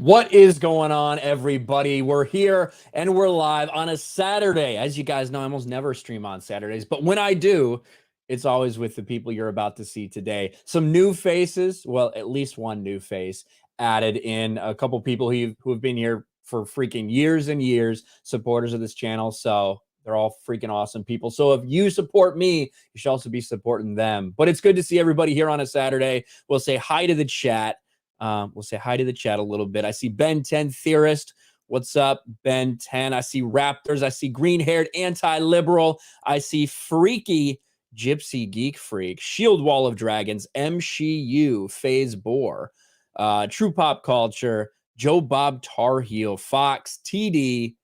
What is going on, everybody? We're here and we're live on a Saturday. As you guys know, I almost never stream on Saturdays, but when I do, it's always with the people you're about to see today. Some new faces, well, at least one new face added in, a couple people who have been here for freaking years and years, supporters of this channel. So they're all freaking awesome people. So if you support me, you should also be supporting them. But it's good to see everybody here on a Saturday. We'll say hi to the chat. We'll say hi to the chat a little bit. I see Ben 10 Theorist. What's up, Ben 10? I see Raptors. I see green-haired anti-liberal. I see Freaky Gypsy Geek Freak, Shield Wall of Dragons, MCU, FaZe Boar, True Pop Culture, Joe Bob Tar Heel, Fox, TD,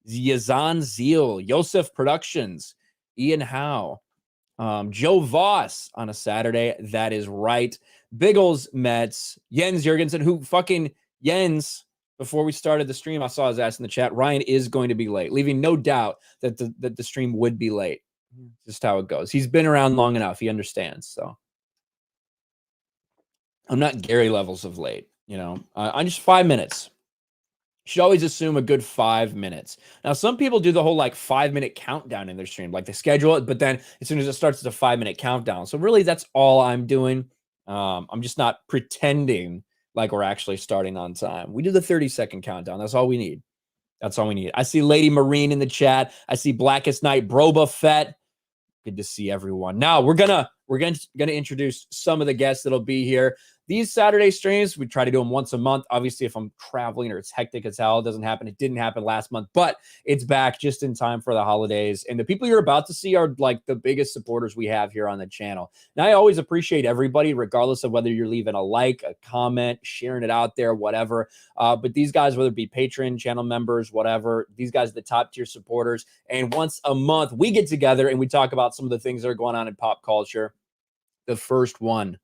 Yazan Zeal, Yosef Productions, Ian Howe, Joe Voss on a Saturday. That is right. Biggles Mets, Jens Jurgensen, who fucking Jens, before we started the stream, I saw his ass in the chat. Ryan is going to be late, leaving no doubt that the stream would be late. Just how it goes. He's been around long enough. He understands. So I'm not Gary levels of late, you know. I'm just 5 minutes. You should always assume a good 5 minutes. Now, some people do the whole like 5-minute countdown in their stream, like they schedule it, but then as soon as it starts, it's a 5-minute countdown. So really, that's all I'm doing. I'm just not pretending like we're actually starting on time. We do the 30-second countdown. That's all we need. That's all we need. I see Lady Marine in the chat. I see Blackest Night, Broba Fett. Good to see everyone. Now we're gonna introduce some of the guests that'll be here. These Saturday streams, we try to do them once a month. Obviously, if I'm traveling or it's hectic as hell, it doesn't happen. It didn't happen last month, but it's back just in time for the holidays. And the people you're about to see are like the biggest supporters we have here on the channel. Now, I always appreciate everybody, regardless of whether you're leaving a like, a comment, sharing it out there, whatever. But these guys, whether it be Patreon, channel members, whatever, these guys are the top tier supporters. And once a month, we get together and we talk about some of the things that are going on in pop culture. The first one,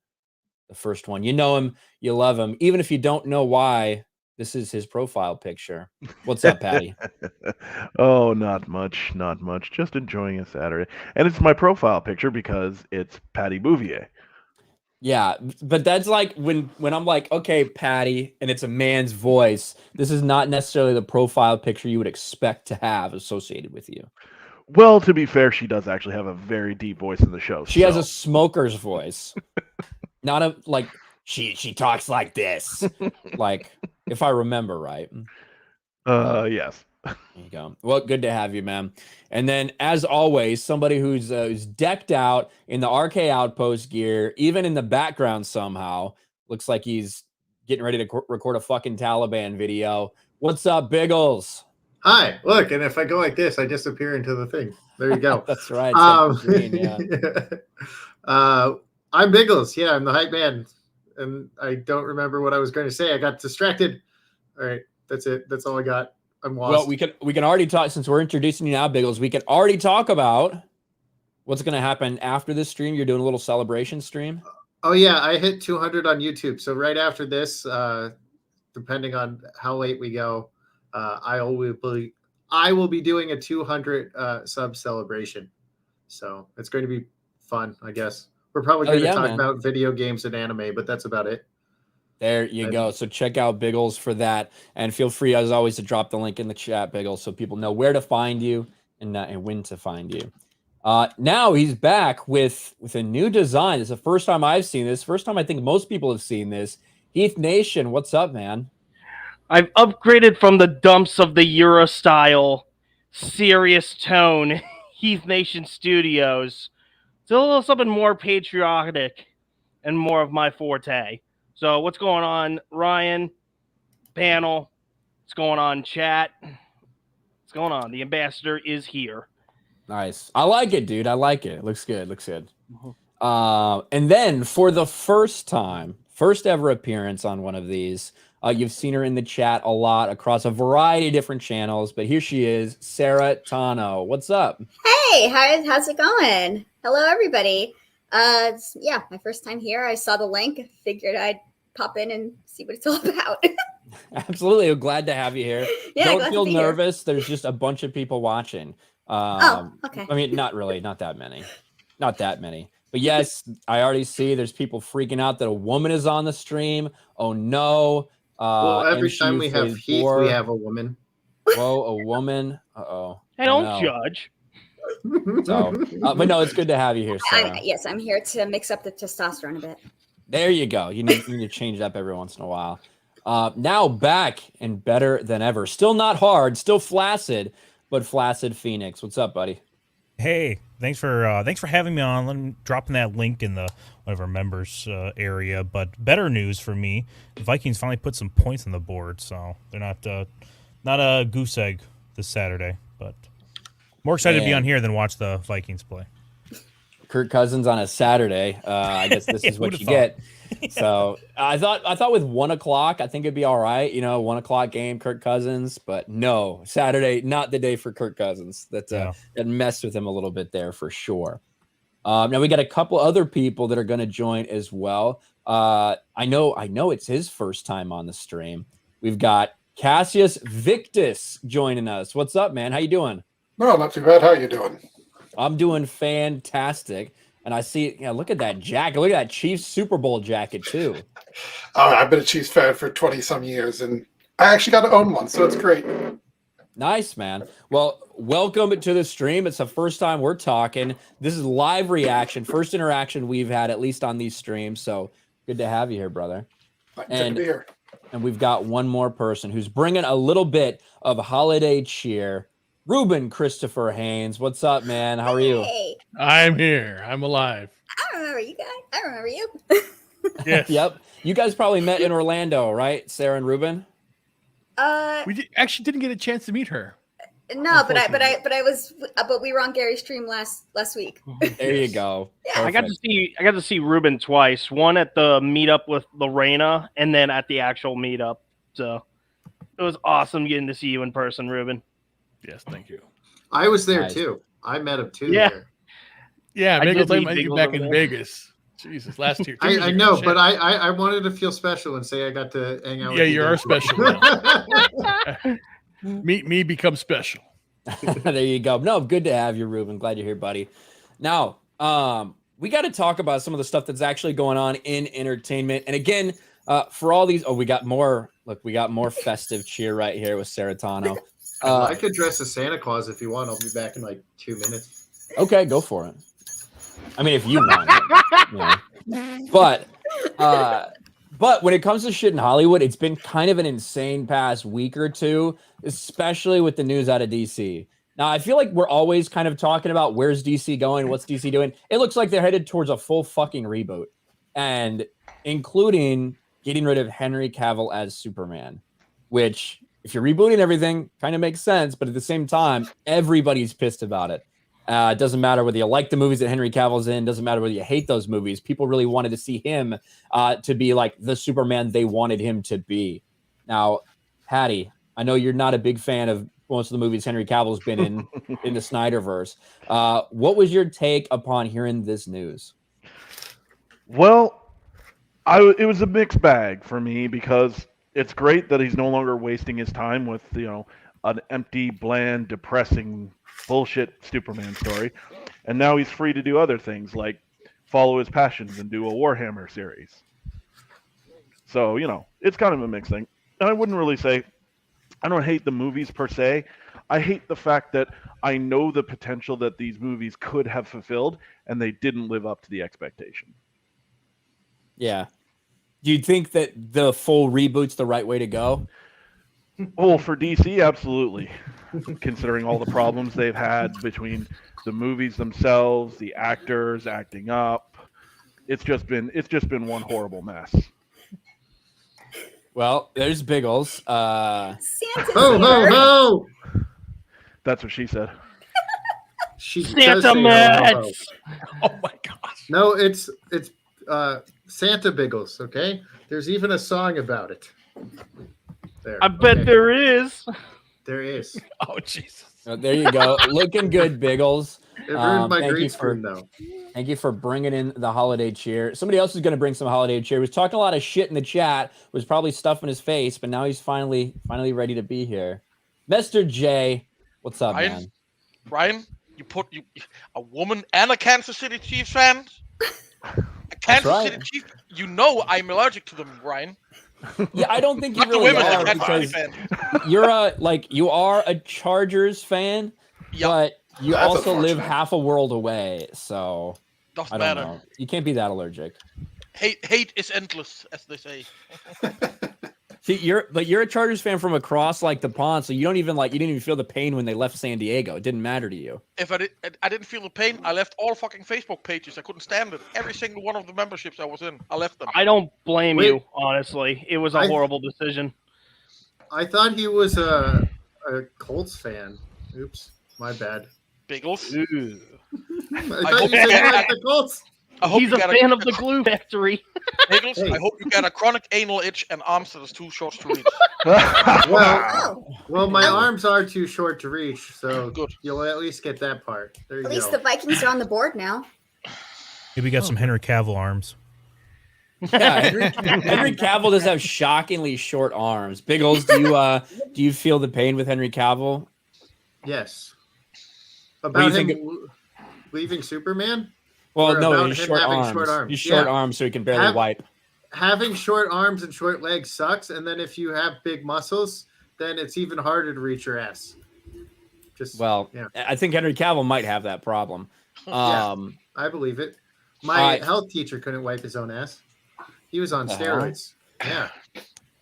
you know him, you love him. Even if you don't know why, this is his profile picture. What's up, Patty? Oh, not much. Just enjoying a Saturday. And it's my profile picture because it's Patty Bouvier. Yeah, but that's like when I'm like, okay, Patty, and it's a man's voice. This is not necessarily the profile picture you would expect to have associated with you. Well, to be fair, she does actually have a very deep voice in the show. She has a smoker's voice. Not a like she talks like this. Like, if I remember right. Yes. There you go. Well, good to have you, man. And then, as always, somebody who's decked out in the RK Outpost gear, even in the background somehow. Looks like he's getting ready to record a fucking Taliban video. What's up, Biggles? Hi, look, and if I go like this, I disappear into the thing. There you go. That's right. Green, yeah. I'm Biggles. Yeah, I'm the hype man. And I don't remember what I was going to say. I got distracted. All right, that's it. That's all I got. I'm lost. Well, we can already talk, since we're introducing you now, Biggles, we can already talk about what's going to happen after this stream. You're doing a little celebration stream. Oh, yeah, I hit 200 on YouTube. So right after this, depending on how late we go, I will be doing a 200 sub celebration. So it's going to be fun, I guess. We're probably going to talk about video games and anime, but that's about it. There you go. So check out Biggles for that. And feel free, as always, to drop the link in the chat, Biggles, so people know where to find you and when to find you. Now he's back with a new design. It's the first time I've seen this. First time I think most people have seen this. Heath Nation, what's up, man? I've upgraded from the dumps of the Euro style, serious tone Heath Nation Studios to a little something more patriotic and more of my forte. So what's going on, Ryan? Panel? What's going on, chat? What's going on? The ambassador is here. Nice. I like it, dude. I like it. Looks good. Looks good. And then for the first time, first ever appearance on one of these, you've seen her in the chat a lot across a variety of different channels, but here she is, Sarah Tano. What's up? Hey, how's it going? Hello, everybody. Yeah, my first time here. I saw the link, figured I'd pop in and see what it's all about. Absolutely. I'm glad to have you here. Yeah, don't feel nervous. There's just a bunch of people watching. Oh, okay. I mean, not really, not that many. But yes, I already see there's people freaking out that a woman is on the stream. Oh no. Well, every MCU time we have Phase Heath, 4. we have a woman. Whoa, a woman. Uh-oh. Hey, don't no. judge. So, but no, it's good to have you here, Sarah. Yes, I'm here to mix up the testosterone a bit. There you go. You need to change it up every once in a while. Now back and better than ever. Still not hard, still flaccid, but flaccid Phoenix. What's up, buddy? Hey, thanks for having me on. I'm dropping that link in the one of our members area. But better news for me, the Vikings finally put some points on the board, so they're not a goose egg this Saturday. But more excited to be on here than watch the Vikings play. Kirk Cousins on a Saturday. I guess this is what you get. So I thought with 1 o'clock, I think it'd be all right. 1 o'clock game, Kirk Cousins, but no, Saturday, not the day for Kirk Cousins. That messed with him a little bit there for sure. Now we got a couple other people that are going to join as well. I know it's his first time on the stream. We've got Cassius Victus joining us. What's up, man? How you doing? No, not too bad. How you doing? I'm doing fantastic. And I see, look at that jacket. Look at that Chiefs Super Bowl jacket, too. I've been a Chiefs fan for 20-some years, and I actually got to own one, so it's great. Nice, man. Well, welcome to the stream. It's the first time we're talking. This is live reaction, first interaction we've had, at least on these streams. So good to have you here, brother. Good to be here. And we've got one more person who's bringing a little bit of holiday cheer. Ruben Christopher Haynes. What's up, man? How are you? Hey, I'm here. I'm alive. I remember you guys. I remember you. Yes. Yep. You guys probably met in Orlando, right? Sarah and Ruben? Actually didn't get a chance to meet her. No, but we were on Gary's stream last week. There you go. Yeah. I got to see Ruben twice. One at the meetup with Lorena, and then at the actual meetup. So it was awesome getting to see you in person, Ruben. Yes, thank you. I was there Nice. too. I met him too. Yeah. There. Yeah, I maybe did I'll meet make you Bagels back over in there. Vegas. Jesus, last year. I know, but I wanted to feel special and say I got to hang out. Yeah, with you are special. Meet me, become special. There you go. No, good to have you, Ruben. Glad you're here, buddy. Now, we got to talk about some of the stuff that's actually going on in entertainment. And again, for all these, we got more. Look, we got more festive cheer right here with Saratano. I could dress as Santa Claus if you want. I'll be back in like 2 minutes. Okay, go for it. I mean, if you want it. But when it comes to shit in Hollywood, it's been kind of an insane past week or two, especially with the news out of DC. Now, I feel like we're always kind of talking about where's DC going, what's DC doing. It looks like they're headed towards a full fucking reboot, and including getting rid of Henry Cavill as Superman, which, if you're rebooting everything, kind of makes sense. But at the same time, everybody's pissed about it. It doesn't matter whether you like the movies that Henry Cavill's in. Doesn't matter whether you hate those movies. People really wanted to see him to be like the Superman they wanted him to be. Now, Patty, I know you're not a big fan of most of the movies Henry Cavill's been in the Snyderverse. What was your take upon hearing this news? Well, it was a mixed bag for me because it's great that he's no longer wasting his time with, an empty, bland, depressing, bullshit Superman story. And now he's free to do other things like follow his passions and do a Warhammer series. So, it's kind of a mixed thing. And I wouldn't really say I don't hate the movies per se. I hate the fact that I know the potential that these movies could have fulfilled and they didn't live up to the expectation. Yeah. Do you think that the full reboot's the right way to go? Well, for DC, absolutely. Considering all the problems they've had between the movies themselves, the actors acting up, it's just been one horrible mess. Well, there's Biggles. Santa's Ho, ho, here. ho! That's what she said. She does Santa say ho, ho, ho. Mats. Oh my gosh. No, it's Santa Biggles, okay? There's even a song about it. There. I bet okay. there is. There is. Oh Jesus. There you go. Looking good, Biggles. It ruined my thank green you for- screen, though. Thank you for bringing in the holiday cheer. Somebody else is going to bring some holiday cheer. He was talking a lot of shit in the chat, was probably stuffing his face, but now he's finally ready to be here. Mr. J, what's up, Ryan? man? Ryan, you a woman and a Kansas City Chiefs fan? A Kansas right. City Chiefs. You know I'm allergic to them, Ryan. Yeah, I don't think you Not the really women. are I can't because fan. you are a Chargers fan, Yep. but you That's also live unfortunate. half a world away. So Doesn't I don't matter. know. You can't be that allergic. Hate is endless, as they say. See, you're a Chargers fan from across like the pond, so you didn't even feel the pain when they left San Diego. It didn't matter to you. If I didn't feel the pain, I left all fucking Facebook pages. I couldn't stand it. Every single one of the memberships I was in, I left them. I don't blame Wait. you, honestly. It was a I- horrible decision. I thought he was a Colts fan. Oops, my bad. Biggles. Ooh. I hope thought you said you- you liked the Colts. I hope He's you a got fan of the glue factory. Biggles, Hey. I hope you got a chronic anal itch and arms that is too short to reach. Well, Oh, my arms are too short to reach, so Good. you'll at least get that part. There you at go. least the Vikings are on the board now. Maybe we got some Henry Cavill arms. Yeah, Henry Cavill does have shockingly short arms. Biggles, do you feel the pain with Henry Cavill? Yes. do About you him think leaving Superman? Well, Or no, about he's him short having arms. short arms. He's short Yeah. arms, so he can barely wipe. Having short arms and short legs sucks, and then if you have big muscles, then it's even harder to reach your ass. Just Well, yeah, I think Henry Cavill might have that problem. Yeah. I believe it. My Alright. health teacher couldn't wipe his own ass. He was on The hell? steroids. Yeah.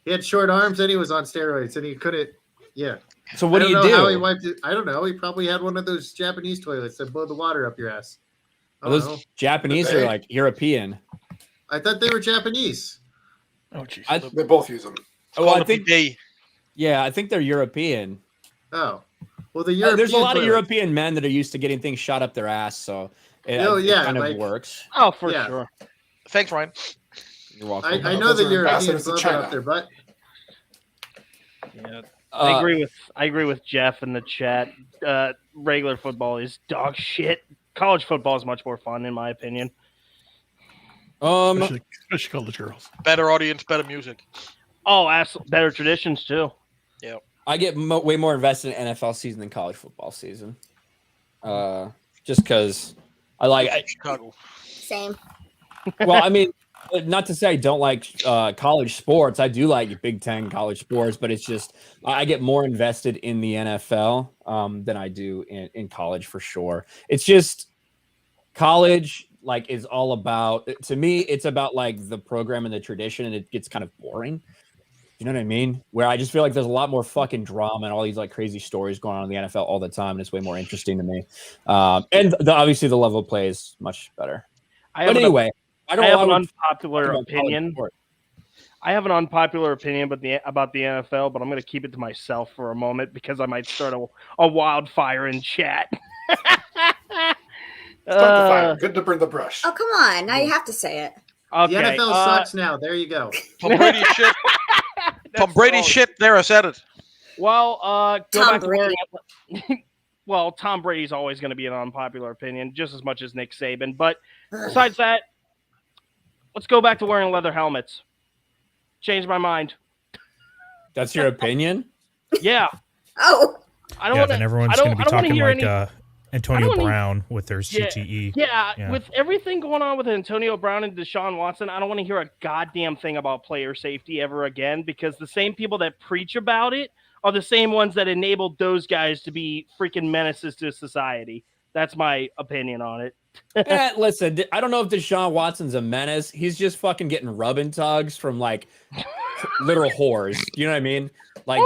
He had short arms and he was on steroids and he couldn't. Yeah. So what I do don't you know how he do? wiped it. I don't know. He probably had one of those Japanese toilets that blow the water up your ass. I don't know. Those Japanese They- are like European. I thought they were Japanese. Oh, jeez. I- They both use them. Well, I Call it think bidet. yeah, I think they're European. Oh. Well, the European There's a lot of toilets- European men that are used to getting things shot up their ass, so it, Oh, it yeah, kind of like- works. Oh, for Yeah. sure. Thanks, Ryan. You're welcome. I know Those the are Europeans ambassadors to love it China. up their butt. Yeah. Uh, I agree with Jeff in the chat. Regular football is dog shit. College football is much more fun, in my opinion. Especially college girls. Better audience, better music. Oh, absolutely. Better traditions too. I get way more invested in NFL season than college football season. Just because I like. Chicago. Same. Well, I mean, not to say I don't like college sports. I do like Big Ten college sports, but it's just I get more invested in the NFL than I do in college for sure. It's just college like is all about, to me, it's about like the program and the tradition, and it gets kind of boring. You know what I mean? Where I just feel like there's a lot more fucking drama and all these like crazy stories going on in the NFL all the time, and it's way more interesting to me. And obviously the level of play is much better. But anyway, I I have an want to unpopular opinion. I have an unpopular opinion about the NFL, but I'm going to keep it to myself for a moment because I might start a wildfire in chat. Start the fire. Good to burn the brush. Oh, come on. Now you have to say it. Okay, The NFL sucks now. There you go. Tom Brady shit. Tom Brady shit. There, I said it. Well, go Tom back to Brady. where. Well, Tom Brady's always going to be an unpopular opinion, just as much as Nick Saban. But besides that, let's go back to wearing leather helmets. Changed my mind. That's your opinion? Yeah, Oh, I don't Yeah, want then to. everyone's I going to be don't wanna talking hear like any- Antonio wanna- Brown with their Yeah. CTE. Yeah, with everything going on with Antonio Brown and Deshaun Watson, I don't want to hear a goddamn thing about player safety ever again, because the same people that preach about it are the same ones that enabled those guys to be freaking menaces to society. That's my opinion on it. Listen, I don't know if Deshaun Watson's a menace. He's just fucking getting rubbing tugs from like literal whores. You know what I mean? Like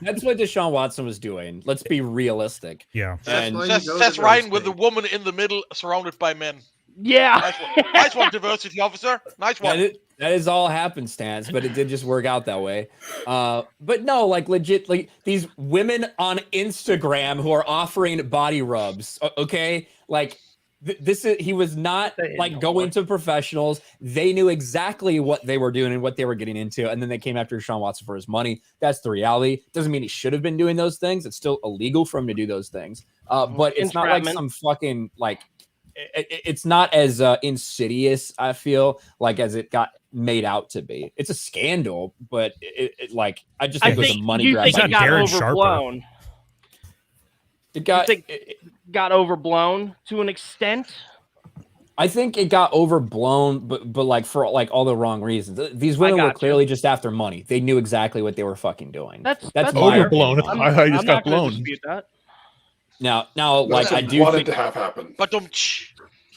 that's what Deshaun Watson was doing. Let's be realistic. Yeah. And why you Says go says to Ryan those with the things. woman in the middle, surrounded by men. Yeah. Nice one, diversity officer. Nice one. that is all happenstance, but it did just work out that way. But no, like legit, like these women on Instagram who are offering body rubs. Okay, like this is he was not like going to professionals. They knew exactly what they were doing and what they were getting into, and then they came after Deshaun Watson for his money. That's the reality. Doesn't mean he should have been doing those things. It's still illegal for him to do those things. But it's not like some fucking like. It's not as insidious, I feel, like as it got made out to be. It's a scandal, but like I just think it was a money grab. You think it got Darren Sharper. overblown? It got got overblown to an extent? I think it got overblown, but like for like all the wrong reasons. These women were clearly just after money. They knew exactly what they were fucking doing. That's my overblown. opinion on it. I just I'm got not gonna blown. dispute that. Now, That's like I what do wanted think, to have happen. But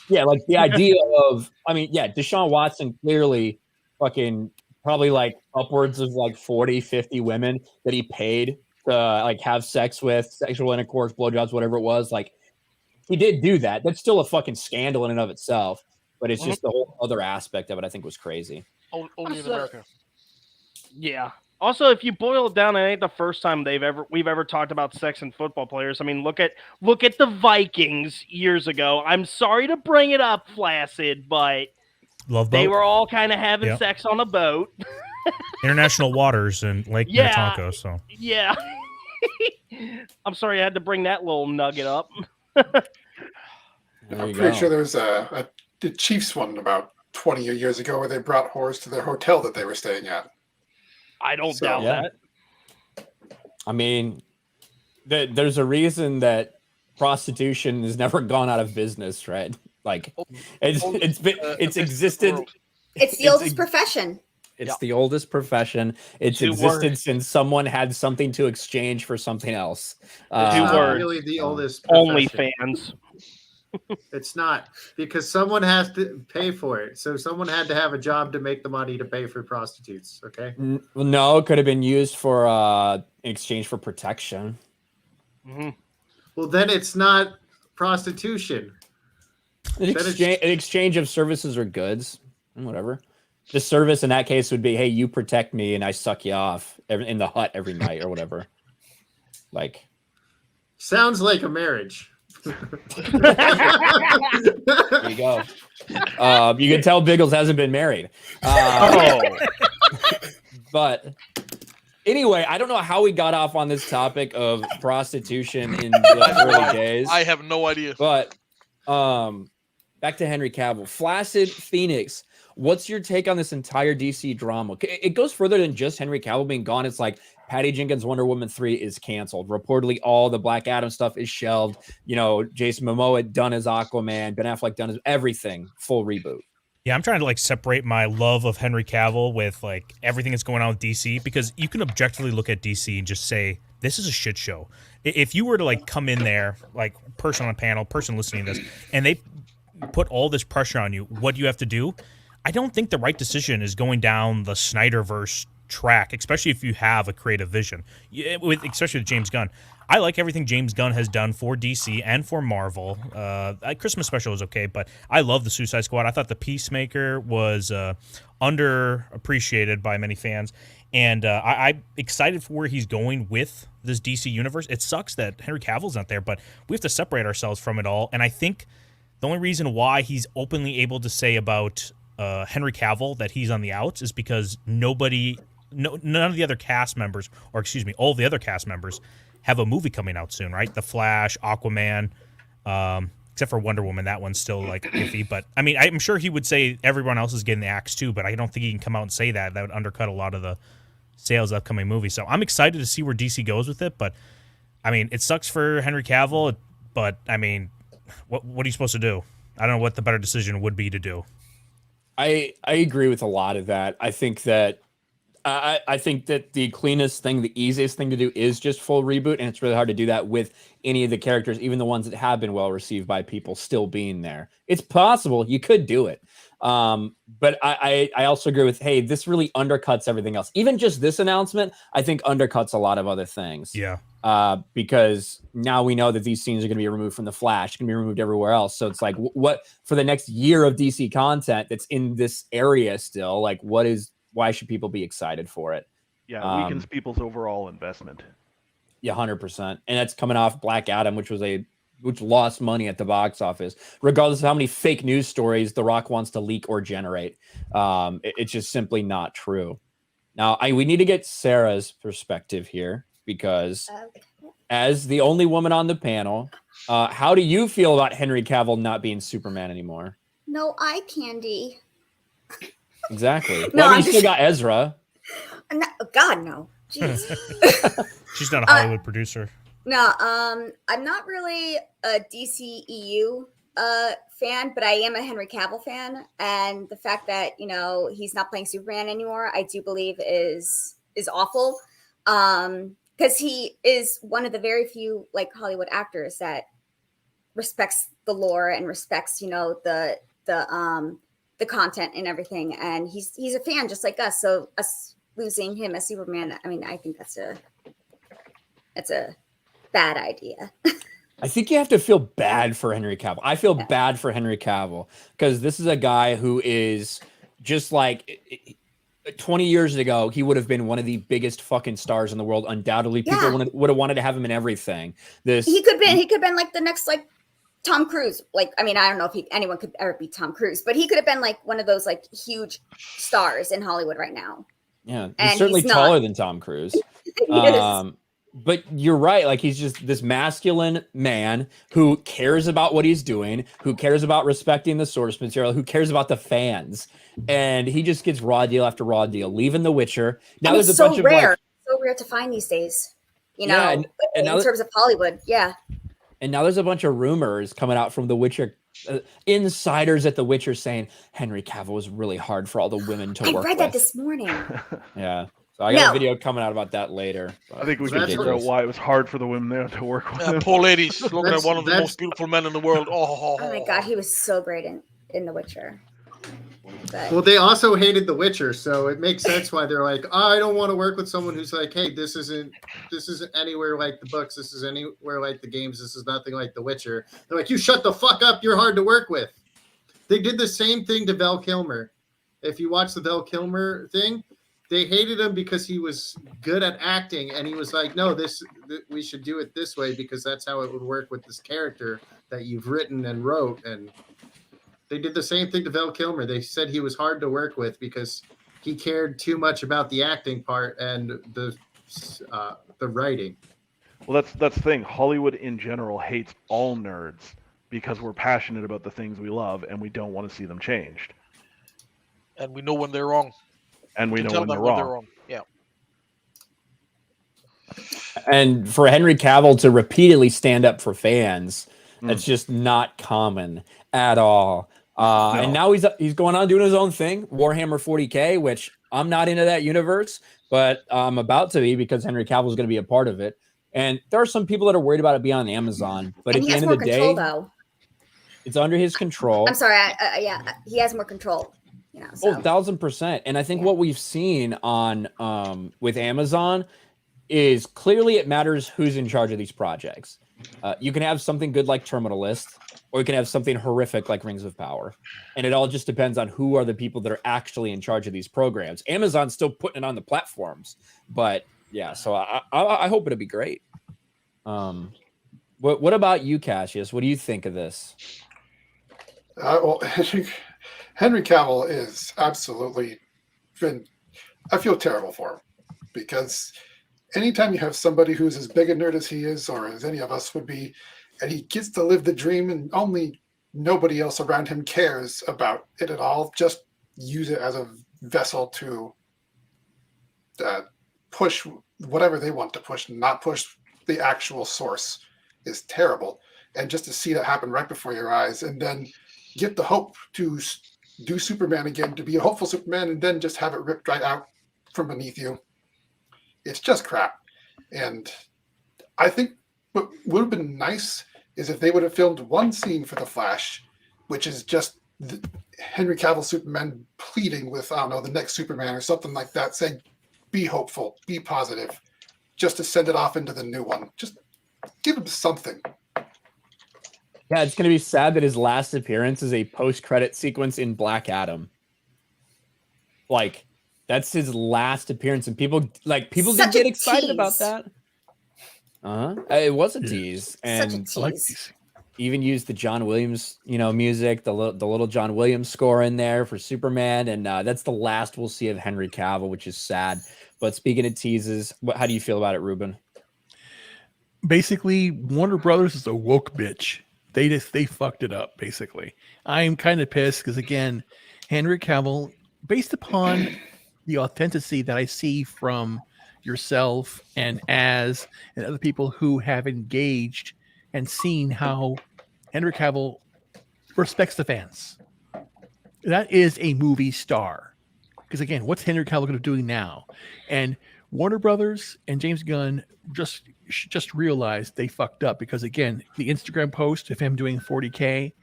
yeah, like the idea of, I mean, yeah, Deshaun Watson clearly fucking probably like upwards of like 40, 50 women that he paid to like have sex with, sexual intercourse, blowjobs, whatever it was. Like he did do that. That's still a fucking scandal in and of itself. But it's just the whole other aspect of it I think was crazy. only in America. Yeah. Also, if you boil it down, it ain't the first time we've ever talked about sex and football players. I mean, look at the Vikings years ago. I'm sorry to bring it up, Flaccid, but Love they boat. were all kind of having Yep. sex on a boat. International waters in Lake Minnetonka. So Yeah. I'm sorry I had to bring that little nugget up. I'm pretty sure there was the Chiefs one about 20 years ago where they brought whores to their hotel that they were staying at. I don't doubt that. I mean, there's a reason that prostitution has never gone out of business, right? Like it's existed. It's the oldest profession. It's the oldest profession. It's existed since someone had something to exchange for something else. It's not really the oldest Only profession. fans. It's not, because someone has to pay for it. So someone had to have a job to make the money to pay for prostitutes. Okay. No, it could have been used for in exchange for protection. Mm-hmm. Well, then it's not prostitution. An exchange of services or goods, whatever. The service in that case would be, hey, you protect me and I suck you off in the hut every night or whatever. Like, sounds like a marriage. There you go. You can tell Biggles hasn't been married. But anyway, I don't know how we got off on this topic of prostitution in the early days. I have no idea. But back to Henry Cavill. Flaccid Phoenix. What's your take on this entire DC drama? It goes further than just Henry Cavill being gone. It's like Patty Jenkins' Wonder Woman 3 is canceled. Reportedly, all the Black Adam stuff is shelved. You know, Jason Momoa done as Aquaman, Ben Affleck done as everything. Full reboot. yeah, I'm trying to like separate my love of Henry Cavill with like everything that's going on with DC, because you can objectively look at DC and just say this is a shit show. If you were to like come in there, like person on a panel, person listening to this, and they put all this pressure on you, what do you have to do? I don't think the right decision is going down the Snyderverse track, especially if you have a creative vision, especially with James Gunn. I like everything James Gunn has done for DC and for Marvel. Christmas special was okay, but I love the Suicide Squad. I thought the Peacemaker was underappreciated by many fans, and I'm excited for where he's going with this DC universe. It sucks that Henry Cavill's not there, but we have to separate ourselves from it all, and I think the only reason why he's openly able to say about Henry Cavill that he's on the outs is because none of the other cast members, or excuse me, all the other cast members have a movie coming out soon, right? The Flash, Aquaman, except for Wonder Woman. That one's still like iffy, but I mean, I'm sure he would say everyone else is getting the axe too, but I don't think he can come out and say that. That would undercut a lot of the sales of upcoming movies. So I'm excited to see where DC goes with it, but I mean, it sucks for Henry Cavill, but I mean, what are you supposed to do? I don't know what the better decision would be to do. I agree with a lot of that. I think that the cleanest thing, the easiest thing to do is just full reboot, and it's really hard to do that with any of the characters, even the ones that have been well received by people, still being there. It's possible you could do it, but I also agree with, hey, this really undercuts everything else. Even just this announcement, I think undercuts a lot of other things. Yeah. Because now we know that these scenes are going to be removed from the Flash, going to be removed everywhere else. So it's like, what for the next year of DC content that's in this area still? Like, why should people be excited for it? Yeah, it weakens people's overall investment. Yeah, 100%. And that's coming off Black Adam, which lost money at the box office, regardless of how many fake news stories The Rock wants to leak or generate. It's just simply not true. Now, we need to get Sarah's perspective here, because as the only woman on the panel, how do you feel about Henry Cavill not being Superman anymore? No eye candy. Exactly. No, well, I mean, you still got Ezra. No, God, no. Jeez. She's not a Hollywood producer. No, I'm not really a DCEU fan, but I am a Henry Cavill fan, and the fact that he's not playing Superman anymore, I do believe is awful, because he is one of the very few like Hollywood actors that respects the lore and respects the content and everything, and he's a fan just like us. So us losing him as Superman, I mean, I think that's a bad idea. I think you have to feel bad for Henry Cavill. I feel bad for Henry Cavill because this is a guy who is just like 20 years ago, he would have been one of the biggest fucking stars in the world. Undoubtedly, people would have wanted to have him in everything. He could have been like the next like Tom Cruise. Like, I mean, I don't know if anyone could ever be Tom Cruise, but he could have been like one of those like huge stars in Hollywood right now. Yeah, he's certainly taller than Tom Cruise. But you're right. Like, he's just this masculine man who cares about what he's doing, who cares about respecting the source material, who cares about the fans. And he just gets raw deal after raw deal, leaving The Witcher. Now there's a bunch of so rare to find these days, in terms of Hollywood. Yeah. And now there's a bunch of rumors coming out from The Witcher, insiders at The Witcher saying Henry Cavill was really hard for all the women to work with. I read that this morning. Yeah. So I got a video coming out about that later. I think we can figure out why it was hard for the women there to work with him. Poor ladies, looking at one of the most beautiful men in the world. Oh my God, he was so great in The Witcher. But... Well, they also hated The Witcher, so it makes sense why they're like, I don't want to work with someone who's like, hey, this isn't anywhere like the books. This is anywhere like the games. This is nothing like The Witcher. They're like, you shut the fuck up. You're hard to work with. They did the same thing to Val Kilmer. If you watch the Val Kilmer thing, they hated him because he was good at acting, and he was like, no, we should do it this way because that's how it would work with this character that you've written and wrote. And they did the same thing to Val Kilmer. They said he was hard to work with because he cared too much about the acting part and the writing. Well, that's the thing. Hollywood in general hates all nerds because we're passionate about the things we love and we don't want to see them changed. And we know when they're wrong. And we know when they're wrong. Yeah. And for Henry Cavill to repeatedly stand up for fans, that's just not common at all. No. And now he's going on doing his own thing, Warhammer 40K, which I'm not into that universe, but I'm about to be because Henry Cavill is going to be a part of it. And there are some people that are worried about it being on Amazon, but at the end of the day, it's under his control. I'm sorry, he has more control. So. 1,000%. And I think what we've seen on with Amazon is clearly it matters who's in charge of these projects. You can have something good like Terminalist, or you can have something horrific like Rings of Power. And it all just depends on who are the people that are actually in charge of these programs. Amazon's still putting it on the platforms. But yeah, so I hope it'll be great. What about you, Cassius? What do you think of this? Well, Henry Cavill is absolutely I feel terrible for him because anytime you have somebody who's as big a nerd as he is, or as any of us would be, and he gets to live the dream and only nobody else around him cares about it at all, just use it as a vessel to push whatever they want to push, not push the actual source, is terrible. And just to see that happen right before your eyes and then get the hope to do Superman again, to be a hopeful Superman, and then just have it ripped right out from beneath you. It's just crap. And I think what would have been nice is if they would have filmed one scene for The Flash, which is just Henry Cavill Superman pleading with, I don't know, the next Superman or something like that, saying, be hopeful, be positive, just to send it off into the new one. Just give him something. Yeah, it's going to be sad that his last appearance is a post-credit sequence in Black Adam. Like, that's his last appearance, and people did get excited about that. It was a tease, and even used the John Williams, music, the little John Williams score in there for Superman, and that's the last we'll see of Henry Cavill, which is sad. But speaking of teases, how do you feel about it, Ruben? Basically, Warner Brothers is a woke bitch. They fucked it up, basically. I'm kind of pissed because, again, Henry Cavill, based upon the authenticity that I see from yourself and other people who have engaged and seen how Henry Cavill respects the fans. That is a movie star. Because again, what's Henry Cavill going to be doing now? And Warner Brothers and James Gunn just realized they fucked up, because again, the Instagram post of him doing 40K,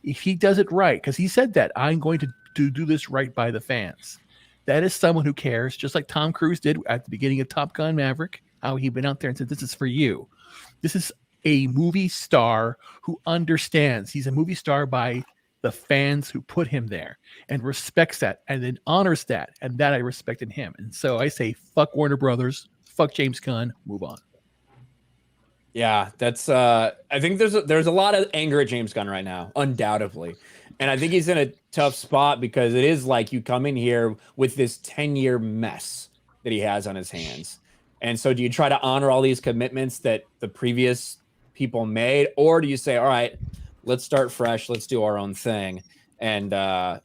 if he does it right, because he said that I'm going to do this right by the fans. That is someone who cares, just like Tom Cruise did at the beginning of Top Gun Maverick, how he went out there and said, this is for you. This is a movie star who understands. He's a movie star by the fans who put him there, and respects that, and then honors that, and that I respect in him. And so I say, fuck Warner Brothers, fuck James Gunn, move on. Yeah, that's I think there's a lot of anger at James Gunn right now, undoubtedly. And I think he's in a tough spot, because it is like you come in here with this 10-year mess that he has on his hands. And so do you try to honor all these commitments that the previous people made, or do you say, all right, let's start fresh, let's do our own thing? And I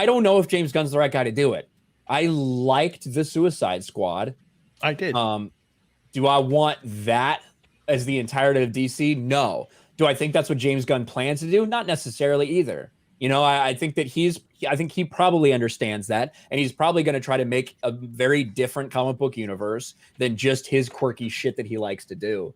don't know if James Gunn's the right guy to do it. I liked the Suicide Squad. I did. Do I want that as the entirety of DC? No. Do I think that's what James Gunn plans to do? Not necessarily either. You know, I think that I think he probably understands that, and he's probably going to try to make a very different comic book universe than just his quirky shit that he likes to do.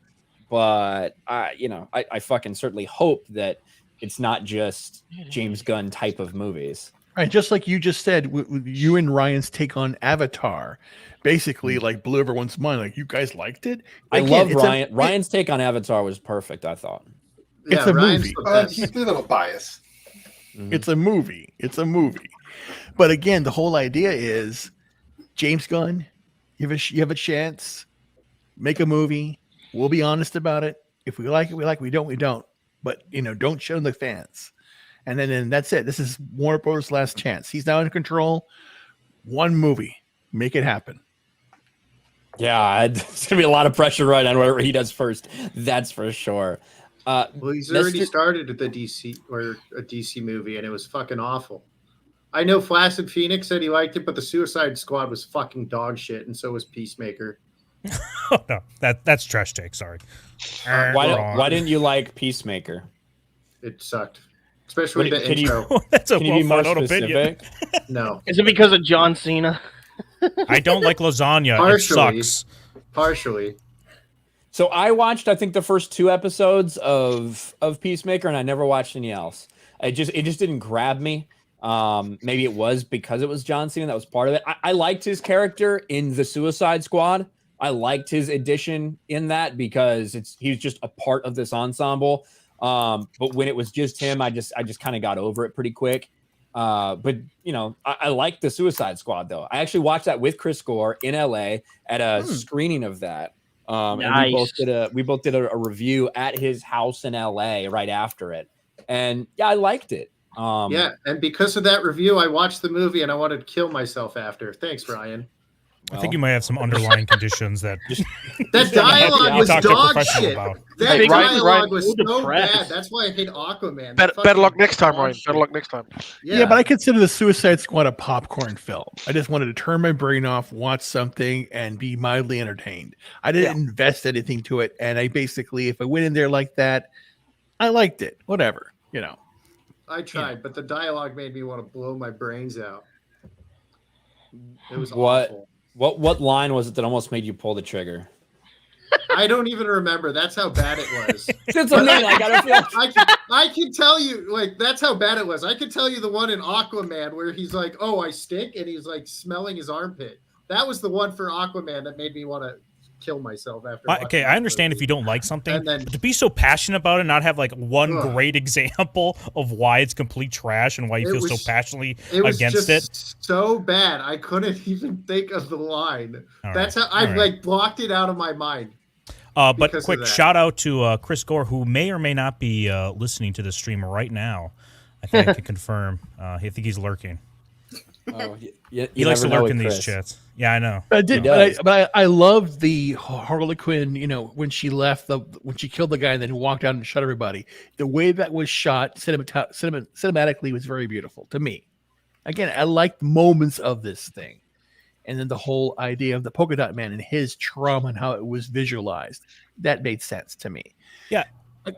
But I fucking certainly hope that it's not just James Gunn type of movies. Right, just like you just said, you and Ryan's take on Avatar, basically like blew everyone's mind. Like, you guys liked it. Again, I love Ryan. Ryan's take on Avatar was perfect, I thought. It's a movie. He's a little biased. Mm-hmm. It's a movie. It's a movie. But again, the whole idea is, James Gunn, you have a chance, make a movie. We'll be honest about it. If we like it, we like it. We don't, we don't. But, don't show the fans. And then that's it. This is Warner Bros. Last chance. He's now in control. One movie. Make it happen. Yeah, it's going to be a lot of pressure right on whatever he does first. That's for sure. Well, he's already started at the DC or a DC movie, and it was fucking awful. I know Flaccid Phoenix said he liked it, but the Suicide Squad was fucking dog shit, and so was Peacemaker. Oh, no, that's trash take. Sorry. Why didn't you like Peacemaker? It sucked, especially the intro. That's a Can you be more well-thought-out opinion. specific? No, Is it because of John Cena? I don't like lasagna. Partially. It sucks. partially. So I watched, I think, the first 2 episodes of Peacemaker, and I never watched any else. It just didn't grab me. Maybe it was because it was John Cena that was part of it. I liked his character in the Suicide Squad. I liked his addition in that because he's just a part of this ensemble. But when it was just him, I just kind of got over it pretty quick. But I liked the Suicide Squad though. I actually watched that with Chris Gore in LA at a screening of that. Nice. And we both did a review at his house in LA right after it. And yeah, I liked it. Yeah, and because of that review, I watched the movie and I wanted to kill myself after. Thanks, Ryan. I think you might have some underlying conditions that That dialogue was talk to a dog professional shit. about. That Hey, Ryan, dialogue was so so depressed. bad. That's why I hate Aquaman. Better luck next time, Ryan. Better luck next time. Yeah, but I consider the Suicide Squad a popcorn film. I just wanted to turn my brain off, watch something, and be mildly entertained. I didn't invest anything to it, and I basically, if I went in there like that, I liked it. Whatever, I tried, but the dialogue made me want to blow my brains out. It was What? awful. What line was it that almost made you pull the trigger? I don't even remember. That's how bad it was. That's what I mean. Like, I don't feel I can tell you, like, that's how bad it was. I can tell you the one in Aquaman where he's like, "Oh, I stink," and he's like smelling his armpit. That was the one for Aquaman that made me want to kill myself after. Okay, I understand if you don't like something, And then- but to be so passionate about it, and not have like one Ugh. great example of why it's complete trash and why you It feel was- so passionately It was against just it. so bad. I couldn't even think of the line. All That's right, how I all right. like blocked it out of my mind. But because of quick that. shout out to Chris Gore, who may or may not be listening to the stream right now. I think I can confirm. I think he's lurking. Oh, He likes to lurk in these chats. Yeah, I know. I did, but I loved the Harley Quinn. When she left, when she killed the guy and then walked out and shot everybody. The way that was shot, cinematically, was very beautiful to me. Again, I liked moments of this thing, and then the whole idea of the polka dot man and his trauma and how it was visualized. That made sense to me. Yeah, like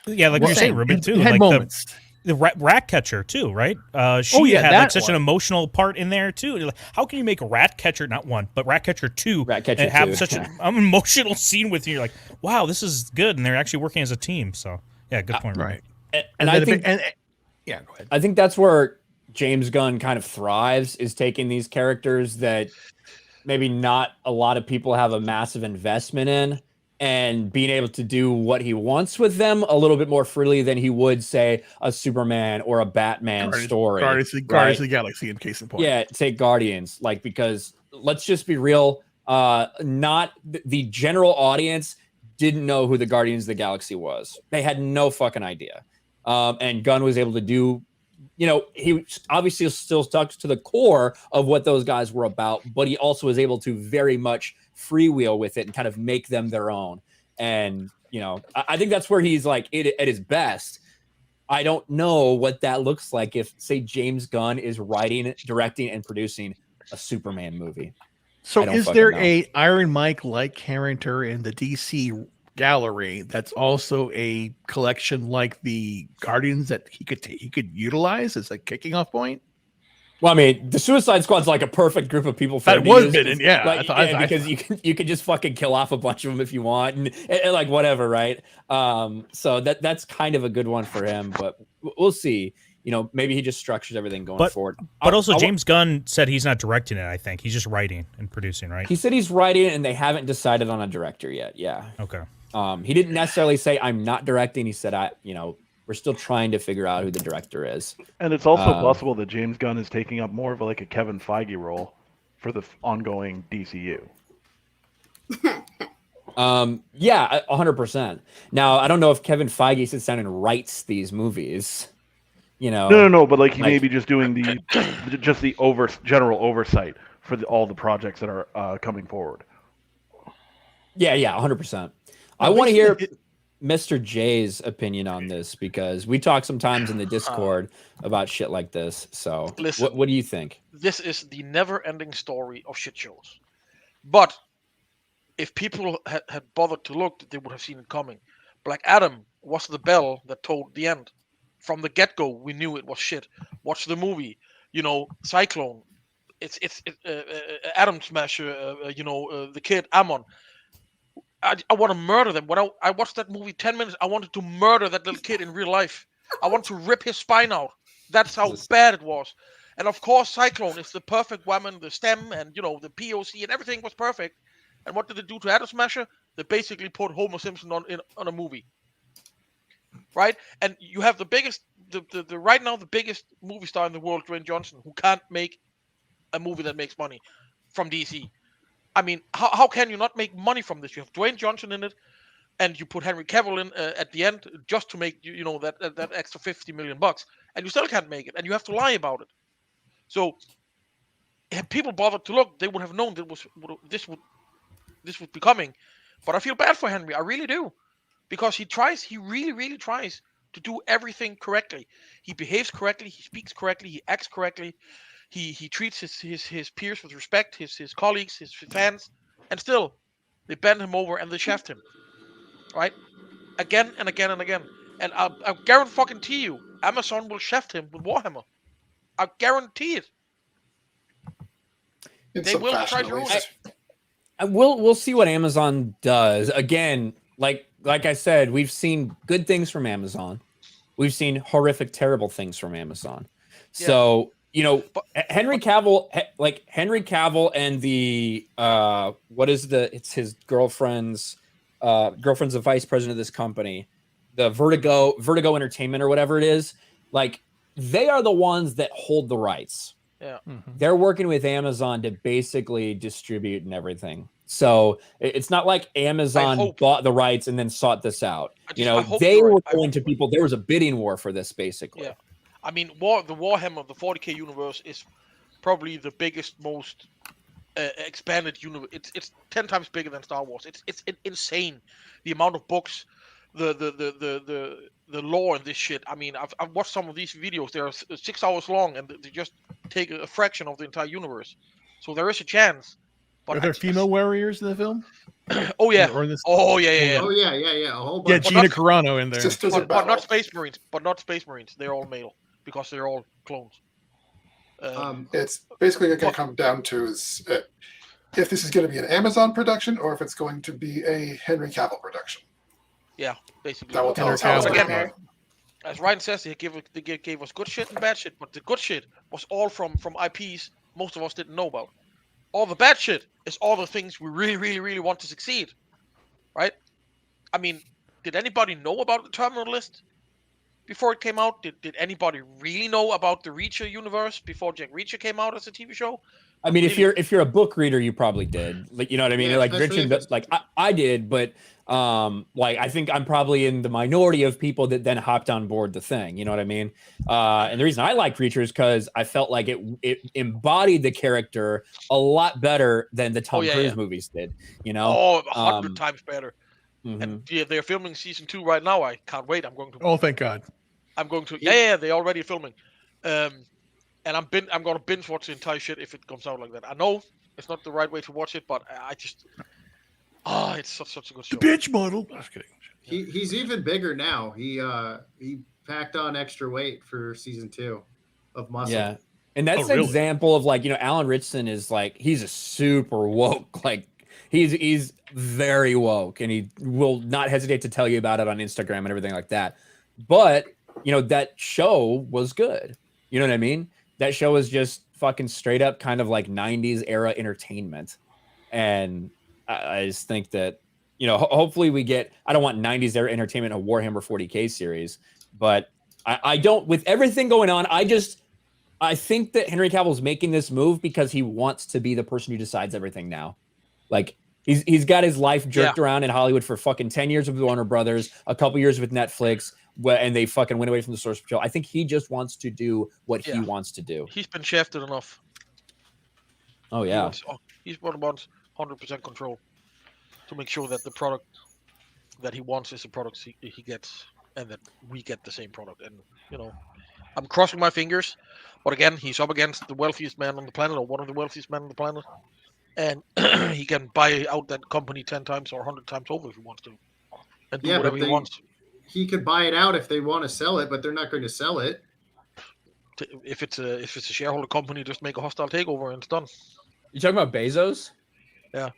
you're saying, Ruben, too. It had Like moments. the Ratcatcher too, right? She yeah, had that like such an one. emotional part in there too. Like, how can you make Ratcatcher not one, but Ratcatcher 2 Ratcatcher and have 2, such yeah. an emotional scene with you? You're like, wow, this is good, and they're actually working as a team. So yeah, good point. Right. And I then think yeah, go ahead. I think that's where James Gunn kind of thrives, is taking these characters that maybe not a lot of people have a massive investment in, and being able to do what he wants with them a little bit more freely than he would, say, a Superman or a Batman story. Guardians of the Galaxy, in case in point. Yeah, take Guardians, like, because let's just be real, not the general audience didn't know who the Guardians of the Galaxy was. They had no fucking idea. And Gunn was able to do, he obviously still stuck to the core of what those guys were about, but he also was able to very much freewheel with it and kind of make them their own. And, I think that's where he's like at his best. I don't know what that looks like if, say, James Gunn is writing, directing, and producing a Superman movie. So is there know. a Iron Mike like character in the DC gallery that's also a collection like the Guardians that he could utilize as a kicking off point? Well, I mean, the Suicide Squad's like a perfect group of people for That him to was use, been, yeah. like, because you can just fucking kill off a bunch of them if you want, and like whatever, right? So that's kind of a good one for him, but we'll see. Maybe he just structures everything going forward. But also, James Gunn said he's not directing it. I think he's just writing and producing, right? He said he's writing it, and they haven't decided on a director yet. Yeah. Okay. He didn't necessarily say I'm not directing. He said we're still trying to figure out who the director is. And it's also possible that James Gunn is taking up more of like a Kevin Feige role for the ongoing DCU. Yeah, 100%. Now, I don't know if Kevin Feige sits down and writes these movies. No, but like he may be just doing the general oversight for all the projects that are coming forward. Yeah, 100%. I want to hear Mr. J's opinion on this, because we talk sometimes in the Discord about shit like this. So, Listen, what do you think? This is the never-ending story of shit shows. But if people had bothered to look, they would have seen it coming. Black Adam was the bell that told the end. From the get-go, we knew it was shit. Watch the movie. Cyclone. It's Atom Smasher. The kid Amon. I want to murder them. When I watched that movie 10 minutes, I wanted to murder that little kid in real life. I want to rip his spine out. That's how bad it was. And of course, Cyclone is the perfect woman, the stem, and the POC, and everything was perfect. And what did they do to Atom Smasher? They basically put Homer Simpson on a movie, right? And you have the biggest, right now the biggest movie star in the world, Dwayne Johnson, who can't make a movie that makes money from DC. I mean, how can you not make money from this? You have Dwayne Johnson in it, and you put Henry Cavill in at the end just to make that extra $50 million, and you still can't make it, and you have to lie about it. So, had people bothered to look, they would have known that this would be coming. But I feel bad for Henry, I really do, because he really, really tries to do everything correctly. He behaves correctly, he speaks correctly, he acts correctly. He treats his peers with respect, his colleagues, his fans, and still they bend him over and they shaft him, right? Again and again and again. And I guarantee you, Amazon will shaft him with Warhammer. I guarantee it. They will try to ruin it. We'll see what Amazon does. Again, like I said, we've seen good things from Amazon. We've seen horrific, terrible things from Amazon. Yeah. So. Henry Cavill and the it's his girlfriend's the vice president of this company, the Vertigo Entertainment or whatever it is. Like, they are the ones that hold the rights. Yeah, they're working with Amazon to basically distribute and everything. So it's not like Amazon bought the rights and then sought this out. They were going to people. There was a bidding war for this, basically. Yeah. I mean, the Warhammer, the 40K universe is probably the biggest, most expanded universe. It's 10 times bigger than Star Wars. It's insane, the amount of books, the lore in this shit. I mean, I've watched some of these videos. They're 6 hours long, and they just take a fraction of the entire universe. So there is a chance. But Are there female warriors in the film? Oh yeah. Or this, Oh yeah. Oh yeah. A whole yeah, bunch. Gina not- Carano in there. Sisters of But not Battle. Space Marines. But not Space Marines. They're all male because they're all clones. It's basically going to come down to is if this is going to be an Amazon production or if it's going to be a Henry Cavill production. Yeah, basically. That will tell us how it's Henry going to Cavill. go. As Ryan says, they gave us good shit and bad shit, but the good shit was all from IPs most of us didn't know about. All the bad shit is all the things we really want to succeed, right? I mean, did anybody know about the Terminal List before it came out? Did anybody really know about the Reacher universe before Jack Reacher came out as a TV show? I mean, if you're a book reader, you probably did. Like, you know what I mean? Yeah, Like especially Richard, if it's- like I did, but like I think I'm probably in the minority of people that then hopped on board the thing. You know what I mean? And the reason I like Reacher is because I felt like it embodied the character a lot better than the Tom Cruise movies did. You know? Oh, 100 times better. Mhm. And yeah, they're filming season 2 right now. I can't wait. I'm going to. Oh, thank God. Yeah, they're already filming. And I'm gonna binge watch the entire shit if it comes out like that. I know it's not the right way to watch it, but I just it's such a good show. The bitch model. I'm just kidding. He's even bigger now. He packed on extra weight for season 2 of Muscle. Yeah. And that's Oh, an really? example of like, you know, Alan Ritchson is like, he's a super woke, like he's very woke and he will not hesitate to tell you about it on Instagram and everything like that. But, you know, that show was good. You know what I mean? That show was just fucking straight up kind of like 90s era entertainment. And I just think that, you know, hopefully we get, I don't want 90s era entertainment in a Warhammer 40K series, but I don't, with everything going on, I think that Henry Cavill's making this move because he wants to be the person who decides everything now. Like he's got his life jerked around in Hollywood for fucking 10 years with Warner Brothers, a couple years with Netflix, and they fucking went away from the source material. I think he just wants to do what he wants to do. He's been shafted enough. Oh yeah. He's wants 100% control to make sure that the product that he wants is the product he gets, and that we get the same product. And you know, I'm crossing my fingers, but again, he's up against the wealthiest man on the planet, or one of the wealthiest men on the planet, and he can buy out that company 10 times or 100 times over if he wants to, and do whatever he wants. He could buy it out if they want to sell it, but they're not going to sell it. If it's a shareholder company, just make a hostile takeover and it's done. You talking about Bezos? Yeah.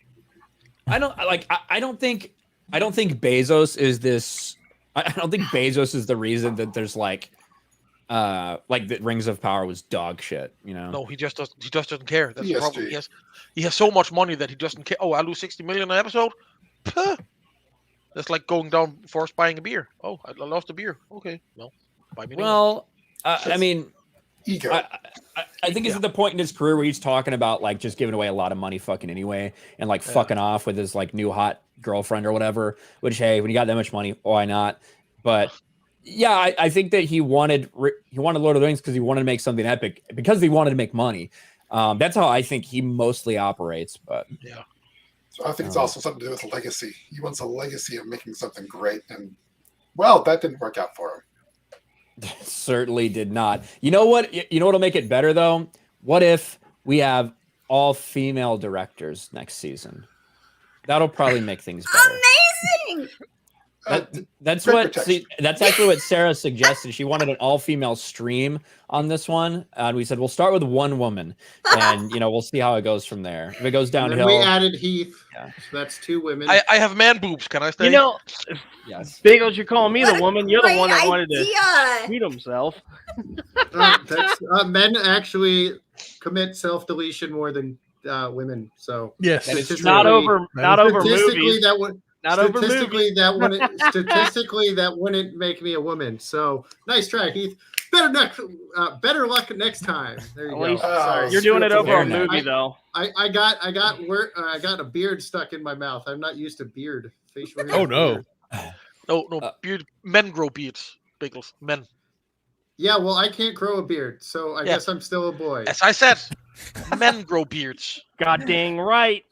I don't think Bezos is this. I don't think Bezos is the reason that there's like the Rings of Power was dog shit. You know? No, he just doesn't care. That's the PSG. problem. He has so much money that he doesn't care. Oh, I lose 60 million an episode. Puh. That's like going down first buying a beer. Oh, I lost a beer. Okay, well, buy me. I mean, Ego. I think he's at the point in his career where he's talking about like just giving away a lot of money fucking anyway and like fucking off with his like new hot girlfriend or whatever, which, hey, when you got that much money, why not? But yeah, I think that he wanted Lord of the Rings because he wanted to make something epic because he wanted to make money. That's how I think he mostly operates. But yeah. So I think it's also something to do with legacy. He wants a legacy of making something great, and well, that didn't work out for him. Certainly did not. You know what? You know what'll make it better though? What if we have all female directors next season? That'll probably make things better. Amazing. That's great what. protection. See, that's actually what Sarah suggested. She wanted an all-female stream on this one, and we said we'll start with one woman, and you know we'll see how it goes from there. If it goes And downhill, then we added Heath. Yeah. So that's 2 women. I have man boobs. Can I stay? You know, yes. Bagels, you're calling me What the a woman. You're the one that great wanted to idea. shoot himself. Men actually commit self-deletion more than women. So Yes. That is true. Not over statistically, movies. that would Not over statistically movies. statistically that wouldn't make me a woman. So nice try, Heath. Better luck next time. There you At go. least Sorry. you're doing it over a Fair enough. movie, though. I got a beard stuck in my mouth. I'm not used to beard. Facial hair. Oh no. No, beard. Men grow beards. Bagels. Men. Yeah, well, I can't grow a beard, so I guess I'm still a boy. As I said, men grow beards. God dang right.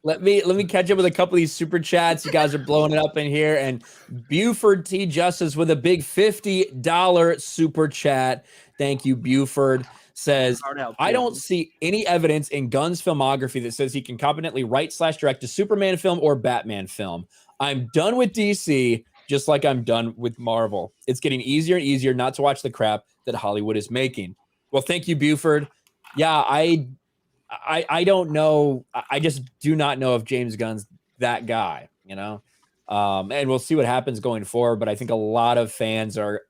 Let me catch up with a couple of these super chats. You guys are blowing it up in here. And Buford T. Justice with a big $50 super chat. Thank you, Buford. says, Hard out, I don't dude. see any evidence in Gunn's filmography that says he can competently write/direct a Superman film or Batman film. I'm done with DC, just like I'm done with Marvel. It's getting easier and easier not to watch the crap that Hollywood is making. Well, thank you, Buford. Yeah, I don't know. I just do not know if James Gunn's that guy, you know? And we'll see what happens going forward. But I think a lot of fans are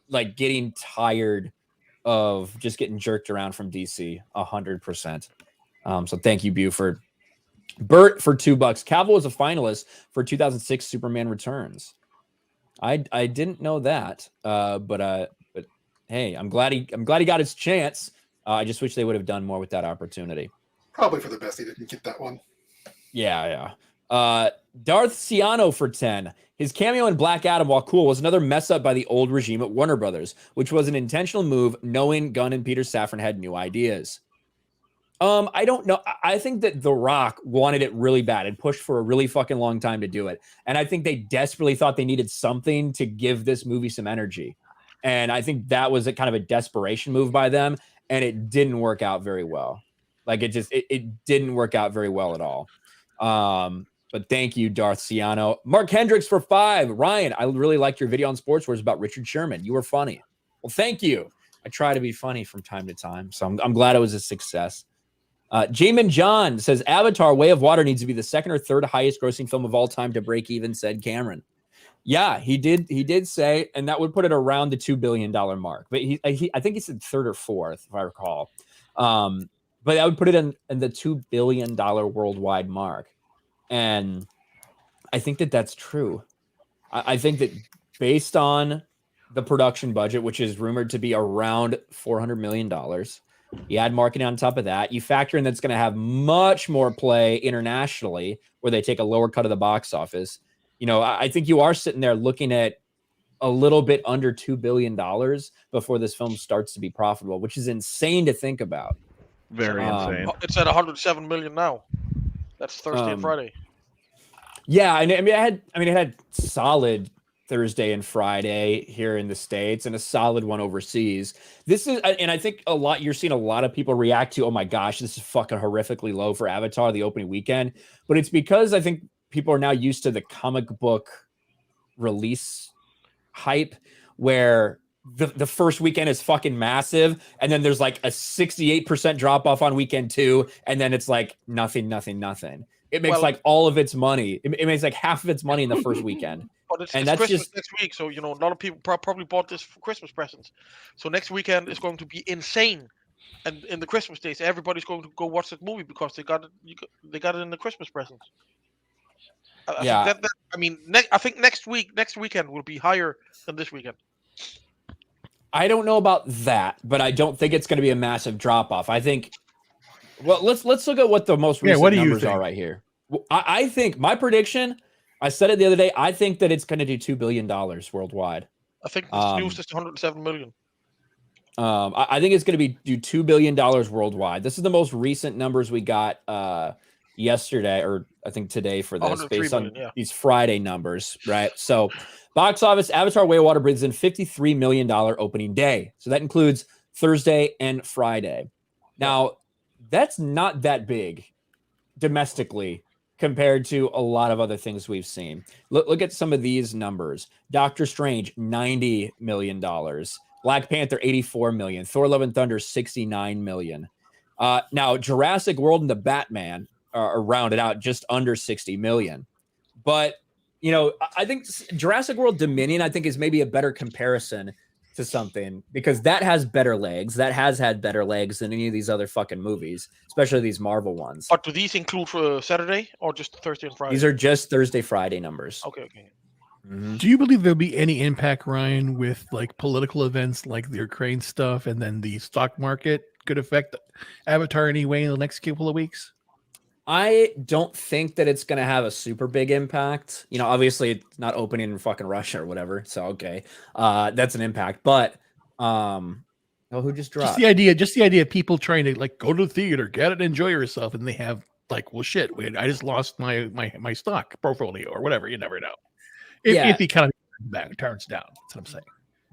like getting tired of just getting jerked around from DC 100%. So thank you, Buford. Bert for $2. Cavill was a finalist for 2006 Superman Returns. I didn't know that. But hey, I'm glad he got his chance. I just wish they would have done more with that opportunity. Probably for the best he didn't get that one. Yeah. Darth Ciano for 10. His cameo in Black Adam, while cool, was another mess up by the old regime at Warner Brothers, which was an intentional move, knowing Gunn and Peter Safran had new ideas. I don't know. I think that The Rock wanted it really bad and pushed for a really fucking long time to do it. And I think they desperately thought they needed something to give this movie some energy. And I think that was a kind of a desperation move by them. And it didn't work out very well. Like it didn't work out very well at all. But thank you, Darth Ciano. Mark Hendricks for 5. Ryan, I really liked your video on Sports Wars about Richard Sherman. You were funny. Well, thank you. I try to be funny from time to time. So I'm glad it was a success. Jamin John says Avatar Way of Water needs to be the second or third highest grossing film of all time to break even, said Cameron. Yeah, he did say, and that would put it around the $2 billion mark. But I think he said third or fourth, if I recall. But I would put it in the $2 billion worldwide mark. And I think that that's true. I think that based on the production budget, which is rumored to be around $400 million, you add marketing on top of that, you factor in that's going to have much more play internationally where they take a lower cut of the box office. You know, I think you are sitting there looking at a little bit under $2 billion before this film starts to be profitable, which is insane to think about. Very insane. It's at 107 million now. That's Thursday and Friday. Yeah, I mean, it had solid Thursday and Friday here in the States and a solid one overseas. This is, and I think you're seeing a lot of people react to, oh my gosh, this is fucking horrifically low for Avatar, the opening weekend. But it's because I think people are now used to the comic book release hype where the first weekend is fucking massive. And then there's like a 68% drop off on weekend 2. And then it's like nothing. It makes like all of its money. It makes like half of its money in the first weekend. But it's that's Christmas just next week, so you know a lot of people probably bought this for Christmas presents. So next weekend is going to be insane, and in the Christmas days, everybody's going to go watch that movie because they got it in the Christmas presents. I think next weekend will be higher than this weekend. I don't know about that, but I don't think it's going to be a massive drop off. I think. Well, let's look at what the most recent numbers are right here. I think my prediction. I said it the other day. I think that it's going to do $2 billion worldwide. I think the news is 107 million. I think it's going to do $2 billion worldwide. This is the most recent numbers we got yesterday, or I think today for this, based on these Friday numbers, right? So, box office, Avatar: Way of Water brings in $53 million opening day. So that includes Thursday and Friday. Now, that's not that big domestically compared to a lot of other things we've seen. Look at some of these numbers. Doctor Strange, $90 million. Black Panther, $84 million. Thor: Love and Thunder, $69 million. Now, Jurassic World and the Batman are rounded out just under $60 million. But, you know, I think Jurassic World Dominion, I think, is maybe a better comparison to something because that has better legs. That has had better legs than any of these other fucking movies, especially these Marvel ones. But do these include for Saturday or just Thursday and Friday? These are just Thursday, Friday numbers. Okay. Mm-hmm. Do you believe there'll be any impact, Ryan, with like political events like the Ukraine stuff and then the stock market could affect Avatar anyway in the next couple of weeks? I don't think that it's going to have a super big impact. You know, obviously it's not opening in fucking Russia or whatever. So, okay. That's an impact. But, who just dropped? Just the idea of people trying to like go to the theater, get it, enjoy yourself. And they have like, well, shit, I just lost my stock portfolio or whatever. You never know. If he kind of turns down. That's what I'm saying.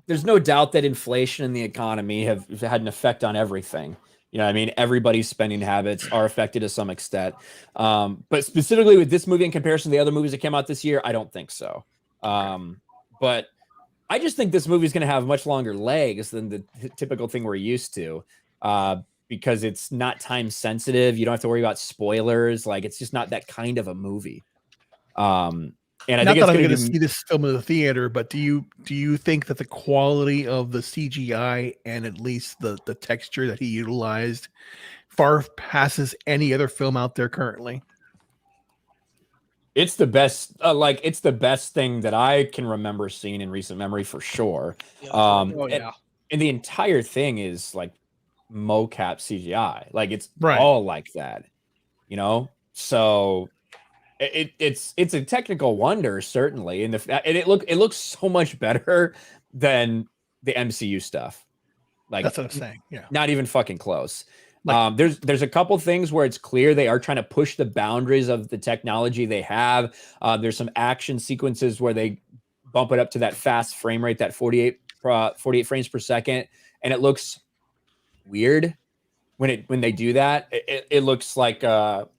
there's no doubt that inflation and the economy have had an effect on everything. You know what I mean? Everybody's spending habits are affected to some extent. But specifically with this movie in comparison to the other movies that came out this year, I don't think so. But I just think this movie is going to have much longer legs than the typical thing we're used to, because it's not time sensitive. You don't have to worry about spoilers. Like, it's just not that kind of a movie. And I Not think that it's I'm going going to see this film in the theater, but do you think that the quality of the CGI and at least the texture that he utilized far passes any other film out there currently? It's the best. It's the best thing that I can remember seeing in recent memory for sure. Yeah. And the entire thing is like mocap CGI. Like, it's Right. all like that, you know. So it's a technical wonder, certainly, and it looks so much better than the MCU stuff. Like, That's what I'm saying. Yeah. not even fucking close. Like- There's a couple things where it's clear they are trying to push the boundaries of the technology they have. There's some action sequences where they bump it up to that fast frame rate, that 48 frames per second, and it looks weird when they do that. It looks like the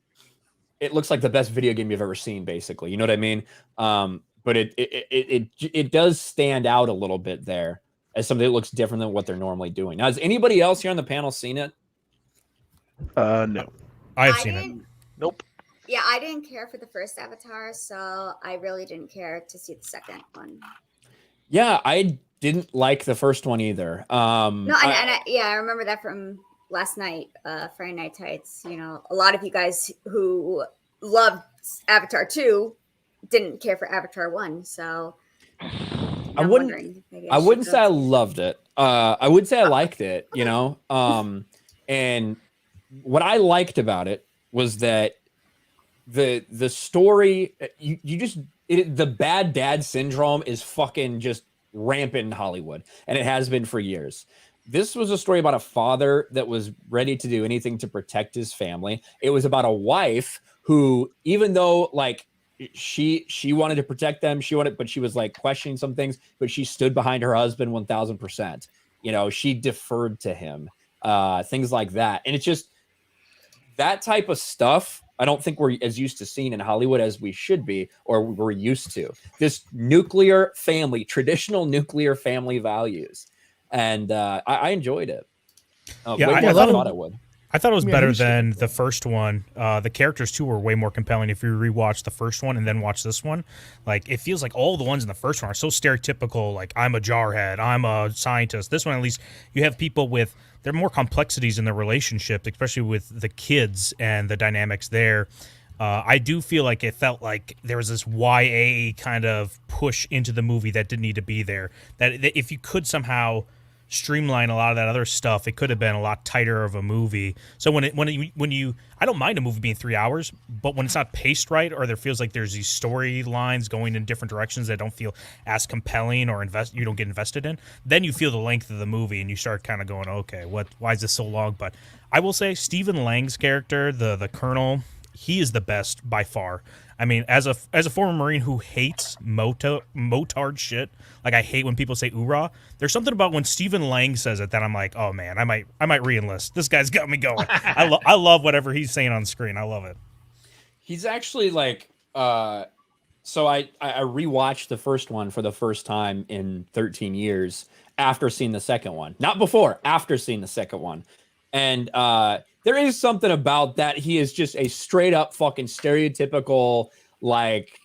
best video game you've ever seen, basically. You know what I mean? But it does stand out a little bit there as something that looks different than what they're normally doing. Now, has anybody else here on the panel seen it? No. I have I seen it. didn't- Nope. Yeah, I didn't care for the first Avatar, so I really didn't care to see the second one. Yeah, I didn't like the first one either. I remember that from last night, Friday Night Tights. You know, a lot of you guys who loved Avatar 2 didn't care for Avatar 1, so I wouldn't say I loved it. I would say I liked it, you know. And what I liked about it was that the story, the bad dad syndrome is fucking just rampant in Hollywood, and it has been for years. This was a story about a father that was ready to do anything to protect his family. It was about a wife who, even though like she wanted to protect them, but she was like questioning some things, but she stood behind her husband 1000%. You know, she deferred to him, things like that. And it's just that type of stuff. I don't think we're as used to seeing in Hollywood as we should be, or we're used to. This nuclear family, traditional nuclear family values. And I enjoyed it. Yeah, I thought I would. I thought it was Yeah, better me too. than the first one. The characters too were way more compelling. If you rewatch the first one and then watch this one, like it feels like all the ones in the first one are so stereotypical. Like, I'm a jarhead, I'm a scientist. This one, at least, you have people with there are more complexities in their relationship, especially with the kids and the dynamics there. I do feel like it felt like there was this YA kind of push into the movie that didn't need to be there. That if you could somehow streamline a lot of that other stuff, it could have been a lot tighter of a movie. So when you I don't mind a movie being 3 hours, but when it's not paced right, or there feels like there's these storylines going in different directions that don't feel as compelling, or you don't get invested in, then you feel the length of the movie and you start kind of going, okay, why is this so long? But I will say Stephen Lang's character, the Colonel, he is the best by far. I mean, as a former Marine who hates motard shit, like I hate when people say "oorah," there's something about when Stephen Lang says it that I'm like, oh man, I might re-enlist. This guy's got me going. I love whatever he's saying on screen. I love it. He's actually like, so I rewatched the first one for the first time in 13 years after seeing the second one, not before, after seeing the second one, and there is something about that. He is just a straight up fucking stereotypical, like,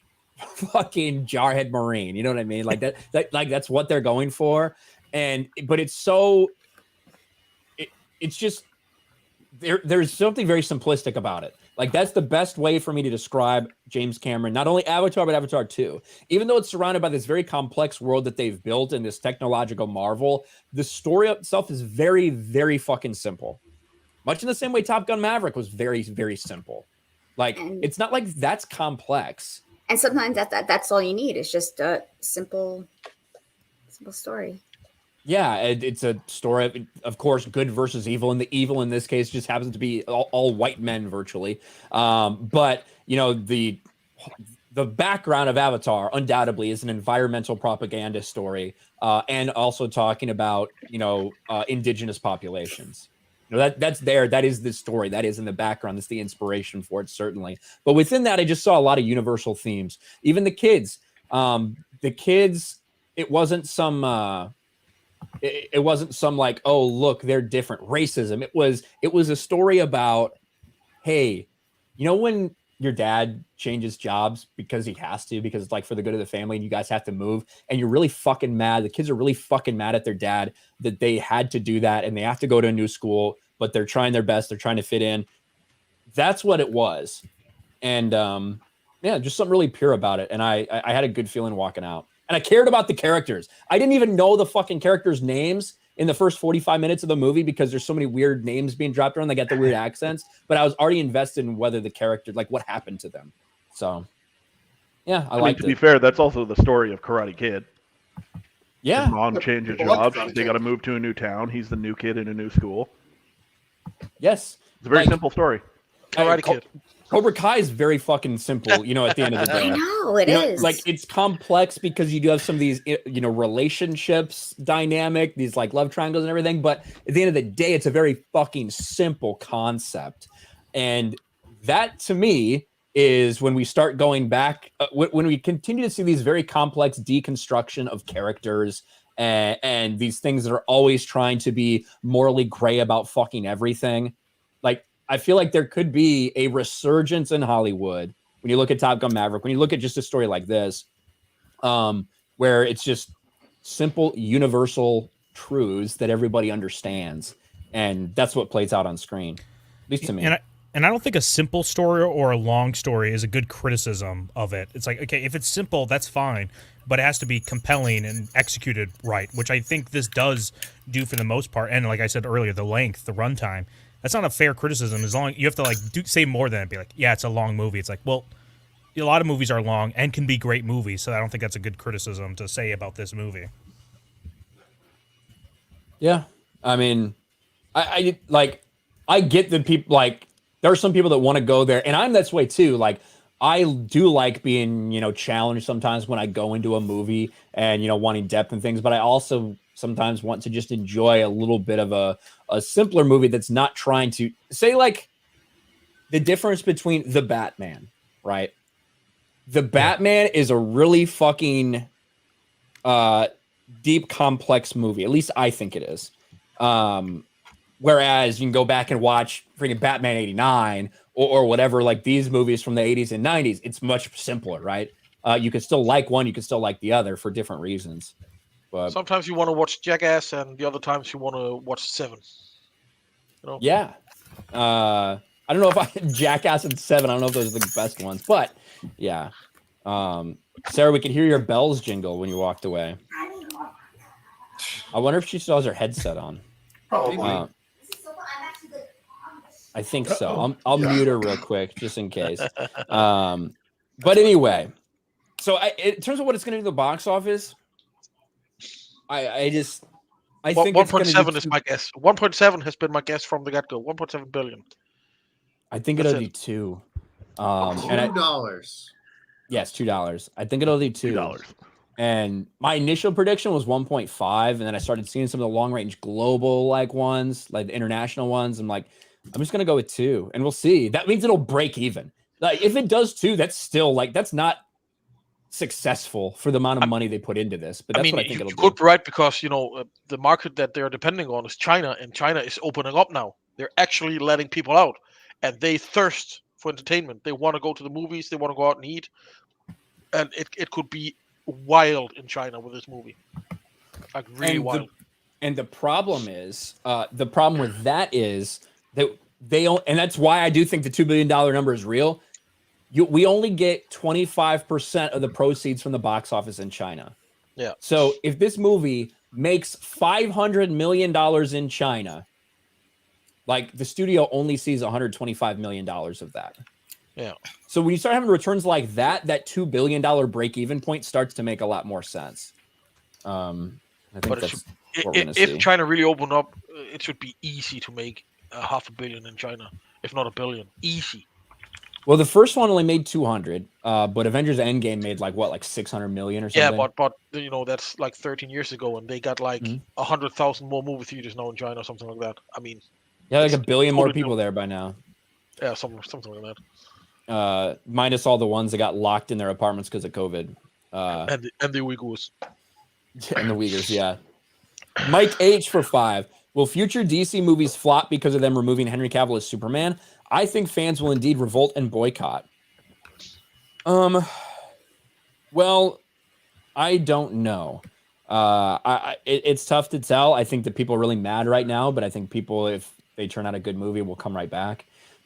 fucking jarhead Marine. You know what I mean? Like that's what they're going for. But it's so, it's just, there's something very simplistic about it. Like, that's the best way for me to describe James Cameron, not only Avatar, but Avatar 2. Even though it's surrounded by this very complex world that they've built and this technological marvel, the story itself is very, very fucking simple. Much in the same way Top Gun Maverick was very, very simple. Like, it's not like that's complex. And sometimes that's all you need. It's just a simple story. Yeah, it's a story of course, good versus evil, and the evil in this case just happens to be all white men virtually. But you know, the the background of Avatar undoubtedly is an environmental propaganda story, and also talking about indigenous populations. That's there. That is the story. That is in the background. That's the inspiration for it, certainly. But within that, I just saw a lot of universal themes. Even the kids. It wasn't some. It wasn't some like, oh look, they're different. Racism. It was a story about, hey, when your dad changes jobs because he has to, because it's like for the good of the family, and you guys have to move, and you're really fucking mad. The kids are really fucking mad at their dad that they had to do that, and they have to go to a new school, but they're trying their best. They're trying to fit in. That's what it was. And just something really pure about it. And I had a good feeling walking out. And I cared about the characters. I didn't even know the fucking characters' names in the first 45 minutes of the movie because there's so many weird names being dropped around. They got the weird accents, but I was already invested in whether the character, like what happened to them. So, yeah, I liked it. To be fair, that's also the story of Karate Kid. Yeah. His mom changes jobs. They got to move to a new town. He's the new kid in a new school. Yes. It's a very simple story. Karate Kid. Cobra Kai is very fucking simple, at the end of the day. I know, it is. Like, it's complex because you do have some of these, relationships dynamic, these, like, love triangles and everything. But at the end of the day, it's a very fucking simple concept. And that, to me, is when we start going back, when we continue to see these very complex deconstruction of characters and these things that are always trying to be morally gray about fucking everything. Like, I feel like there could be a resurgence in Hollywood when you look at Top Gun Maverick, when you look at just a story like this, where it's just simple, universal truths that everybody understands. And that's what plays out on screen, at least to me. And I don't think a simple story or a long story is a good criticism of it. It's like, okay, if it's simple, that's fine, but it has to be compelling and executed right, which I think this does do for the most part. And like I said earlier, the length, the runtime, that's not a fair criticism. As long you have to say more than it. Be like, yeah, it's a long movie. It's like, well, a lot of movies are long and can be great movies, so I don't think that's a good criticism to say about this movie. Yeah, I mean, I get that people there are some people that want to go there, and I'm this way too. Like, I do like being, challenged sometimes when I go into a movie and, wanting depth and things, but I also sometimes want to just enjoy a little bit of a simpler movie that's not trying to say, like, the difference between The Batman, right? The Batman is a really fucking deep, complex movie. At least I think it is. Whereas you can go back and watch freaking Batman 89 or whatever, like these movies from the 80s and 90s, it's much simpler, right? You can still like one, you can still like the other for different reasons. But sometimes you want to watch Jackass, and the other times you want to watch Seven. Yeah. I don't know if Jackass and Seven, I don't know if those are the best ones, but yeah. Sarah, we could hear your bells jingle when you walked away. I wonder if she still has her headset on. Probably. I think so. I'll mute her real quick just in case. But anyway, so in terms of what it's going to do to the box office, I think 1.7 is my guess. 1.7 has been my guess from the get-go. 1.7 billion. I think it'll do $2. $2. Yes, $2. I think it'll do $2. And my initial prediction was 1.5, and then I started seeing some of the long-range global ones, like the international ones. I'm like, I'm just gonna go with 2, and we'll see. That means it'll break even. Like, if it does 2, that's still that's not successful for the amount of money they put into this. But that's what I think it'll do. Good, right? Because the market that they're depending on is China, and China is opening up now. They're actually letting people out, and they thirst for entertainment. They want to go to the movies. They want to go out and eat, and it could be wild in China with this movie, like really wild. And the problem is, the problem with that is that they don't, and that's why I do think the $2 billion number is real. We only get 25% of the proceeds from the box office in China. Yeah. So if this movie makes $500 million in China, like, the studio only sees $125 million of that. Yeah. So when you start having returns like that $2 billion break-even point starts to make a lot more sense. I think that's what we're gonna see. If China really opened up, it should be easy to make $500 million in China, if not $1 billion. Easy. Well, the first one only made 200, but Avengers Endgame made like 600 million or something. Yeah, but that's like 13 years ago, and they got like 100,000 more movie theaters now in China or something like that. I mean, yeah, like a billion more totally people there by now. Yeah, something like that. Minus all the ones that got locked in their apartments because of COVID. And the Uyghurs. And the Uyghurs, yeah. Mike H for 5. Will future DC movies flop because of them removing Henry Cavill as Superman? I think fans will indeed revolt and boycott. Well, I don't know. It's tough to tell. I think that people are really mad right now, but I think people, if they turn out a good movie, will come right back.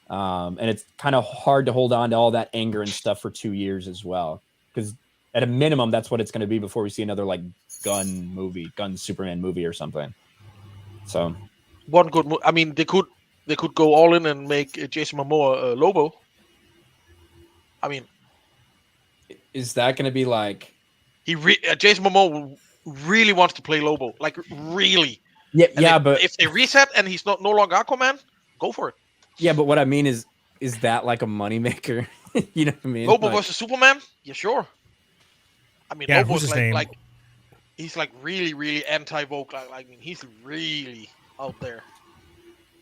And it's kind of hard to hold on to all that anger and stuff for 2 years as well, because at a minimum, that's what it's going to be before we see another like gun Superman movie or something. So, one good. I mean, they could go all in and make Jason Momoa Lobo. I mean, is that going to be like Jason Momoa really wants to play Lobo, like really? Yeah, but if they reset and he's no longer Aquaman, go for it. Yeah, but what I mean is that like a moneymaker? You know what I mean? Lobo versus Superman? Yeah, sure. I mean, yeah, Lobo's like he's like really, really anti-woke. I mean, he's really out there.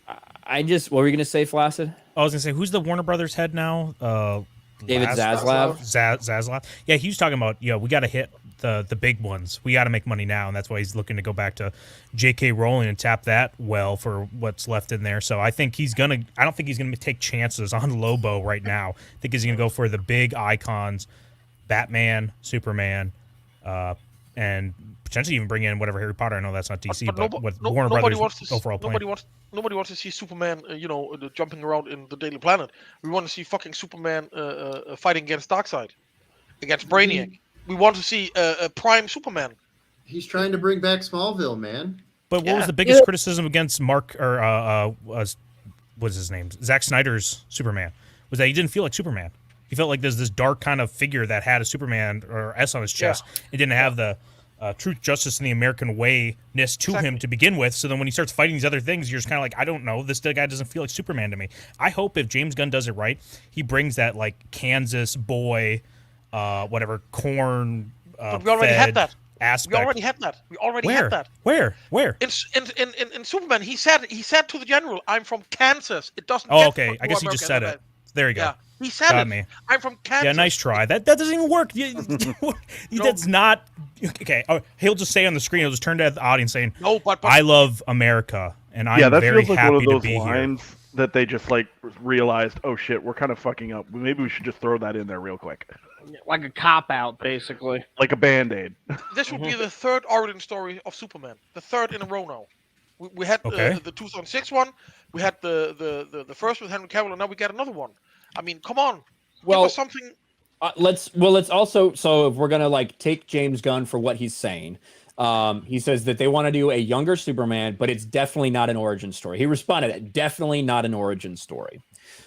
What were you gonna say, Flaccid? I was gonna say, who's the Warner Brothers head now? David Zaslav. Zaslav. Yeah, he was talking about, we got to hit the big ones. We got to make money now, and that's why he's looking to go back to J.K. Rowling and tap that well for what's left in there. So I think I don't think he's gonna take chances on Lobo right now. I think he's gonna go for the big icons, Batman, Superman, and potentially even bring in whatever Harry Potter. I know that's not DC, but what Warner Brothers overall plan. Nobody wants to see Superman, jumping around in the Daily Planet. We want to see fucking Superman fighting against Darkseid, against Brainiac. We want to see a prime Superman. He's trying to bring back Smallville, man. But what was the biggest criticism against Mark what's his name? Zack Snyder's Superman was that he didn't feel like Superman. He felt like there's this dark kind of figure that had a Superman or S on his chest. It didn't have the truth, justice, and the American way-ness to him to begin with. So then when he starts fighting these other things, you're just kind of like, I don't know. This guy doesn't feel like Superman to me. I hope if James Gunn does it right, he brings that like Kansas boy, corn. But we already had that. Aspect. We already had that. Where? In Superman, he said to the general, "I'm from Kansas." It doesn't. Oh, okay. I guess he just said it. There you go. Yeah, he said Got it. me. I'm from Kansas. Yeah, nice try. That doesn't even work. That's not okay. He'll just say on the screen. He'll just turn to the audience saying, "No, but I love America, and I'm that very feels like happy one of those to be lines here." that they just like realized, oh shit, we're kind of fucking up. Maybe we should just throw that in there real quick, like a cop out, basically, like a Band-Aid. This would be the third origin story of Superman, the third in a row now. We had the 2006 one, we had the first with Henry Cavill, and now we got another one. I mean, come on, give us something. Let's also, so if we're gonna like take James Gunn for what he's saying, he says that they want to do a younger Superman, but it's definitely not an origin story. He responded, definitely not an origin story.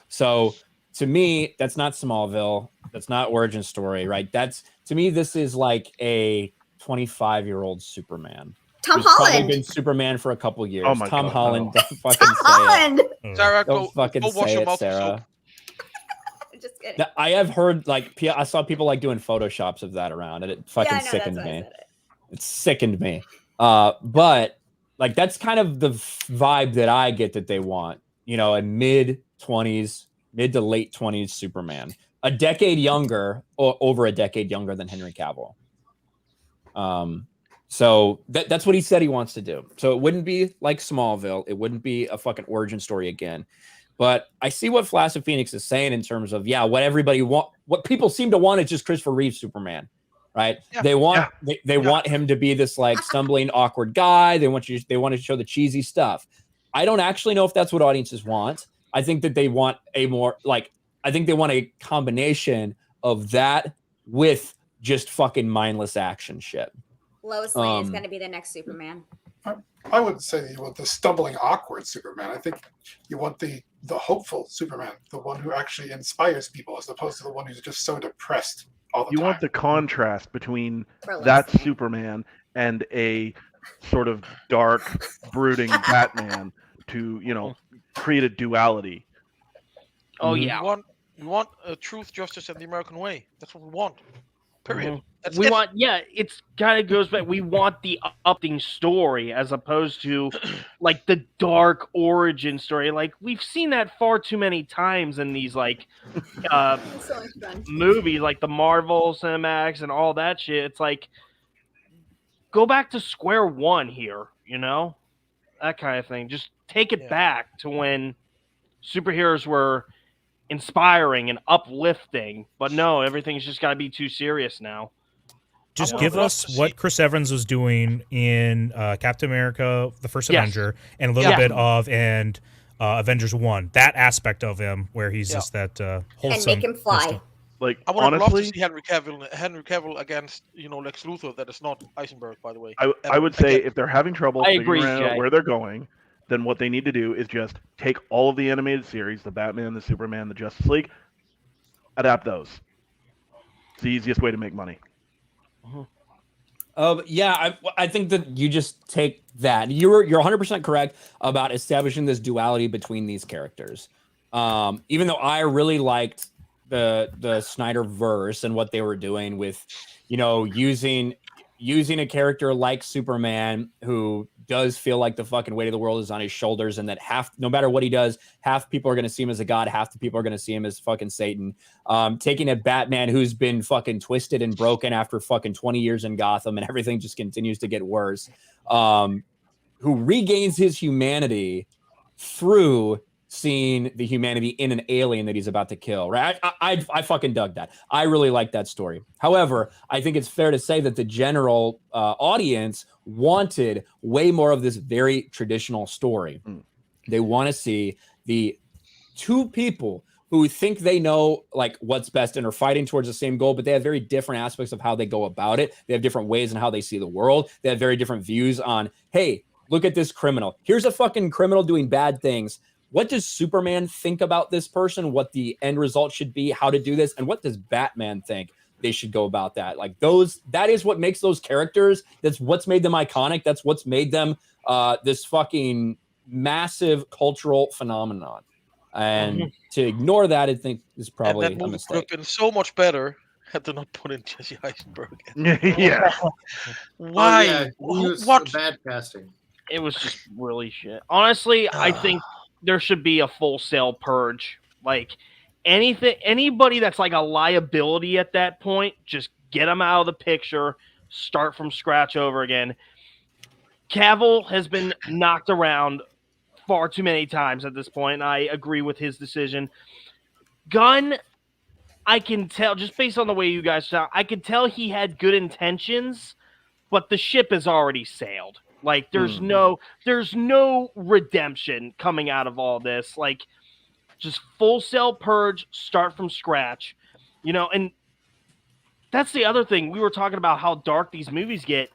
So to me, that's not Smallville. That's not origin story, right? To me, this is like a 25-year-old Superman. Tom who's Holland. Probably been Superman for a couple years. Oh my Tom God, Holland. no. Don't fucking Tom say Holland. it. Sarah, Don't fucking go wash say your it, mouth with Sarah. soap. Just kidding. I have heard I saw people like doing photoshops of that around, and it fucking sickened me. It sickened me. But like that's kind of the vibe that I get that they want. A mid to late 20s Superman, a decade younger or over a decade younger than Henry Cavill. So that's what he said he wants to do. So it wouldn't be like Smallville. It wouldn't be a fucking origin story again. But I see what Flaccid Phoenix is saying in terms of, what everybody what people seem to want is just Christopher Reeve Superman, right? Yeah. They want they want him to be this like stumbling, awkward guy. They want to show the cheesy stuff. I don't actually know if that's what audiences want. I think that they want I think they want a combination of that with just fucking mindless action shit. Lois Lane is going to be the next Superman. I wouldn't say you want the stumbling, awkward Superman. I think you want the hopeful Superman, the one who actually inspires people, as opposed to the one who's just so depressed all the time. You want the contrast between For that Lois Lane. Superman and a sort of dark, brooding Batman to, create a duality. Oh yeah. We want truth, justice, and the American way. That's what we want. Period. That's We it. want, it's kind of goes back. We want the uplifting story as opposed to like the dark origin story. Like we've seen that far too many times in these like It's so much fun. movies, like the Marvel Cinematics and all that shit. It's like go back to square one here, that kind of thing. Just take it back to when superheroes were inspiring and uplifting. But no, everything's just got to be too serious now. Just I give would love us to what see- Chris Evans was doing in Captain America, the first Yes. Avenger, and a little Yeah. bit of Avengers 1. That aspect of him where he's Yeah. just that And wholesome. make him fly. Mr. Like I would have loved to honestly, see Henry Cavill against Lex Luthor. That is not Eisenberg, by the way. I would say Again, if they're having trouble I figuring agree, out Jay. where they're going, then what they need to do is just take all of the animated series, the Batman, the Superman, the Justice League, adapt those. It's the easiest way to make money. I think that you just take that. You're 100% correct about establishing this duality between these characters. Even though I really liked the Snyderverse and what they were doing with, using a character like Superman who does feel like the fucking weight of the world is on his shoulders, and that no matter what he does, half people are going to see him as a god, half the people are going to see him as fucking Satan. Taking a Batman who's been fucking twisted and broken after fucking 20 years in Gotham and everything just continues to get worse, who regains his humanity through seeing the humanity in an alien that he's about to kill, right? I fucking dug that. I really like that story. However, I think it's fair to say that the general audience wanted way more of this very traditional story. They want to see the two people who think they know like what's best and are fighting towards the same goal, but they have very different aspects of how they go about it. They have different ways in how they see the world. They have very different views on, hey, look at this criminal. Here's a fucking criminal doing bad things. What does Superman think about this person? What the end result should be, how to do this, and what does Batman think they should go about that? Like that is what makes those characters. That's what's made them iconic. That's what's made them this fucking massive cultural phenomenon. And to ignore that, I think is probably and that a movie would have mistake. been so much better had they not put in Jesse Eisenberg. Yeah. Why? Oh, yeah, he was What? bad casting. It was just really shit. Honestly, I think there should be a full sale purge. Like anybody that's like a liability at that point, just get them out of the picture, start from scratch over again. Cavill has been knocked around far too many times at this point, and I agree with his decision. Gunn, I can tell, just based on the way you guys sound, I can tell he had good intentions, but the ship has already sailed. Like there's no redemption coming out of all this. Like just full sale purge, start from scratch. And that's the other thing. We were talking about how dark these movies get.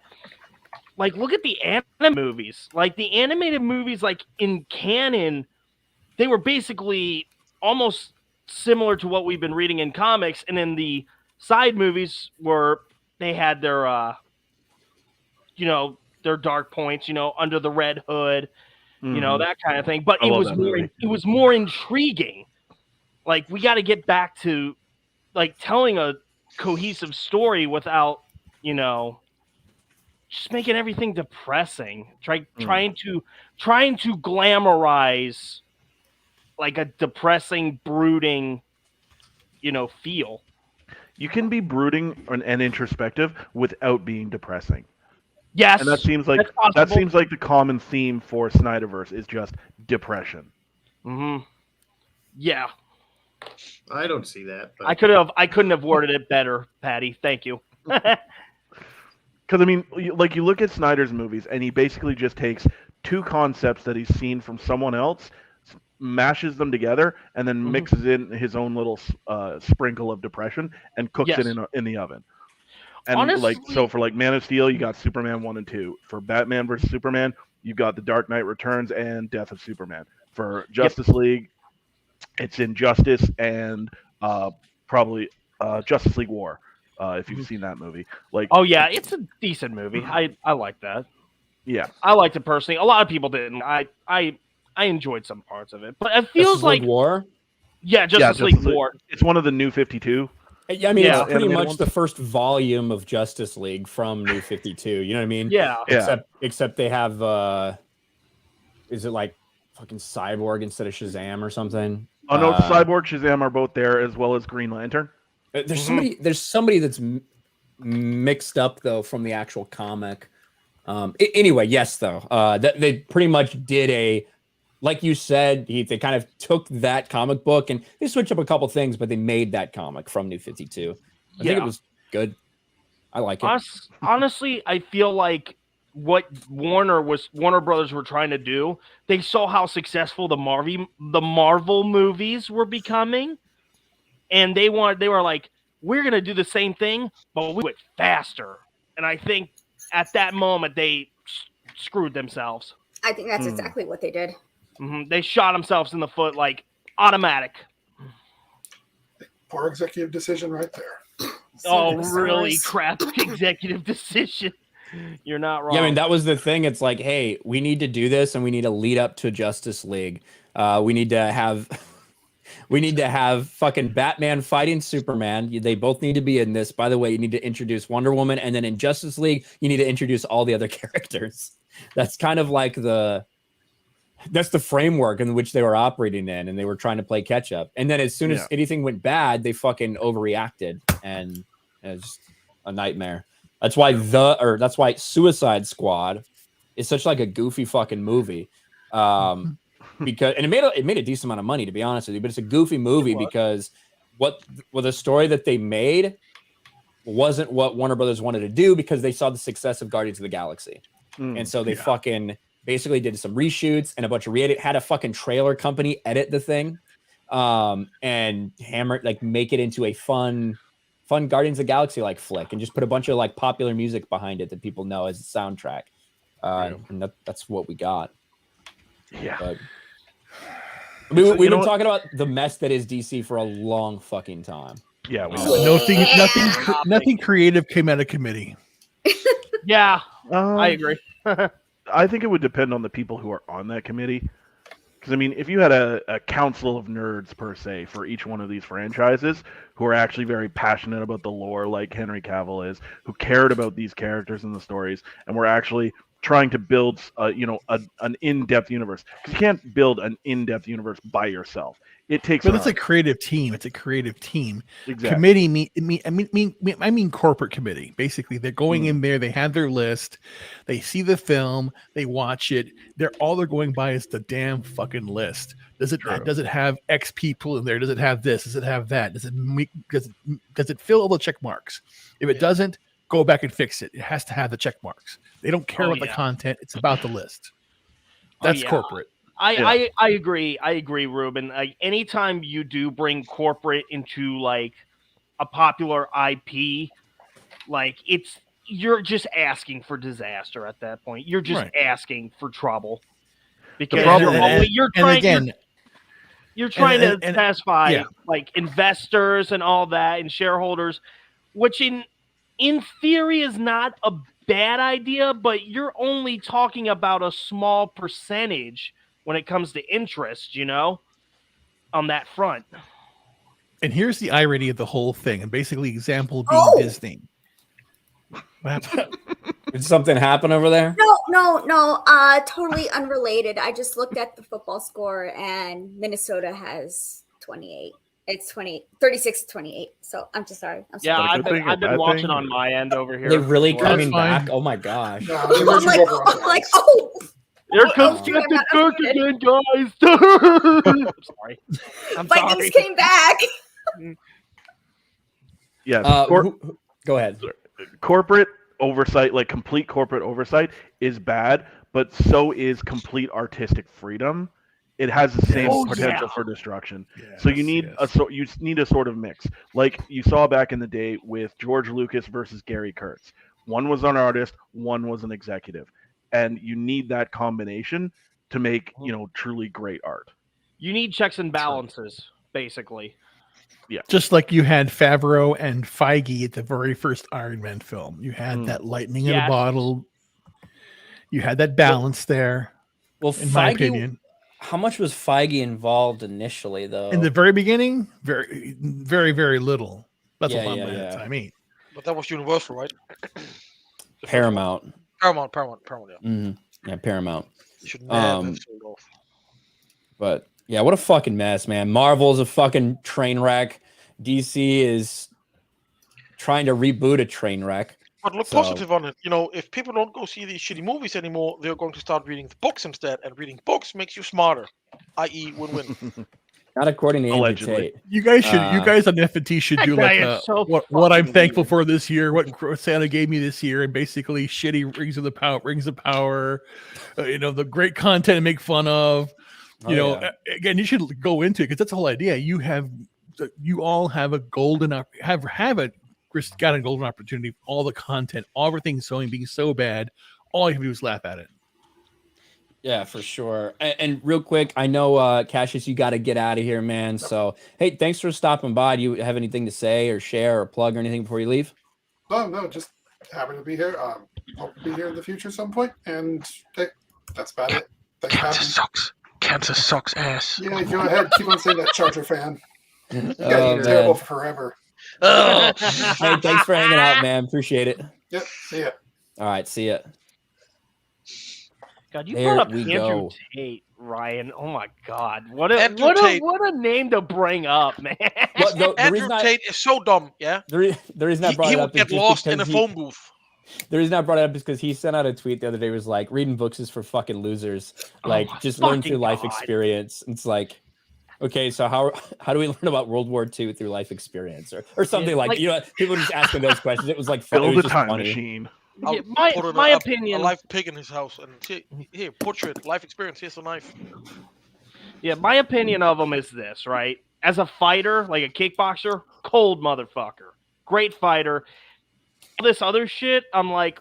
Like look at the animated movies. Like the animated movies like in canon, they were basically almost similar to what we've been reading in comics, and then the side movies were they had their their dark points, under the Red Hood, that kind of thing. But I it love was that more movie. it was more intriguing. Like we got to get back to like telling a cohesive story without, just making everything depressing. Trying to glamorize like a depressing, brooding, feel. You can be brooding and introspective without being depressing. Yes, And that seems like the common theme for Snyderverse is just depression. Yeah, I don't see that. But I couldn't have worded it better, Patty. Thank you. Because I mean, you look at Snyder's movies, and he basically just takes two concepts that he's seen from someone else, mashes them together, and then mixes in his own little sprinkle of depression and cooks it in the oven. And Honestly, so for like Man of Steel, you got Superman 1 and 2. For Batman versus Superman, you got The Dark Knight Returns and Death of Superman. For Justice League, it's Injustice and probably Justice League War. If you've seen that movie, oh yeah, it's a decent movie. I like that. Yeah, I liked it personally. A lot of people didn't. I enjoyed some parts of it, but it feels Justice League like War. Yeah, Justice League War. It's one of the New 52. Yeah, I mean, Yeah. it's pretty Animated much ones? the first volume of Justice League from New 52. You know what I mean? Yeah. Except they have is it like fucking Cyborg instead of Shazam or something? Oh no, Cyborg, Shazam are both there, as well as Green Lantern. There's somebody that's mixed up though from the actual comic. Anyway, yes, though, that they pretty much did like you said, Heath, they kind of took that comic book and they switched up a couple things, but they made that comic from New 52. I think it was good. I like it. Honestly, I feel like what Warner Brothers were trying to do, they saw how successful the Marvel movies were becoming, and they were like, we're gonna do the same thing, but we do it faster. And I think at that moment they screwed themselves. I think that's exactly what they did. They shot themselves in the foot, like automatic. Poor executive decision right there. Oh, really crap executive decision. You're not wrong. Yeah, I mean, that was the thing. It's like, hey, we need to do this and we need to lead up to Justice League. We need to have fucking Batman fighting Superman. They both need to be in this. By the way, you need to introduce Wonder Woman, and then in Justice League, you need to introduce all the other characters. That's kind of like that's the framework in which they were operating in, and they were trying to play catch up. And then as soon as anything went bad, they fucking overreacted, and it was just a nightmare. That's why that's why Suicide Squad is such like a goofy fucking movie. Because it made a decent amount of money, to be honest with you, but it's a goofy movie because the story that they made wasn't what Warner Brothers wanted to do, because they saw the success of Guardians of the Galaxy. And so they fucking basically did some reshoots and a bunch of had a fucking trailer company edit the thing, and make it into a fun Guardians of the Galaxy like flick, and just put a bunch of like popular music behind it that people know as a soundtrack. And that's what we got. Yeah. But we've been talking about the mess that is DC for a long fucking time. Yeah. Nothing creative came out of committee. Yeah, I agree. I think it would depend on the people who are on that committee. Because, I mean, if you had a council of nerds, per se, for each one of these franchises, who are actually very passionate about the lore, like Henry Cavill is, who cared about these characters and the stories, and were actually trying to build, an in-depth universe. Because you can't build an in-depth universe by yourself. It takes. But it's a creative team. It's a creative team. Exactly. Committee I mean corporate committee. Basically, they're going in there. They have their list. They see the film. They watch it. They're going by is the damn fucking list. Does it have X people in there? Does it have this? Does it have that? Does it fill all the check marks? If it doesn't, go back and fix it. It has to have the check marks. They don't care about the content. It's about the list. That's corporate. I agree. I agree, Ruben. Like, anytime you do bring corporate into like a popular IP, like you're just asking for disaster at that point. You're just asking for trouble, because you're trying to satisfy like investors and all that, and shareholders, which in theory is not a bad idea, but you're only talking about a small percentage when it comes to interest, on that front. And here's the irony of the whole thing, and basically example being Disney. Did something happen over there? No. Totally unrelated. I just looked at the football score, and Minnesota has 28. It's 36-28. So I'm just sorry. I'm sorry. Yeah, I've been watching on my end over here. They're really coming back. Oh my gosh. No, I'm like, oh. Here comes Captain Kirk again, guys. I'm sorry. Vikings came back. Yes. Go ahead. Corporate oversight, like complete corporate oversight, is bad, but so is complete artistic freedom. It has the same potential for destruction. Yes, so you need a sort of mix, like you saw back in the day with George Lucas versus Gary Kurtz. One was an artist, one was an executive, and you need that combination to make truly great art. You need checks and balances, basically. Yeah, just like you had Favreau and Feige at the very first Iron Man film. You had that lightning in a bottle. You had that balance there. Well, in my opinion, How much was Feige involved initially, though? In the very beginning, very, very, very little. That's Yeah, what yeah, my yeah. I mean, But that was Universal, right? Paramount. Paramount, yeah. Yeah, Paramount. You should never have sold off. But yeah, what a fucking mess, man. Marvel's a fucking train wreck. DC is trying to reboot a train wreck. But look positive on it. You know, if people don't go see these shitty movies anymore, they're going to start reading the books instead. And reading books makes you smarter, i.e., win-win. Not according to Andrew Allegedly. Tate. you guys on FNT should do That like guy is so what I'm fucking thankful weird. for this year, what Santa gave me this year, and basically shitty rings of power, the great content to make fun of. Again, you should go into it because that's the whole idea. You all have a golden got a golden opportunity. All the content, everything being so bad, all you have to do is laugh at it. Yeah, for sure. And real quick, I know Cassius, you got to get out of here, man. So hey, thanks for stopping by. Do you have anything to say or share or plug or anything before you leave? No, just happy to be here. Hope to be here in the future at some point. And hey, that's about it. Thanks for having me. sucks. Cancer sucks ass. Yeah, go ahead. Keep on saying that, Charger fan. You guys Oh, are terrible man. for forever. Oh. Hey, thanks for hanging out, man. Appreciate it. Yep. See ya. All right, see ya. God, you There brought up we Andrew go. Tate, Ryan. Oh my God, what Andrew Tate. a name to bring up, man. What, the Andrew reason Tate is so dumb, yeah? the reason I brought He it would up is get just lost in a because phone booth. the reason I brought it up is because he sent out a tweet the other day. Was like, reading books is for fucking losers. Like, my just learn fucking through life God. experience. It's like, okay, so how do we learn about World War II through life experience or something Yeah, like people just asking those questions. It was like fun. It Build was a just time funny. machine. I'll Yeah, put my a opinion. live pig in his house and here, portrait, life experience. Here's a knife. Yeah, my opinion of him is this, right? As a fighter, like a kickboxer, cold motherfucker, great fighter. All this other shit, I'm like,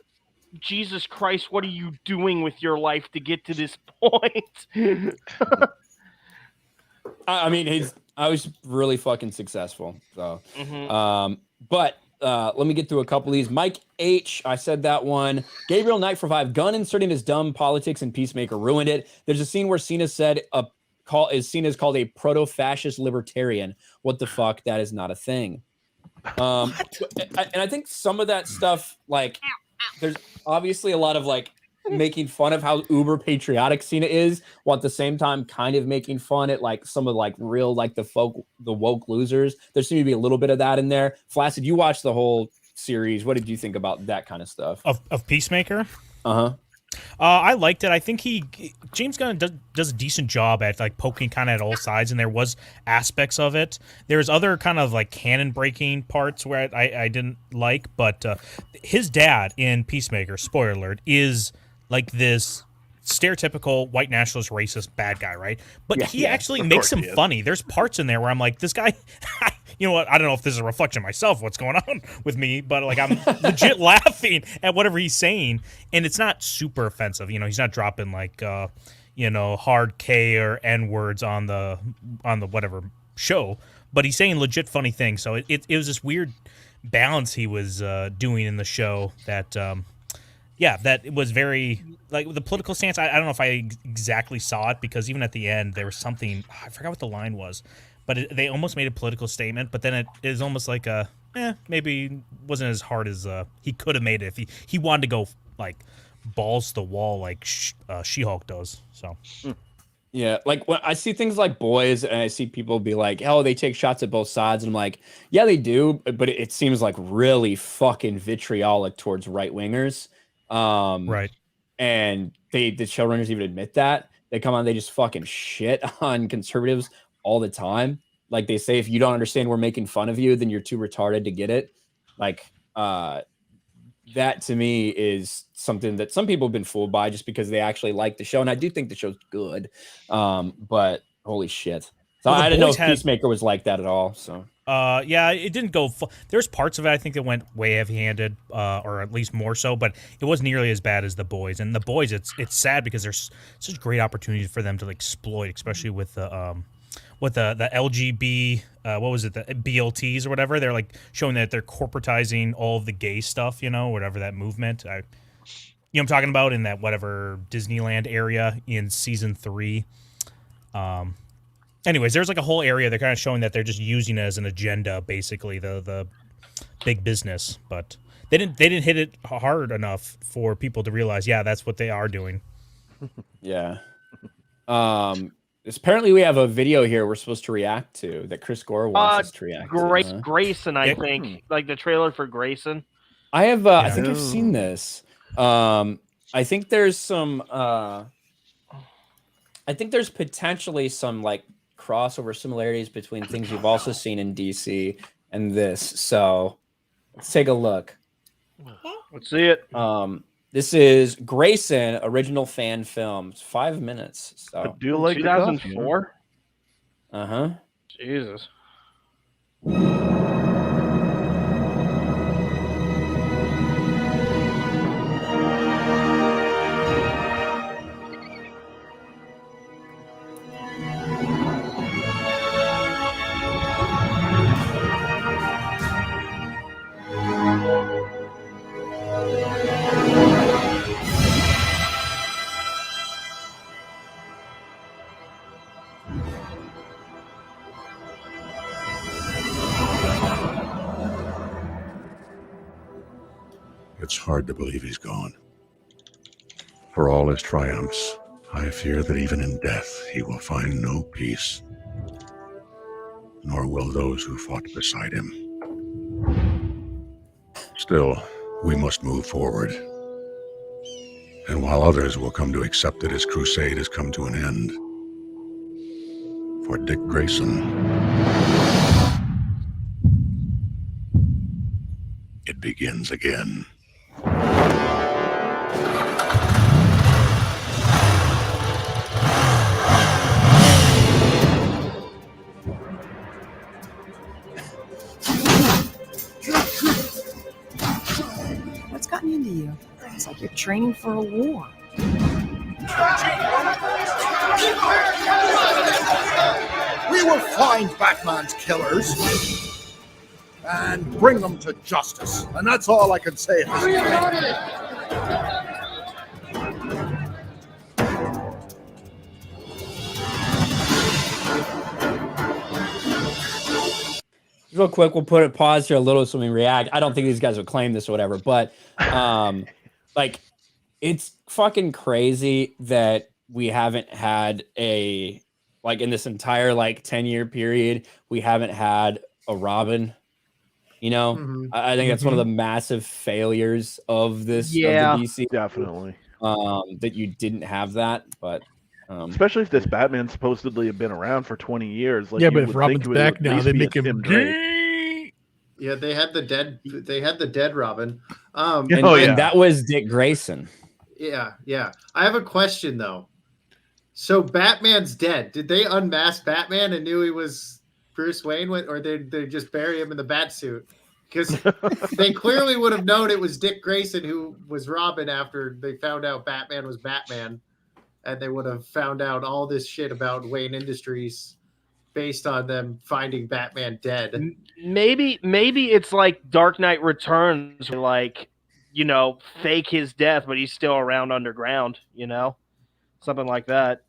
Jesus Christ, what are you doing with your life to get to this point? I mean, I was really fucking successful. So, Mhm. but let me get through a couple of these. Mike H, I said that one. Gabriel Knight for 5. Gunn inserting his dumb politics and Peacemaker ruined it. There's a scene where Cena said Cena is called a proto-fascist libertarian. What the fuck? That is not a thing. And I think some of that stuff, like, there's obviously a lot of like making fun of how uber patriotic Cena is, while at the same time kind of making fun at like some of like real like the woke losers. There seemed to be a little bit of that in there. Flaccid, you watched the whole series. What did you think about that kind of stuff? Of Peacemaker. Uh-huh. I liked it. I think James Gunn does a decent job at like poking kind of at all sides, and there was aspects of it. There's other kind of like canon breaking parts where I didn't like, but his dad in Peacemaker, spoiler alert, is like this stereotypical white nationalist racist bad guy, right? But he actually makes him funny. There's parts in there where I'm like, this guy, you know what? I don't know if this is a reflection of myself, what's going on with me, but like I'm legit laughing at whatever he's saying, and it's not super offensive. You know, he's not dropping like hard K or N words on the whatever show, but he's saying legit funny things. So it was this weird balance he was doing in the show that that it was very like the political stance. I don't know if I exactly saw it, because even at the end there was something, I forgot what the line was, but they almost made a political statement, but then it is almost like maybe wasn't as hard as he could have made it if he wanted to go like balls to the wall like She-Hulk does. So Yeah, like when I see things like Boys and I see people be like, oh, they take shots at both sides, and I'm like, yeah, they do, but it seems like really fucking vitriolic towards right wingers. right. And the showrunners even admit that. They come on, they just fucking shit on conservatives all the time. Like they say, if you don't understand we're making fun of you, then you're too retarded to get it. Like that to me is something that some people have been fooled by just because they actually like the show. And I do think the show's good. But holy shit. So Well, I didn't know if Boys had- Peacemaker was like that at all. So it didn't go. There's parts of it I think that went way heavy-handed, or at least more so, but it wasn't nearly as bad as The Boys. And The Boys, it's sad because there's such great opportunities for them to like, exploit, especially with the LGB, what was it, the BLTs or whatever. They're like showing that they're corporatizing all of the gay stuff, whatever that movement. I'm talking about in that whatever Disneyland area in season 3. Anyways, there's like a whole area they're kind of showing that they're just using it as an agenda, basically the big business, but they didn't hit it hard enough for people to realize, yeah, that's what they are doing. Yeah. Apparently we have a video here we're supposed to react to that Chris Gore wants us to react to. Grayson, I think, like the trailer for Grayson. I have. I think I've seen this. I think there's some. I think there's potentially some like crossover similarities between things you've also seen in DC and this. So let's take a look. Let's see it. This is Grayson, original fan film. It's 5 minutes. So I do like 2004. Uh-huh. Jesus. It's hard to believe he's gone. For all his triumphs, I fear that even in death he will find no peace, nor will those who fought beside him. Still, we must move forward. And while others will come to accept that his crusade has come to an end, for Dick Grayson, it begins again. What's gotten into you? It's like you're training for a war. We will find Batman's killers and bring them to justice. And that's all I can say. Real quick, we'll put it pause here a little so we react. I don't think these guys would claim this or whatever, but like it's fucking crazy that we haven't had a like in this entire like 10-year period, we haven't had a Robin. You know, I think that's one of the massive failures of this of the DC. Definitely. That you didn't have that, but especially if this Batman supposedly had been around for 20 years. Like, yeah, but if Robin's back now, they make him Drake. Yeah, they had the dead. They had the dead Robin. And that was Dick Grayson. Yeah. I have a question though. So Batman's dead. Did they unmask Batman and knew he was Bruce Wayne, or did they just bury him in the bat suit? Because they clearly would have known it was Dick Grayson who was Robin after they found out Batman was Batman, and they would have found out all this shit about Wayne Industries based on them finding Batman dead. Maybe it's like Dark Knight Returns, like, you know, fake his death, but he's still around underground, you know, something like that.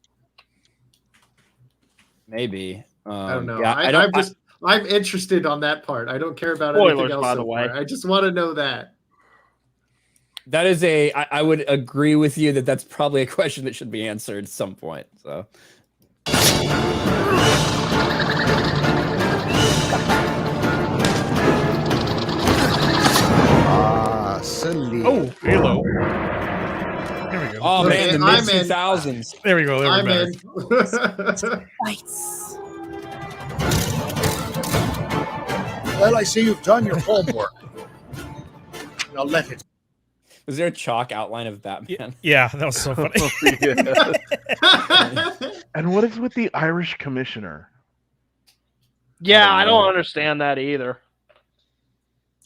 Maybe. I don't know. Yeah, I'm interested on that part. I don't care about Spoilers, anything else. by the way. I just want to know that. That is I would agree with you that that's probably a question that should be answered at some point. So. Silly. Oh, Halo. Here we go. Oh Okay, man, the I'm mid in. 2000s. There we go. There I'm we're in. Fights. Well, I see you've done your homework. Now let it. Was there a chalk outline of Batman? Yeah, that was so funny. And what is with the Irish commissioner? Yeah, I don't understand that either.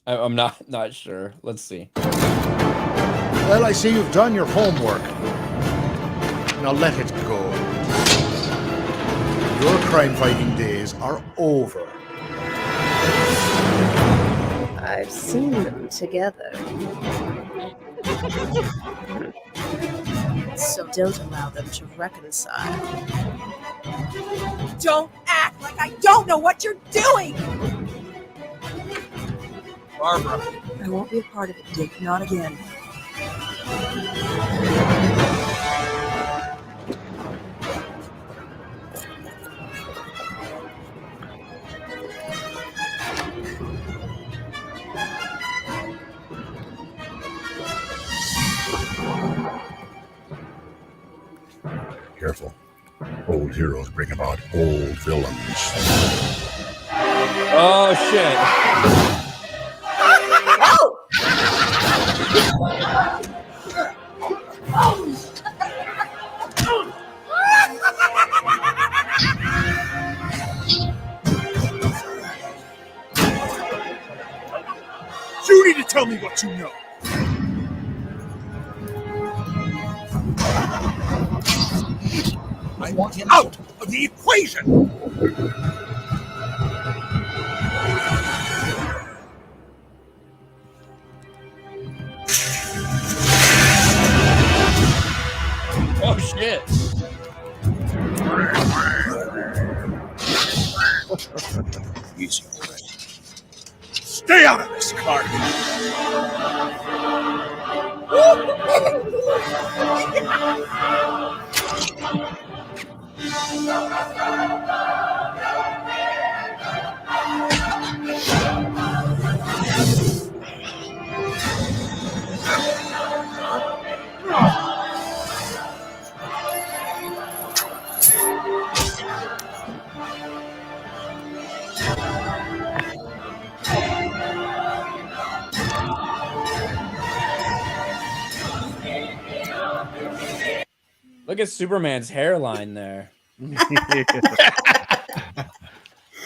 I'm not sure. Let's see. Well, I see you've done your homework. Now let it go. Your crime-fighting days are over. I've seen them together. So don't allow them to reconcile. Don't act like I don't know what you're doing! Barbara. I won't be a part of it, Dick. Not again. Careful. Old heroes bring about old villains. Oh shit. You need to tell me what you know. I want him out of the equation. Oh shit. Easy already. Stay out of this car. Look at Superman's hairline there.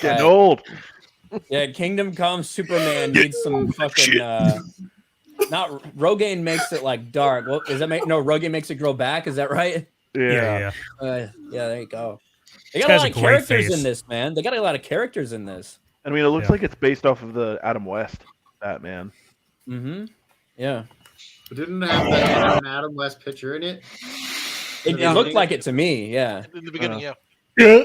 Getting old. Yeah, Kingdom Come Superman needs some fucking not Rogaine makes it like dark. What is that make no Rogaine makes it grow back, is that right? Yeah. Yeah, there you go. They This got a guy's lot a of great characters face. in this, man. They got a lot of characters in this. I mean, it looks Yeah. like it's based off of the Adam West Batman. Mm-hmm. Yeah. But didn't it have an Adam West picture in it? It looked like it to me, yeah. In the beginning, yeah. Yeah.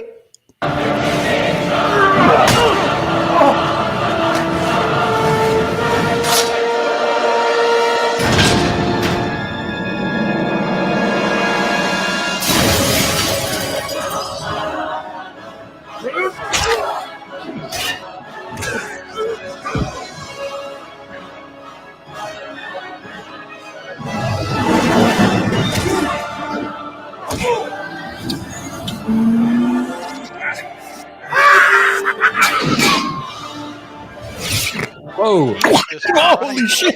Whoa. Holy shit!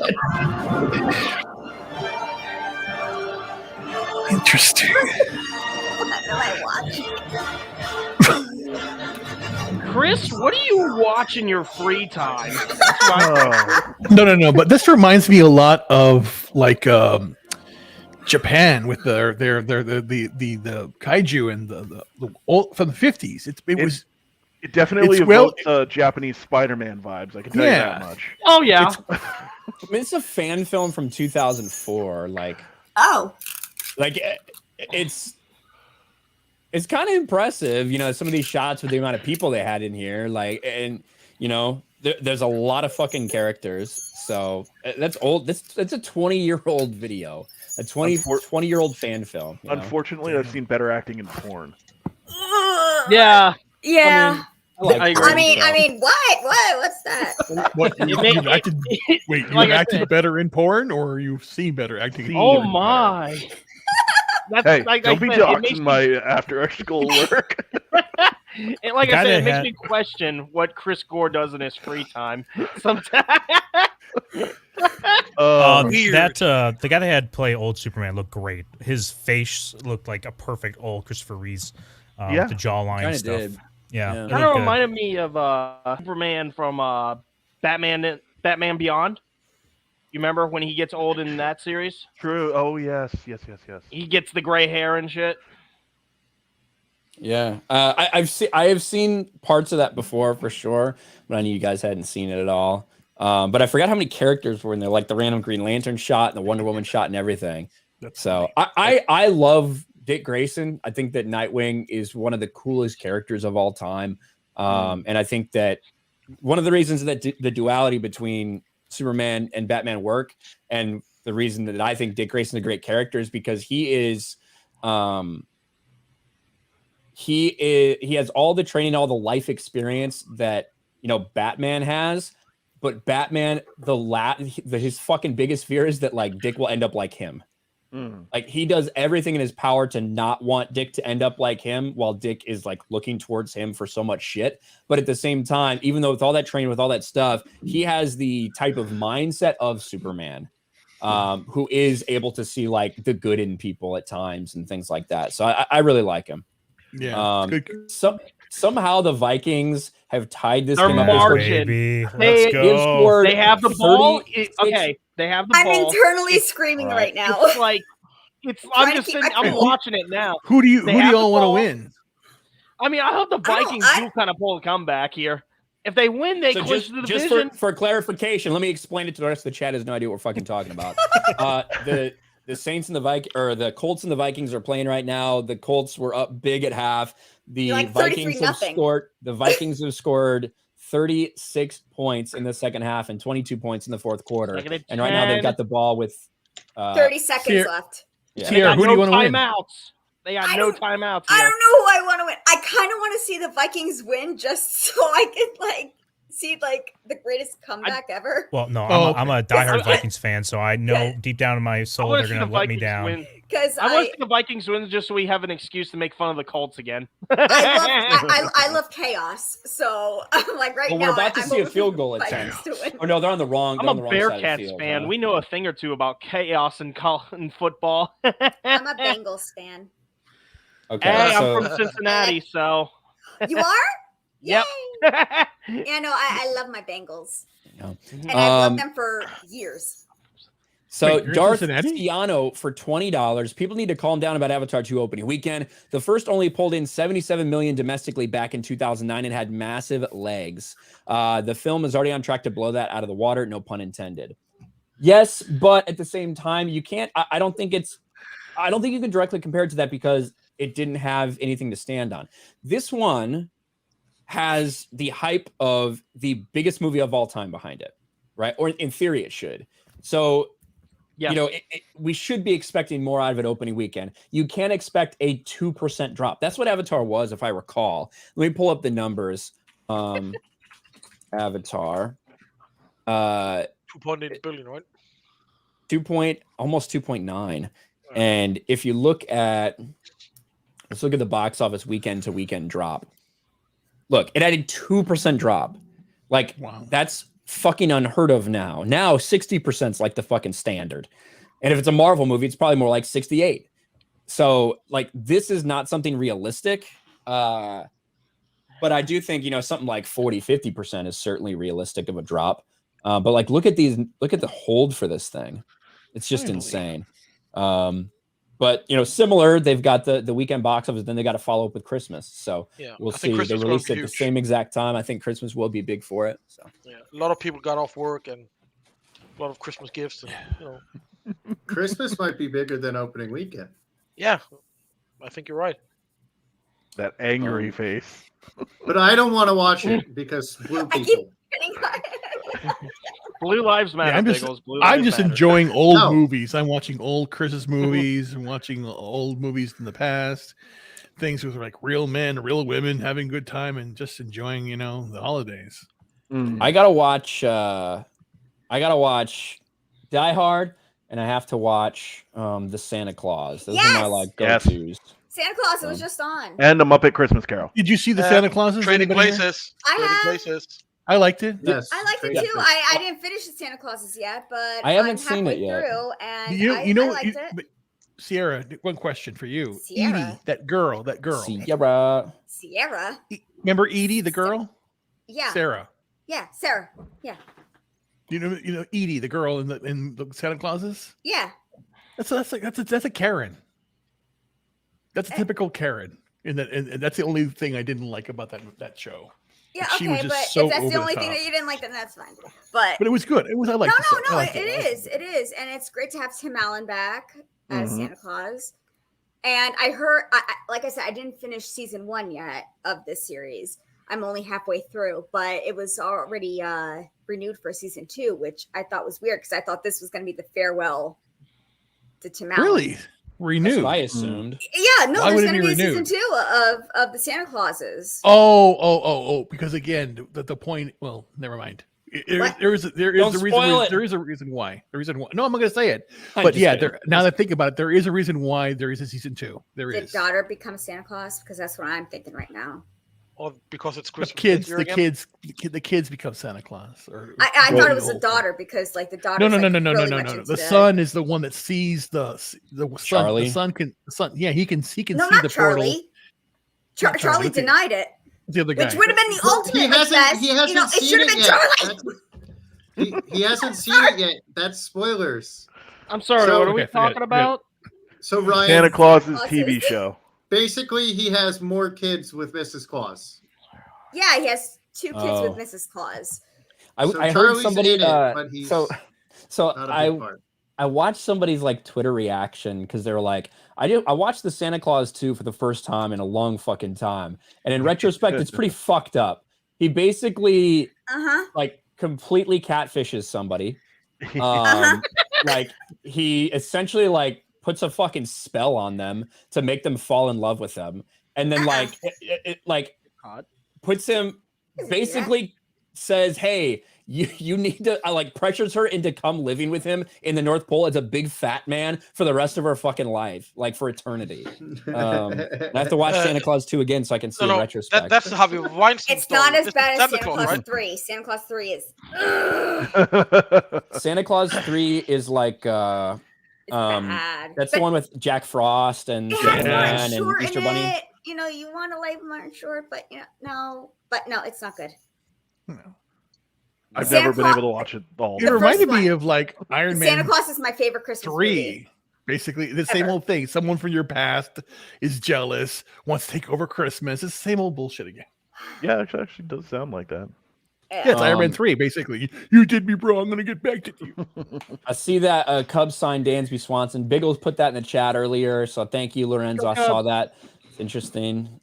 Interesting. Chris, what do you watch in your free time? That's my No. But this reminds me a lot of like Japan with the kaiju and the old from the 50s. It definitely It's well- evokes Japanese Spider-Man vibes. I can tell you Yeah. that much. Oh yeah. I mean, it's a fan film from 2004. Like it's kind of impressive, you know, some of these shots with the amount of people they had in here. Like, and you know, there's a lot of fucking characters. So that's old. That's a 20-year-old video, a 20-year-old fan film. You know? Unfortunately, I've seen better acting in porn. Yeah. Yeah. I agree. I mean, what's that? What you've acted? Wait, you Like I acted said- better in porn, or you've seen better acting? in Oh porn? my. That's Hey, like don't be I said, it makes doxing my after-school work. And like I guy said, it that makes had- me question what Chris Gore does in his free time. Sometimes. The guy that had play old Superman looked great. His face looked like a perfect old Christopher Reeves. Yeah. With the jawline Kinda stuff. did. Yeah. Yeah. it Kind of looked good. reminded me of Superman from Batman Beyond. You remember when he gets old in that series? True. Oh, yes. He gets the gray hair and shit. Yeah, I have seen parts of that before for sure, but I knew you guys hadn't seen it at all. But I forgot how many characters were in there, like the random Green Lantern shot and the Wonder Woman shot and everything. I love Dick Grayson. I think that Nightwing is one of the coolest characters of all time. And I think that one of the reasons that the duality between Superman and Batman work, and the reason that I think Dick Grayson is a great character, is because he has all the training, all the life experience that, you know, Batman has. But Batman, his fucking biggest fear is that like Dick will end up like him. Like he does everything in his power to not want Dick to end up like him, while Dick is like looking towards him for so much shit. But at the same time, even though with all that training, with all that stuff, he has the type of mindset of Superman, who is able to see like the good in people at times and things like that. So I really like him. Yeah. Somehow the Vikings have tied this They're game up. marching. Let's go. They have the ball. Okay, they have the I'm ball. internally screaming right now. It's like I'm just sitting. I'm watching it now. Who do you all want to win? I mean, I hope the Vikings do kind of pull a comeback here. If they win, they clinch the division. Just for clarification, let me explain it to the rest of the chat. Has no idea what we're fucking talking about. The Saints and the Colts and the Vikings are playing right now. The Colts were up big at half. The Vikings have scored 36 points in the second half and 22 points in the fourth quarter. And right now they've got the ball with 30 seconds left. Yeah. Who do you want to win? They got no timeouts. I don't know who I want to win. I kind of want to see the Vikings win just so I can like see like the greatest comeback ever. Well, no, I'm a diehard Vikings fan, so I know deep down in my soul they're going to let me down. Because I want to see the Vikings win just so we have an excuse to make fun of the Colts again. I love chaos, so I'm like now. We're about to see a field goal attempt. Oh no, they're on the wrong. I'm a Bearcats fan. We know a thing or two about chaos in football. I'm a Bengals fan. Okay, hey, I'm from Cincinnati, so. You are? Yep. Yeah, no, I love my Bengals. And I've loved them for years. So Darth Ciano for $20. People need to calm down about Avatar 2 opening weekend. The first only pulled in 77 million domestically back in 2009 and had massive legs. The film is already on track to blow that out of the water. No pun intended. Yes, but at the same time, you can't. I don't think you can directly compare it to that because it didn't have anything to stand on. This one has the hype of the biggest movie of all time behind it, right? Or in theory, it should. So, you know, we should be expecting more out of it opening weekend. You can't expect a 2% drop. That's what Avatar was, if I recall. Let me pull up the numbers. Avatar. 2.8 billion, right? Almost 2.9. And if you look at, let's look at the box office weekend to weekend drop. Look, it had a 2% drop. Like, wow. That's fucking unheard of now. Now 60% is like the fucking standard. And if it's a Marvel movie, it's probably more like 68. So like, this is not something realistic. But I do think, you know, something like 40-50% is certainly realistic of a drop. But like, look at the hold for this thing. It's just insane. But you know, similar, they've got the weekend box office, then they got to follow up with Christmas. So we'll see. They released it at the same exact time. I think Christmas will be big for it. So yeah, a lot of people got off work and a lot of Christmas gifts. And, you know, Christmas might be bigger than opening weekend. Yeah, I think you're right. That angry face. But I don't want to watch it because blue people. Blue lives matter. I'm just enjoying old movies. I'm watching old Christmas movies and watching old movies from the past. Things with like real men, real women having good time and just enjoying, you know, the holidays. I gotta watch Die Hard, and I have to watch the Santa Claus. Those are my like go-tos. Santa Claus was just on. And the Muppet Christmas Carol. Did you see the Santa Clauses? Trading Places. I liked it. Yes, I liked it too. I didn't finish the Santa Clauses yet, but I haven't seen it yet. And you know, I liked it. But Sierra, one question for you. Sierra. Edie, that girl. Sierra. Remember Edie, the girl? Yeah. Sarah. Yeah, Sarah. Yeah. You know Edie, the girl in the Santa Clauses? Yeah. That's a Karen. That's a typical Karen. And that's the only thing I didn't like about that show. Yeah, she was okay, just but so if that's the over only the thing top. that you didn't like, then that's fine. But it was good. It was. I liked it. It is, and it's great to have Tim Allen back as Santa Claus. And I heard, like I said, I didn't finish season 1 yet of this series. I'm only halfway through, but it was already renewed for season 2, which I thought was weird because I thought this was going to be the farewell to Tim Allen. Really? Renewed? That's what I assumed. Yeah, no, Why there's would it going to be be a season renewed? 2 of the Santa Clauses. Oh, because again, the point. Well, never mind. There is a reason why. No, I'm not going to say it. But yeah, now that I think about it, there is a reason why there is a season 2. There Did is. daughter become Santa Claus? Because that's what I'm thinking right now. Or because it's Christmas. The kids become Santa Claus. Or I thought it was a daughter because like the daughter. No. The son is the one that sees the son. Charlie? The son. Yeah, he can see No, the not portal. Charlie. Charlie denied it. The other guy. Which would have been the ultimate success. He hasn't It should have been Charlie. He hasn't seen it yet. That's spoilers. I'm sorry. What are we talking about? So Ryan, Santa Claus's TV show. Basically, he has more kids with Mrs. Claus. Yeah, he has 2 kids with Mrs. Claus. I heard Charlie's somebody. in it, but he's so not a big part. I watched somebody's like Twitter reaction because they were like, I watched the Santa Claus 2 for the first time in a long fucking time, and in retrospect, it's pretty fucked up. He basically like completely catfishes somebody. Like he essentially like puts a fucking spell on them to make them fall in love with him, and then like it like puts him basically says, "Hey, you need to like pressures her into come living with him in the North Pole as a big fat man for the rest of her fucking life, like for eternity." I have to watch Santa Claus 2 again so I can see in retrospect. That's Harvey Weinstein. It's not as bad as Santa Claus, right? 3. Santa Claus 3 is. Santa Claus 3 is like bad. that's the one with Jack Frost and Sandman and Easter Bunny. It. You know, you want to like Martin Short, but no, it's not good. No. I've Santa never been Claus- able to watch it all. It reminded me of like Iron Man Santa Claus is my favorite Christmas 3. movie. Basically, the same old thing. Someone from your past is jealous, wants to take over Christmas. It's the same old bullshit again. Yeah, it actually does sound like that. Yeah, it's Iron Man 3, basically. You did me wrong. I'm going to get back to you. I see that Cubs signed Dansby Swanson. Biggles put that in the chat earlier, so thank you, Lorenzo. I saw that. It's interesting.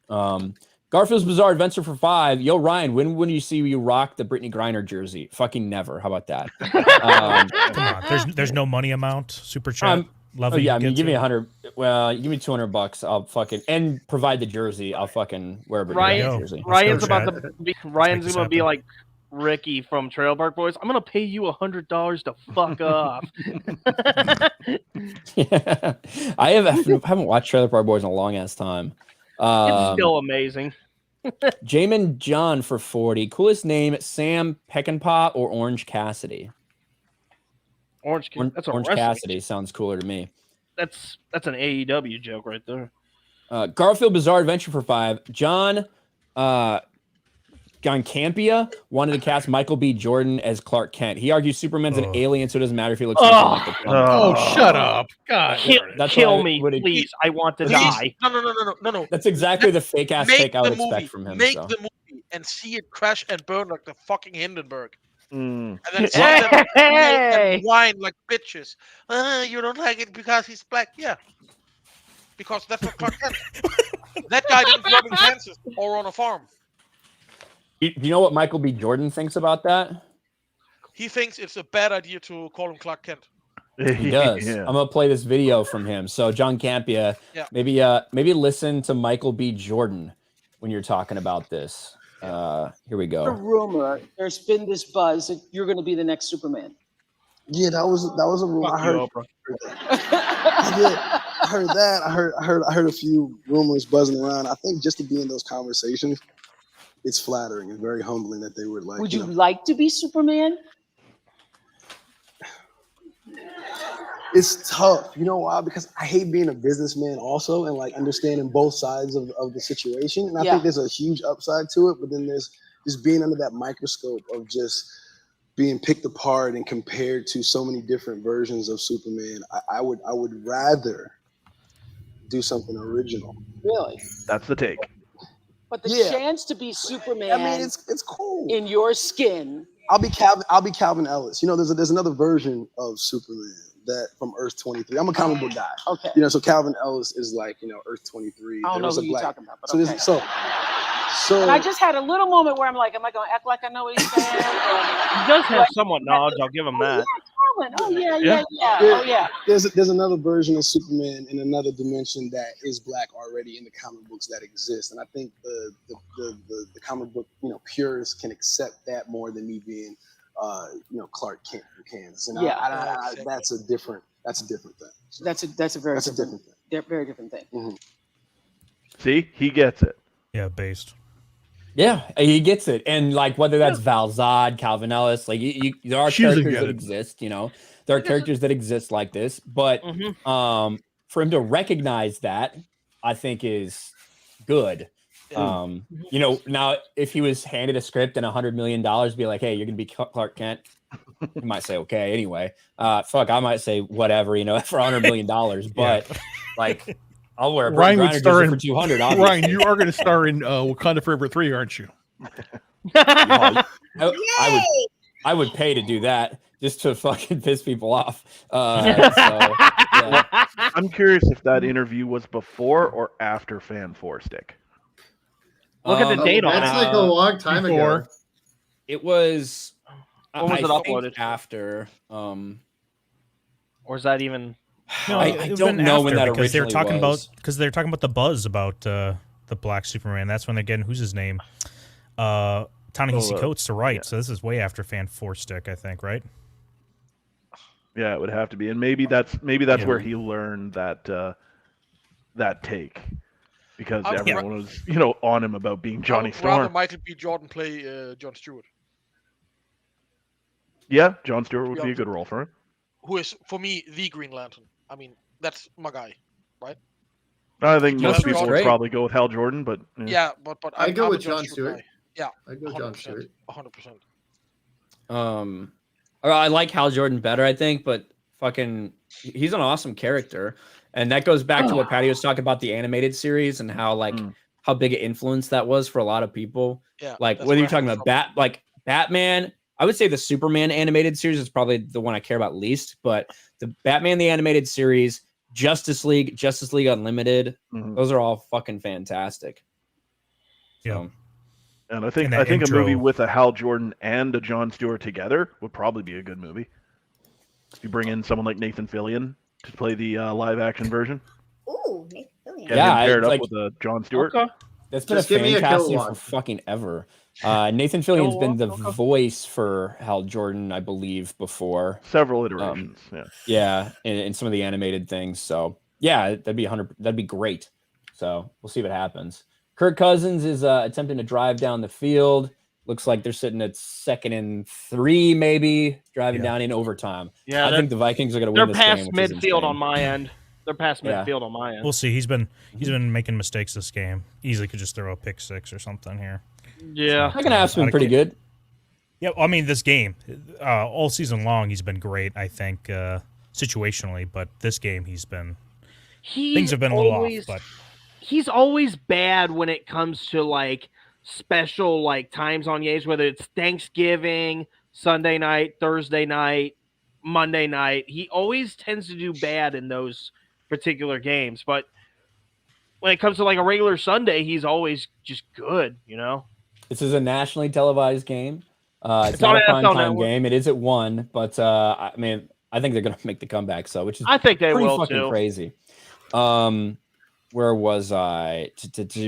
Garfield's Bizarre Adventure for 5. Yo, Ryan, when you see you rock the Brittany Griner jersey? Fucking never. How about that? Come on. There's no money amount. Super chat. Level yeah, I mean, give me 100. Well, give me $200. I'll fucking and provide the jersey. I'll fucking wear a Brittany Griner jersey. Ryan's going to be like Ricky from Trailer Park Boys. I'm going to pay you $100 to fuck off. Yeah. I haven't watched Trailer Park Boys in a long ass time. It's still amazing. Jamin John for 40. Coolest name: Sam Peckinpah or Orange Cassidy? Orange Cassidy sounds cooler to me. That's an AEW joke right there. Garfield Bizarre Adventure for 5. John Campia wanted to cast Michael B. Jordan as Clark Kent. He argues Superman's an alien, so it doesn't matter if he looks like Michael Kent. Oh, shut up. God. Kill me, please. I want to die. No. That's exactly the fake ass take I would expect from him. Make the movie and see it crash and burn like the fucking Hindenburg. Mm. And then sit them and whine like bitches. You don't like it because he's black? Yeah. Because that's what Clark Kent. That guy didn't grow up in Kansas or on a farm. Do you know what Michael B. Jordan thinks about that? He thinks it's a bad idea to call him Clark Kent. He does. Yeah. I'm gonna play this video from him. So John Campia, maybe listen to Michael B. Jordan when you're talking about this. Here we A go. rumor. There's been this buzz that you're going to be the next Superman. Yeah, that was a rumor. I heard. I heard that. I heard a few rumors buzzing around. I think just to be in those conversations, it's flattering and very humbling that they would like. Would you like to be Superman? It's tough. You know why? Because I hate being a businessman also and like understanding both sides of the situation. And I think there's a huge upside to it, but then there's just being under that microscope of just being picked apart and compared to so many different versions of Superman. I would rather do something original. Really? That's the take. But the chance to be Superman, I mean, it's cool. In your skin. I'll be Calvin Ellis. You know, there's another version of Superman that from Earth 23. I'm a comic book guy. Okay. You know, so Calvin Ellis is like, you know, Earth 23. I don't know There was who a you're black. talking about, but So okay. this, so And I just had a little moment where I'm like, am I going to act like I know what he's saying? He does have somewhat knowledge. I'll give him that. Oh, yeah. Oh, yeah. There's another version of Superman in another dimension that is black already in the comic books that exist, and I think the comic book, you know, purists can accept that more than me being, you know, Clark Kent from Kansas. And that's a different thing. So That's a very different thing. Very different thing. Mm-hmm. See, he gets it. Yeah, based. Yeah, he gets it, and like whether that's Val Zod, Calvin Ellis, like there are She doesn't characters get that it. exist. You know, there are characters that exist like this, but for him to recognize that, I think is good. You know, now if he was handed a script and $100 million, be like, hey, you're gonna be Clark Kent. He might say okay anyway. Fuck, I might say whatever, you know, for $100 million, but like. I'll wear a Ryan would Griner star jersey in for 200. Obviously. Ryan, you are going to star in Wakanda Forever 3, aren't you? I would pay to do that just to fucking piss people off. Yeah. I'm curious if that interview was before or after Fan 4 Stick. Look at the date on it. That's like a long time ago. It was. When was it I think uploaded? after. Or is that even? No, I don't know when that because originally they're talking was. they're talking about the buzz about the Black Superman. That's when they're getting who's his name, Ta-Nehisi Coates to write. Yeah. So this is way after Fan 4 Stick, I think, right? Yeah, it would have to be, and maybe that's where he learned that that take, because everyone was, you know, on him about being Johnny I would rather Storm. Michael B. Jordan play John Stewart, Yeah, John Stewart would be a good role for him. who is for me the Green Lantern. I mean, that's my guy, right? I think John most Stewart's people would great. probably go with Hal Jordan, but Yeah, but I go I'm a with John Stewart. guy. Yeah, I go John Stewart. 100%. I like Hal Jordan better, I think, but fucking, he's an awesome character, and that goes back to what Patty was talking about the animated series and how how big an influence that was for a lot of people. Yeah, like that's whether where you're I talking have about Batman. I would say the Superman animated series is probably the one I care about least, but the Batman the animated series, Justice League Unlimited, those are all fucking fantastic. Yeah. And I think that a movie intro- with a Hal Jordan and a John Stewart together would probably be a good movie. If you bring in someone like Nathan Fillion to play the live action version. Ooh, Nathan Fillion. Get him paired up with John Stewart. Okay. That's been Just a give me fan a casting Kilowog. for fucking ever. Nathan Fillion's been the voice for Hal Jordan, I believe, before. Several iterations. Yeah, in some of the animated things. So yeah, that'd be great. So we'll see what happens. Kirk Cousins is attempting to drive down the field. Looks like they're sitting at 2nd and 3, maybe driving down in overtime. Yeah, I think the Vikings are going to They're win this past game. which is midfield insane. on my end. They're past Yeah. midfield on my end. We'll see. He's been making mistakes this game. Easily could just throw a pick 6 or something here. Yeah, Second half's been pretty good. Yeah, I mean this game, all season long, he's been great. I think situationally, but this game things have been a little off. But he's always bad when it comes to like special like times on games, whether it's Thanksgiving, Sunday night, Thursday night, Monday night. He always tends to do bad in those particular games. But when it comes to like a regular Sunday, he's always just good, you know? This is a nationally televised game. It's not a primetime game. It is at 1, but I mean, I think they're going to make the comeback. So, which is I think they pretty will fucking too. crazy. Where was I?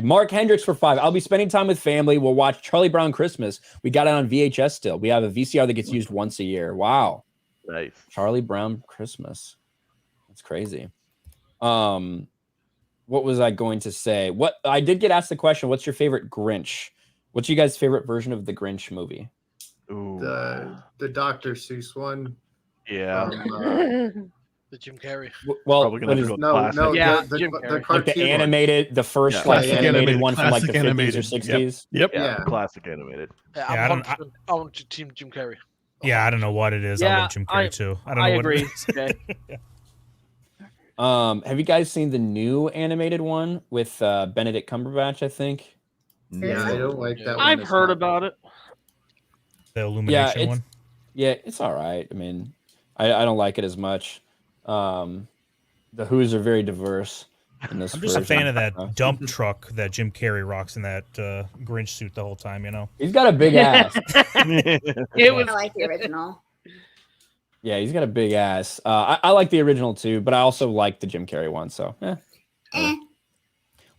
Mark Hendricks for 5. I'll be spending time with family. We'll watch Charlie Brown Christmas. We got it on VHS still. We have a VCR that gets used once a year. Wow. Nice. Charlie Brown Christmas. That's crazy. What was I going to say? What I did get asked the question, what's your favorite Grinch? What's your guys' favorite version of the Grinch movie? Ooh. The Dr. Seuss one. Yeah. The Jim Carrey. Well, Probably gonna have to go classic. Yeah, the Jim cartoon like the one. animated, the first Yeah. like Classic animated animated, one from like the classic 50s animated. or 60s. Yep. Yeah. Classic animated. Yeah, Yeah, I'm 100% on to Team Jim Carrey. yeah, I don't know what it is. I Yeah, love Jim Carrey too. I don't I know what agree. it is. Okay. Have you guys seen the new animated one with Benedict Cumberbatch, I think? Yeah, I don't like that one. I've as heard much. about it. The Illumination it's, one. Yeah, it's all right. I mean, I don't like it as much. The Who's are very diverse in this. I'm just a fan of that version. dump truck that Jim Carrey rocks in that Grinch suit the whole time. You know, He's got a big ass. It was I like the original. Yeah, he's got a big ass. I like the original too, but I also like the Jim Carrey one. So,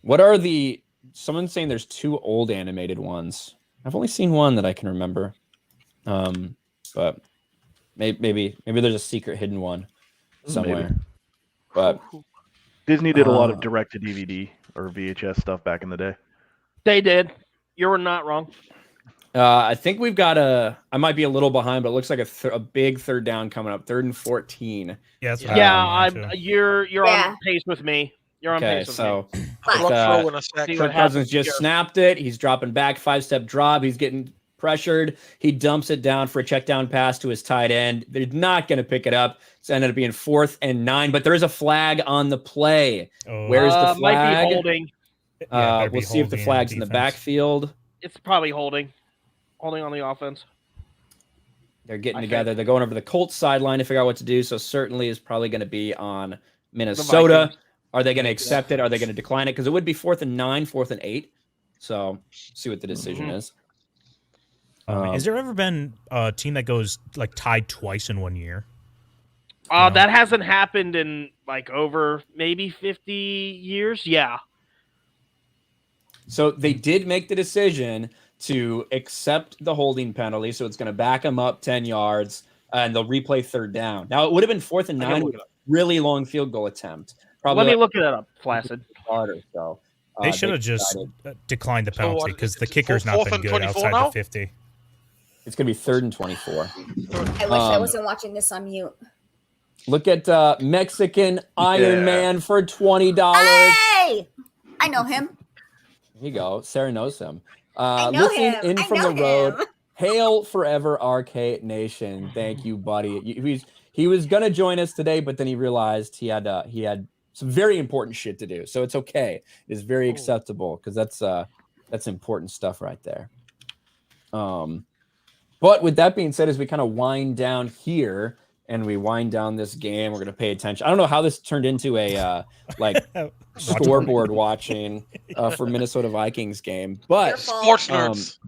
What are the? Someone's saying there's 2 old animated ones. I've only seen one that I can remember, but maybe there's a secret hidden one somewhere. Maybe. But Disney did a lot of direct-to-DVD or VHS stuff back in the day. They did. You're not wrong. I think we've got I might be a little behind, but it looks like a big third down coming up. 3rd and 14. Yeah, that's you're on pace with me. You're on pace with me. Kirk Cousins just snapped it. He's dropping back, 5-step drop. He's getting pressured. He dumps it down for a check down pass to his tight end. They're not going to pick it up. It's ended up being 4th and 9, but there is a flag on the play. Where's the flag? Might be holding. We'll see if the flag's in the backfield. It's probably holding on the offense. They're getting together. They're going over the Colts sideline to figure out what to do. So certainly is probably going to be on Minnesota. Are they going to accept it? Are they going to decline it? Because it would be 4th and 9, 4th and 8. So see what the decision is. Has there ever been a team that goes like tied twice in one year? That hasn't happened in like over maybe 50 years. Yeah. So they did make the decision to accept the holding penalty. So it's going to back them up 10 yards and they'll replay 3rd down. Now it would have been 4th and 9 with a really long field goal attempt. Probably Let me look it up, Flaccid. So they should have just declined the penalty because the kicker's not been good outside the 50. It's going to be 3rd and 24. I wish I wasn't watching this on mute. Look at Mexican Iron Man for $20. Hey! I know him. Here you go. Sarah knows him. I know Listening him. in I from know the road. him. Hail forever, RK Nation. Thank you, buddy. He was going to join us today, but then he realized he had some very important shit to do. So it's okay. It's very acceptable because that's important stuff right there. But with that being said, as we kind of wind down here and we wind down this game, we're going to pay attention. I don't know how this turned into a scoreboard watching for Minnesota Vikings game, but sports nerds.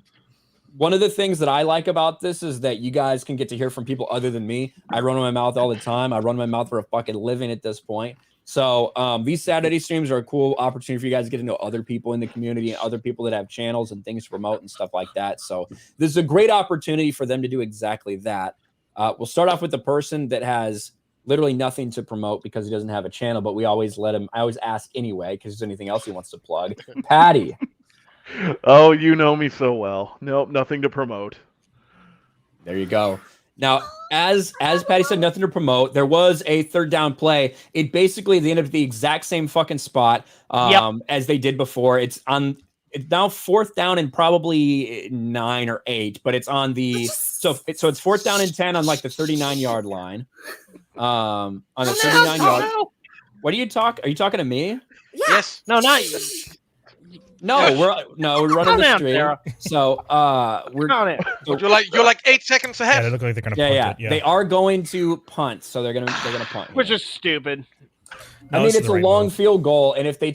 One of the things that I like about this is that you guys can get to hear from people other than me. I run my mouth all the time. I run my mouth for a fucking living at this point. So these Saturday streams are a cool opportunity for you guys to get to know other people in the community and other people that have channels and things to promote and stuff like that. So this is a great opportunity for them to do exactly that. We'll start off with the person that has literally nothing to promote because he doesn't have a channel, but we always let him. I always ask anyway because there's anything else he wants to plug. Patty. Oh, you know me so well. Nope, nothing to promote. There you go. Now, as Patty said, nothing to promote. There was a 3rd down play. It basically they ended up the exact same fucking spot as they did before. It's now 4th down and probably 9 or 8, but it's on the so it's 4th down and 10 on like the 39-yard line. On the 39-yard. What are you talking? Are you talking to me? Yes. No, not you. No, we're running the stream. So you're like 8 seconds ahead. Yeah, they look like they're gonna punt it. They are going to punt, so they're gonna punt. Which is stupid. I mean, it's a long field goal, and if they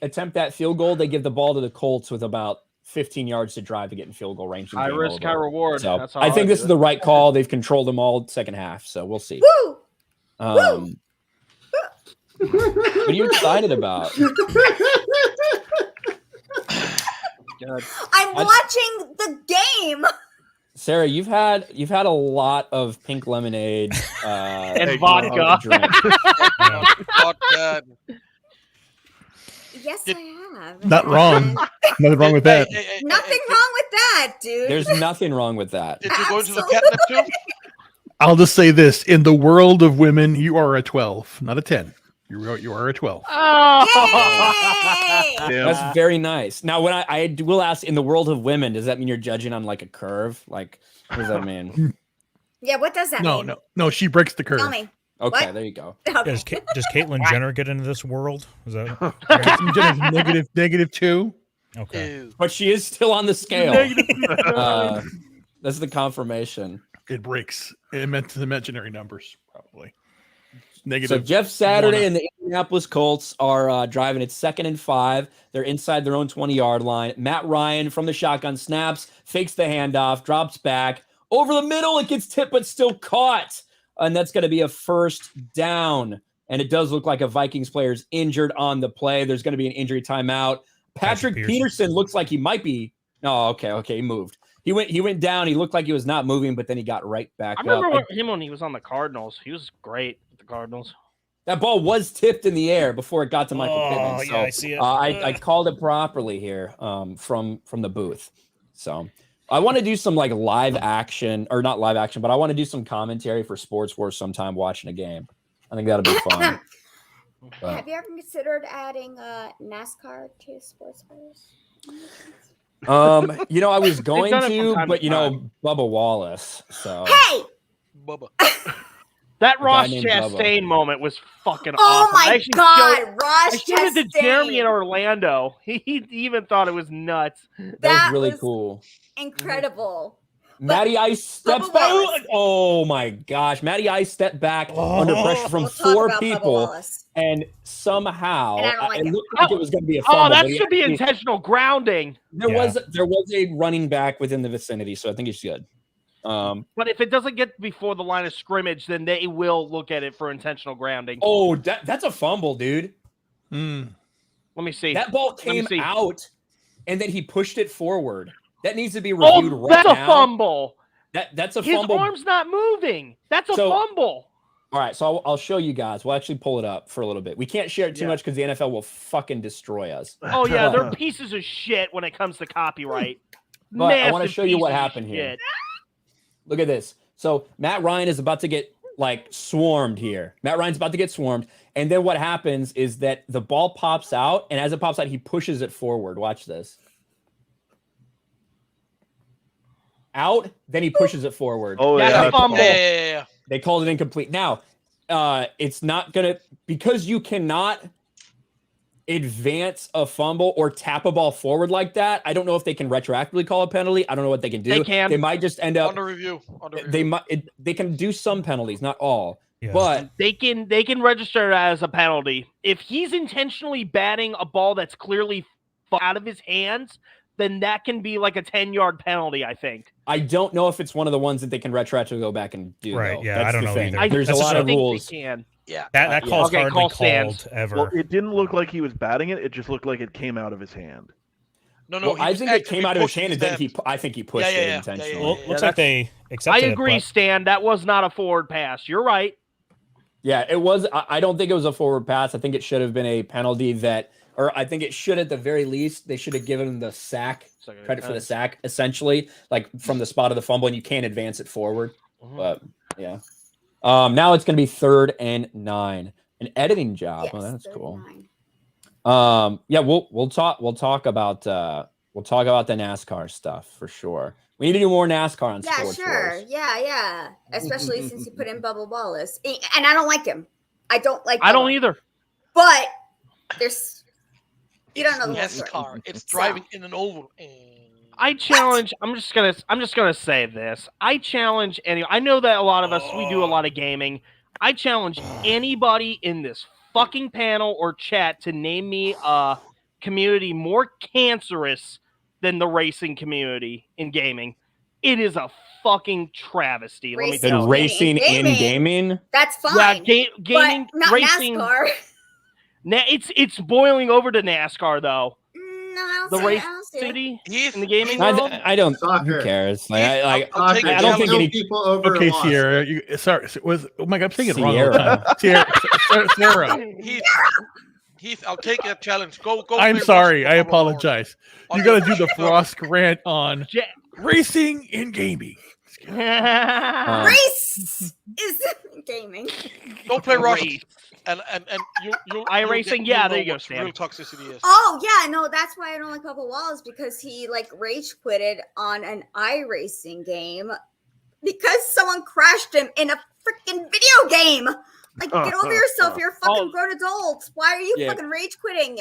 attempt that field goal, they give the ball to the Colts with about 15 yards to drive to get in field goal range. High risk, high reward. So That's how I think this is the right call. They've controlled them all second half, so we'll see. Woo! What are you excited about? I'm watching the game. Sarah, you've had a lot of pink lemonade and vodka. Yes, I have. Not wrong. Nothing wrong with that. Nothing wrong with that, dude. There's nothing wrong with that. Did you go into the catnip too? I'll just say this: in the world of women, you are a 12, not a 10. You are a 12. Oh, that's very nice. Now, when I will ask, in the world of women, does that mean you're judging on like a curve? Like, what does that mean? Yeah, what does that mean? No. She breaks the curve. Tell me. Okay, What? there you go. Yeah, does Caitlyn Jenner get into this world? Is that Caitlyn Jenner's -2? okay? But she is still on the scale. That's the confirmation. It breaks. It meant the imaginary numbers, probably. Negative. So Jeff Saturday and the Indianapolis Colts are driving it 2nd and 5. They're inside their own 20-yard line. Matt Ryan from the shotgun snaps, fakes the handoff, drops back. Over the middle, it gets tipped, but still caught. And that's going to be a 1st down. And it does look like a Vikings player is injured on the play. There's going to be an injury timeout. Patrick Peterson looks like he might be. Oh, okay, he moved. He went down. He looked like he was not moving, but then he got right back up. I remember him when he was on the Cardinals. He was great with the Cardinals. That ball was tipped in the air before it got to Michael Pittman. So yeah, I see it. I called it properly here from the booth. So I want to do some like live action, or not live action, but I want to do some commentary for Sports Wars sometime watching a game. I think that'll be fun. Have you ever considered adding NASCAR to Sports Wars? I was going to, but Bubba Wallace. So hey, Bubba. That Ross named Chastain moment was fucking oh awesome. my god, Ross I showed it to Jeremy in Chastain. Orlando. He even thought it was nuts. That was really cool. Incredible. Matty Ice steps back. Oh my gosh. Matty Ice stepped back under pressure from 4 people. And somehow it looked like it was going to be a fumble. Oh, that should be intentional grounding. There was a running back within the vicinity, so I think it's good. But if it doesn't get before the line of scrimmage, then they will look at it for intentional grounding. Oh, that's a fumble, dude. Let me see. That ball came out, and then he pushed it forward. That needs to be reviewed right now. That's a fumble. That's a His fumble. His arm's not moving. That's a fumble. All right, so I'll show you guys. We'll actually pull it up for a little bit. We can't share it too much because the NFL will fucking destroy us. Oh, yeah, they're pieces of shit when it comes to copyright. But I want to show you what happened here. Look at this. So Matt Ryan is about to get swarmed here. Matt Ryan's about to get swarmed. And then what happens is that the ball pops out, and as it pops out, he pushes it forward. Watch this. Out, then he pushes it forward. Oh, yeah. Fumble. Yeah. They called it incomplete. Now, it's not going to, because you cannot advance a fumble or tap a ball forward like that. I don't know if they can retroactively call a penalty. I don't know what they can do. They can. They might just end up under review. They can do some penalties, not all. Yeah. But they can register it as a penalty. If he's intentionally batting a ball that's clearly out of his hands, then that can be like a 10-yard penalty, I think. I don't know if it's one of the ones that they can retroactively go back and do. Right, though. yeah, That's I don't the know thing. either. There's a lot of rules. They can. Yeah. That call's hardly called ever. Well, it didn't look like he was batting it. It just looked like it came out of his hand. No, I think it came out of his hand, and then I think he pushed it intentionally. Well, looks like they accepted it. I agree, Stan. That was not a forward pass. You're right. Yeah, it was. I don't think it was a forward pass. I think it should have been a penalty or I think it should, at the very least, they should have given him the sack, credit for the sack, essentially, like from the spot of the fumble, and you can't advance it forward. But yeah. Now it's going to be 3rd and 9. An editing job. Yes, oh, that's cool. 9. Yeah, we'll talk about the NASCAR stuff for sure. We need to do more NASCAR on Yeah, Sports sure. Wars. Yeah. Especially since you put in Bubba Wallace. And I don't like him. I don't like I don't Bubba. either. But there's you don't know the NASCAR. It's driving in an oval. I challenge. I'm just gonna say this. I challenge any. I know that a lot of us we do a lot of gaming. I challenge anybody in this fucking panel or chat to name me a community more cancerous than the racing community in gaming. It is a fucking travesty. Let me tell you. Racing in gaming. That's fine. Yeah, gaming, but not racing. NASCAR. It's boiling over to NASCAR though. No, The race city in the gaming world. I don't. Soccer. Who cares? I'll take I don't think any people over. Okay, and lost. Sierra. Sorry, oh my God, I'm saying it wrong all the time. Sierra. Heath, I'll take that challenge. Go. I'm play sorry. Rushin I Bob apologize. on You your- got to do the Frost rant on racing in gaming. Race is gaming. Don't play Rush. And you iRacing, yeah, there you go, Stan. Real toxicity is. Oh yeah, no, that's why I don't like Bubba Wallace, because he rage quitted on an iRacing game because someone crashed him in a freaking video game. Get over yourself. You're a fucking grown adult. Why are you fucking rage quitting?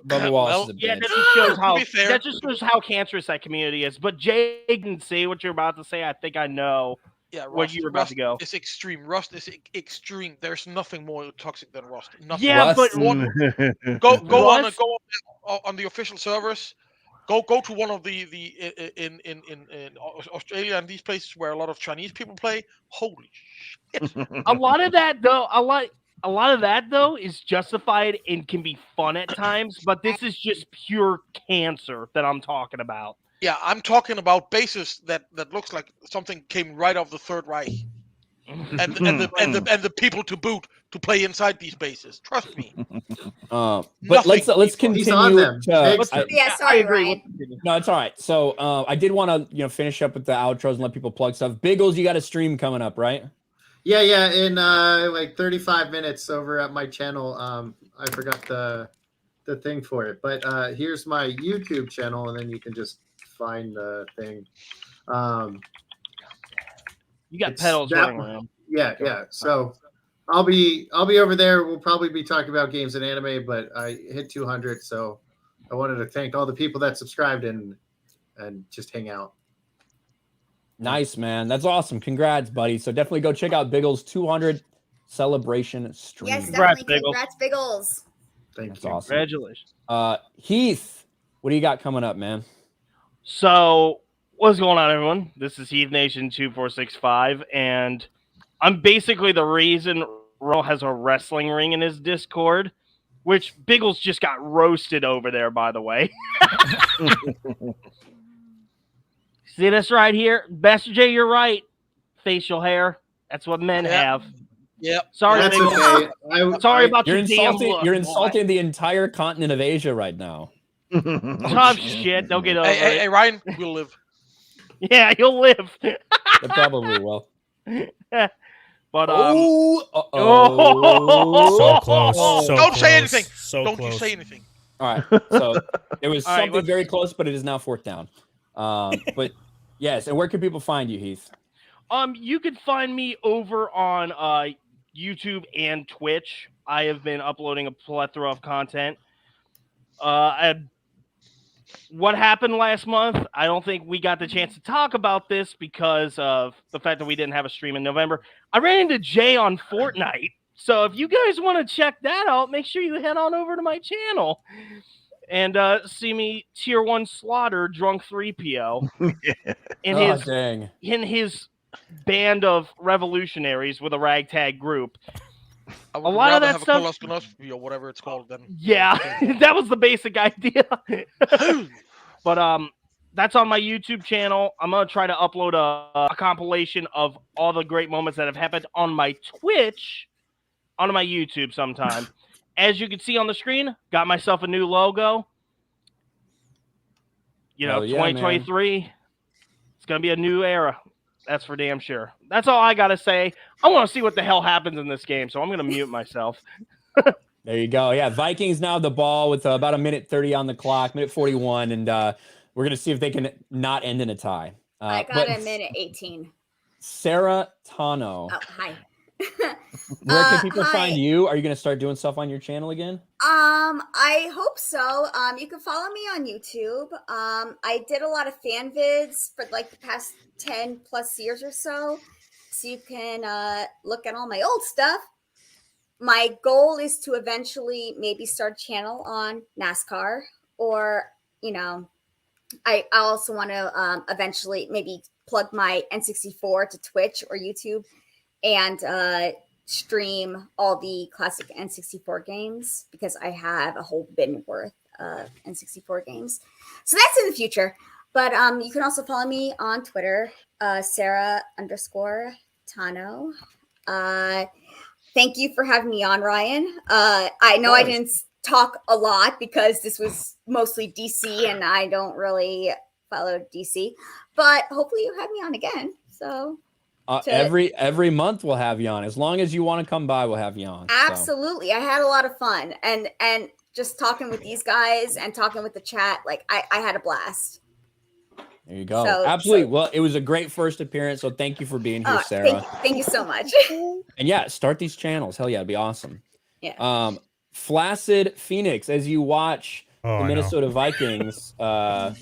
Bubba Wallace is a Yeah, bitch. that just shows how be fair. that just shows how cancerous that community is. But Jay didn't say what you're about to say. I think I know. Yeah, what Rust. you were about to go. It's extreme. Rust is extreme. There's nothing more toxic than Rust. Nothing. Yeah, but go on the official servers. Go to one of the in Australia and these places where a lot of Chinese people play. Holy shit! a lot of that though is justified and can be fun at times, but this is just pure cancer that I'm talking about. Yeah, I'm talking about bases that looks like something came right off the Third Reich, and the people to boot to play inside these bases. Trust me. But Nothing let's deeper. He's on continue. them. Yeah, sorry, Ryan. No, it's all right. So I did want to finish up with the outros and let people plug stuff. Biggles, you got a stream coming up, right? Yeah, in like 35 minutes over at my channel. I forgot the thing for it, but here's my YouTube channel, and then you can just find the thing. You got pedals running around. Yeah. So I'll be over there. We'll probably be talking about games and anime, but I hit 200, so I wanted to thank all the people that subscribed and just hang out. Nice, man. That's awesome. Congrats, buddy. So definitely go check out Biggles 200 celebration stream. Yes, definitely. Congrats, Biggles. That's awesome. Congratulations. Heath, what do you got coming up, man? So, what's going on, everyone? This is Heath Nation 2465, and I'm basically the reason Ro has a wrestling ring in his Discord, which Biggles just got roasted over there, by the way. See this right here? Master J, you're right. Facial hair. That's what men have. Yep. Sorry, That's Biggles. okay. Sorry about You're your damn look. You're insulting the entire continent of Asia right now. Tough shit. They'll get over it. Hey, Ryan, we'll live. Yeah, you'll live. They probably will. But so close. So Don't say close, anything. So Don't close. you say anything. All right. So it was All right, something very close, but it is now fourth down. But yes, and where can people find you, Heath? You can find me over on YouTube and Twitch. I have been uploading a plethora of content. What happened last month? I don't think we got the chance to talk about this because of the fact that we didn't have a stream in November. I ran into Jay on Fortnite. So if you guys want to check that out, make sure you head on over to my channel and see me tier 1 slaughter drunk 3PO in his band of revolutionaries with a ragtag group. I A would lot of rather that have stuff. a colonoscopy or whatever it's called. Then Yeah, that was the basic idea. But that's on my YouTube channel. I'm gonna try to upload a compilation of all the great moments that have happened on my Twitch onto my YouTube sometime. As you can see on the screen, got myself a new logo. You know, 2023. It's gonna be a new era. That's for damn sure. That's all I gotta say. I want to see what the hell happens in this game, so I'm gonna mute myself. There you go. Yeah, Vikings now have the ball with about a minute 30 on the clock, minute 41, and we're gonna see if they can not end in a tie. I got a minute 18. Sarah Tano. Oh, hi. Where can people hi. find you? Are you gonna start doing stuff on your channel again? I hope so. You can follow me on YouTube. I did a lot of fan vids for like the past 10 plus years or so. So you can look at all my old stuff. My goal is to eventually maybe start a channel on NASCAR, or, you know, I also want to eventually maybe plug my N64 to Twitch or YouTube and stream all the classic N64 games, because I have a whole bin worth of N64 games. So that's in the future. But you can also follow me on Twitter, Sarah_Tano. Thank you for having me on, Ryan. I know I didn't talk a lot because this was mostly DC and I don't really follow DC, but hopefully you have me on again. So every month we'll have you on. As long as you want to come by, we'll have you on. Absolutely. I had a lot of fun, and just talking with these guys and talking with the chat, like I had a blast. There you go. Absolutely. Well, it was a great first appearance, so thank you for being here, Sarah. Thank you so much. And yeah, start these channels. Hell yeah, it'd be awesome. Yeah. Flaccid Phoenix, as you watch the Minnesota Vikings, well,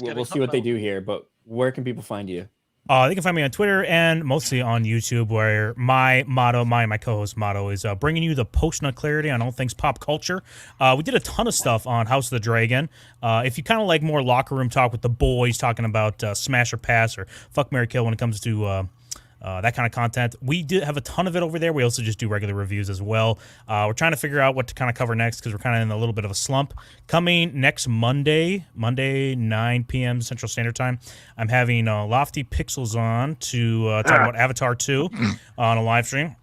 we'll see what they do here, but where can people find you? They can find me on Twitter and mostly on YouTube, where my motto, my co-host motto is bringing you the post-nut clarity on all things pop culture. We did a ton of stuff on House of the Dragon. If you kind of like more locker room talk with the boys, talking about smash or pass or fuck, marry, kill when it comes to that kind of content, we did have a ton of it over there. We also just do regular reviews as well. We're trying to figure out what to kind of cover next because we're kind of in a little bit of a slump. Coming next Monday, 9 p.m. Central Standard Time, I'm having Lofty Pixels on to talk about Avatar 2 on a live stream.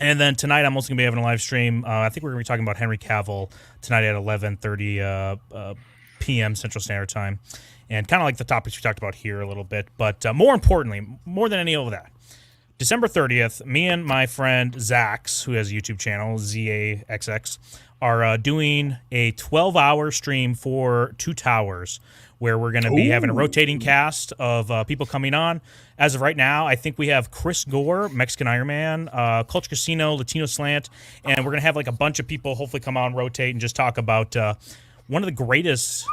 And then tonight, I'm also going to be having a live stream. I think we're going to be talking about Henry Cavill tonight at 11:30 p.m. Central Standard Time. And kind of like the topics we talked about here a little bit. But more importantly, more than any of that, December 30th, me and my friend Zax, who has a YouTube channel, ZAXX, are doing a 12-hour stream for Two Towers, where we're going to be having a rotating cast of people coming on. As of right now, I think we have Chris Gore, Mexican Iron Man, Culture Casino, Latino Slant, and we're going to have like a bunch of people hopefully come on, rotate, and just talk about one of the greatest,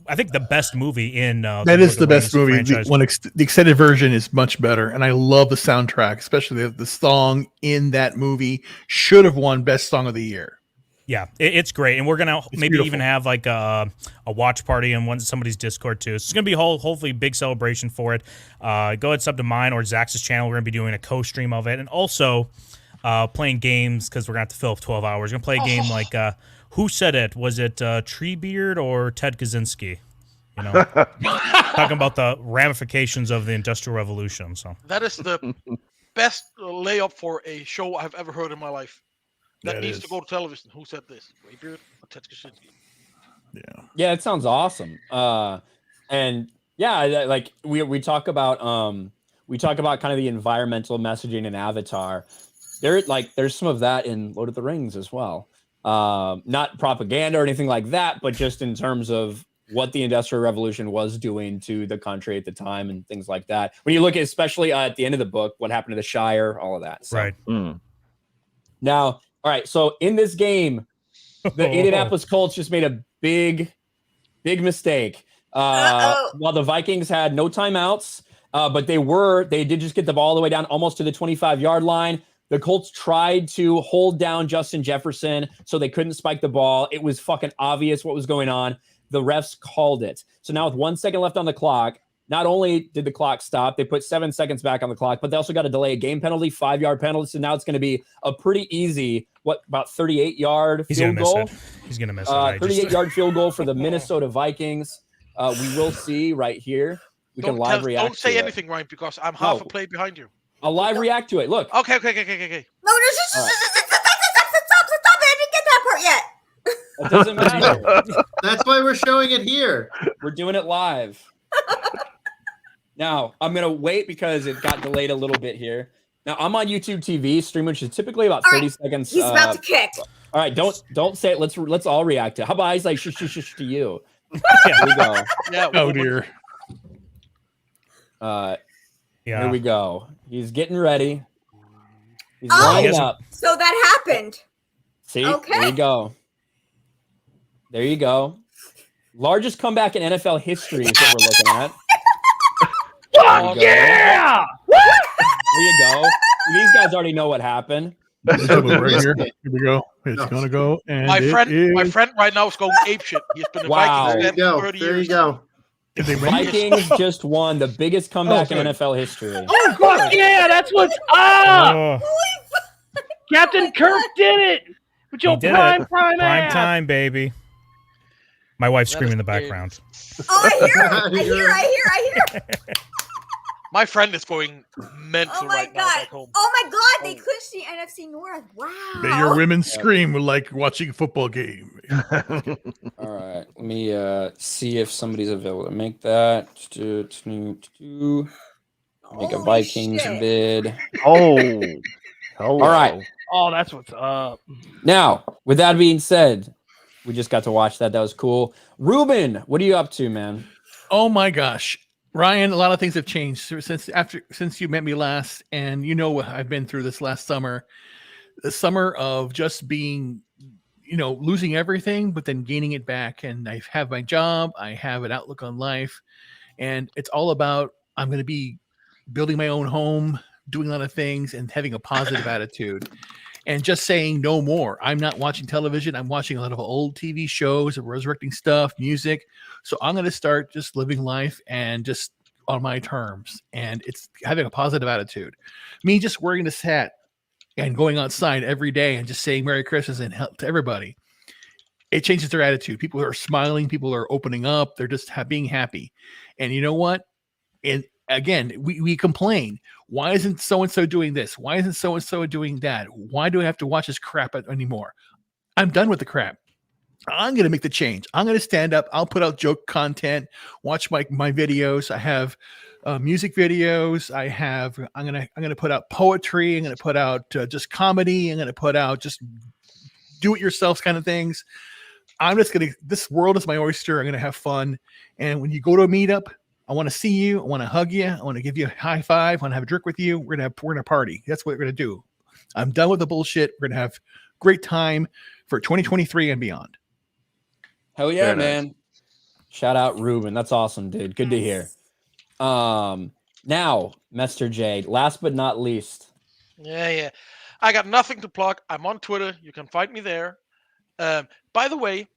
I think the best movie in that is the best movie. Franchise. The extended version is much better, and I love the soundtrack, especially the song in that movie should have won Best Song of the Year. Yeah, it's great, and we're gonna maybe beautiful. even have like a watch party on somebody's Discord too. So it's gonna be hopefully a big celebration for it. Go ahead, sub to mine or Zax's channel. We're gonna be doing a co-stream of it, and also playing games because we're gonna have to fill up 12 hours. We're gonna play a game like who said it? Was it Treebeard or Ted Kaczynski? You know, talking about the ramifications of the Industrial Revolution. So that is the best layup for a show I've ever heard in my life. That needs to go to television. Who said this? Treebeard or Ted Kaczynski? Yeah, it sounds awesome. And yeah, like we talk about kind of the environmental messaging in Avatar. There's some of that in Lord of the Rings as well. Not propaganda or anything like that, but just in terms of what the Industrial Revolution was doing to the country at the time and things like that. When you look at, especially at the end of the book, what happened to the Shire, all of that. So. Right. Now, all right. So in this game, the Indianapolis Colts just made a big mistake. While the Vikings had no timeouts, but they did just get the ball all the way down almost to the 25-yard line. The Colts tried to hold down Justin Jefferson so they couldn't spike the ball. It was fucking obvious what was going on. The refs called it. So now with 1 second left on the clock, not only did the clock stop, they put 7 seconds back on the clock, but they also got to delay a game penalty, 5-yard penalty. So now it's going to be a pretty easy, about 38-yard field goal. He's going to miss it. 38-yard field goal for the Minnesota Vikings. We will see right here. We can live react. Don't say anything, Ryan, because I'm half a play behind you. I'll live react to it. Look. Okay. No, stop it. I didn't get that part yet. It doesn't matter. That's why we're showing it here. We're doing it live. Now, I'm going to wait because it got delayed a little bit here. Now, I'm on YouTube TV, stream, which is typically about 30 seconds. He's about to kick. All right, don't say it. Let's all react to it. How about I say shush to you? Here we go. Yeah. Oh, dear. Here we go. He's getting ready. He's lining up. So that happened. See? Okay. There you go. There you go. Largest comeback in NFL history is what we're looking at. Oh, yeah! There you go. These guys already know what happened. Right here. Here we go. It's gonna go. And my friend right now is going apeshit. He's been There invited you go. There you go. Vikings just won the biggest comeback in NFL history. Oh, fuck yeah! That's what's up! Captain Kirk did it! With your prime time, baby. My wife's screaming in the background. Oh, I hear. My friend is going mental right now back home. Oh my god, they clinched the NFC North. Wow. Your women scream like watching a football game. All right, let me see if somebody's available to make that. Make a Vikings bid. Oh, all right. Oh, that's what's up. Now, with that being said, we just got to watch that. That was cool. Ruben, what are you up to, man? Oh my gosh, Ryan, a lot of things have changed since you met me last, and you know what I've been through this last summer. The summer of just being, losing everything, but then gaining it back. And I have my job, I have an outlook on life, and it's all about I'm going to be building my own home, doing a lot of things, and having a positive attitude. And just saying no more. I'm not watching television. I'm watching a lot of old TV shows and resurrecting stuff, music. So I'm going to start just living life and just on my terms. And it's having a positive attitude. Me just wearing this hat and going outside every day and just saying Merry Christmas and help to everybody. It changes their attitude. People are smiling. People are opening up. They're just being happy. And you know what? And again, we complain. Why isn't so-and-so doing this? Why isn't so-and-so doing that? Why do I have to watch this crap anymore? I'm done with the crap. I'm going to make the change. I'm going to stand up. I'll put out joke content, watch my videos. I have music videos. I'm going to put out poetry. I'm going to put out just comedy. I'm going to put out just do it yourself kind of things. I'm just going to, this world is my oyster. I'm going to have fun. And when you go to a meetup, I want to see you. I want to hug you. I want to give you a high five. I want to have a drink with you. We're gonna party. That's what we're gonna do. I'm done with the bullshit. We're gonna have great time for 2023 and beyond. Hell yeah, very man! Nice. Shout out Ruben. That's awesome, dude. Good to hear. Now, Mr. J. Last but not least. Yeah. I got nothing to plug. I'm on Twitter. You can find me there. By the way.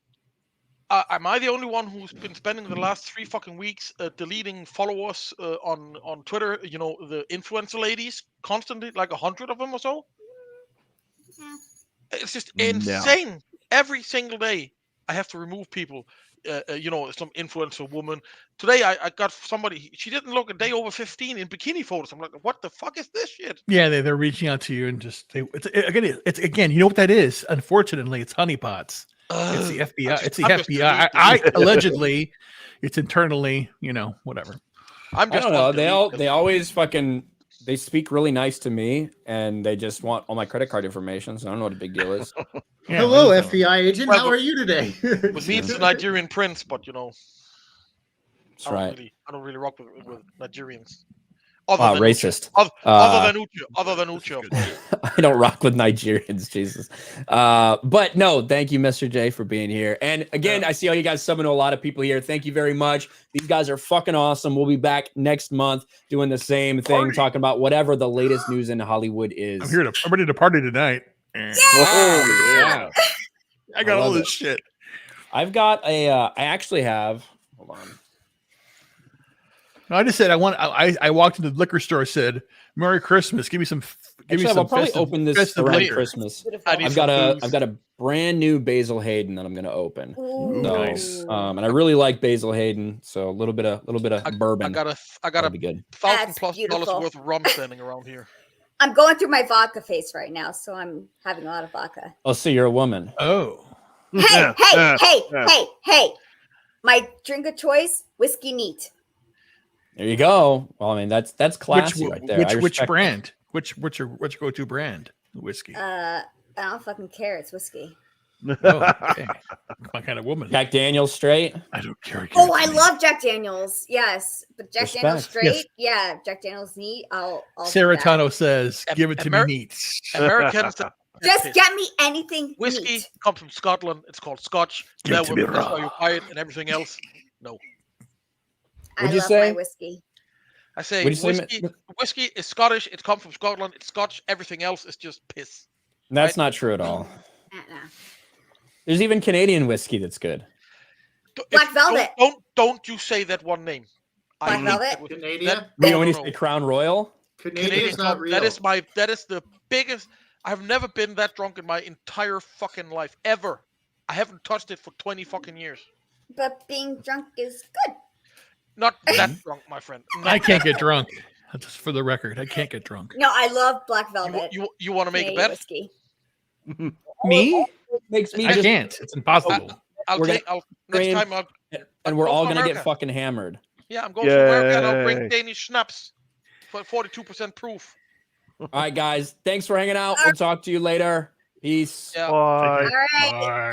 Am I the only one who's been spending the last 3 fucking weeks deleting followers on Twitter? You know, the influencer ladies constantly, like 100 of them or so. Yeah. It's just insane. No. Every single day, I have to remove people. You know, some influencer woman. Today, I got somebody. She didn't look a day over 15 in bikini photos. I'm like, what the fuck is this shit? Yeah, they're reaching out to you and just it's again. You know what that is? Unfortunately, it's honeypots. It's the FBI. It's the FBI. I allegedly, it's internally, you know, whatever. I don't know. They always fucking they speak really nice to me, and they just want all my credit card information. So I don't know what the big deal is. Yeah, hello, FBI agent. How are you today? With me, it's the Nigerian prince, but you know, that's right. I don't really rock with Nigerians. Racist. Other than Ucho. I don't rock with Nigerians, Jesus. But no, thank you, Mr. J, for being here. And again, I see all you guys subbing to a lot of people here. Thank you very much. These guys are fucking awesome. We'll be back next month doing the same thing, talking about whatever the latest news in Hollywood is. I'm ready to party tonight. Yeah. I got all this shit. I've got I actually have. Hold on. I just said I walked into the liquor store, said Merry Christmas. Give me some. I'll probably open this around Christmas. I've got a brand new Basil Hayden that I'm going to open. Ooh, nice. And I really like Basil Hayden, so a little bit of bourbon. I got be good. $1,000+ worth of rum standing around here. I'm going through my vodka phase right now, so I'm having a lot of vodka. Oh, so you're a woman. Oh. Hey. My drink of choice, whiskey neat. There you go. Well, I mean, that's classy right there. Which brand? What's your go-to brand? Whiskey. I don't fucking care. It's whiskey. Oh, okay. My kind of woman. Jack Daniel's straight. I don't care. Oh, I love Jack Daniels. Yes, but Jack Daniels straight. Yes. Yeah, Jack Daniels neat. I'll Seratano says, "Give it to me neat." Americans. Just get me anything. Whiskey neat. comes from Scotland. It's called Scotch. That's why you buy it, and everything else, no. What'd you say? My whiskey. I say whiskey is Scottish. It comes from Scotland. It's Scotch. Everything else is just piss. That's not true at all. There's even Canadian whiskey that's good. Black Velvet. Don't you say that one name. Black Velvet. Canadian. When you say Crown Royal. Canadian's not real. That is the biggest. I've never been that drunk in my entire fucking life ever. I haven't touched it for 20 fucking years. But being drunk is good. Not that drunk, my friend. I can't get drunk. Just for the record, I can't get drunk. No, I love Black Velvet. You want to make a bet? Whiskey. Me? Makes me. I can't. It's impossible. Next time and we're all gonna get fucking hammered. Yeah, I'm going to America and I'll bring Danish schnapps for 42% proof. All right, guys. Thanks for hanging out. We'll talk to you later. Peace. Yeah. Bye. All right. Bye.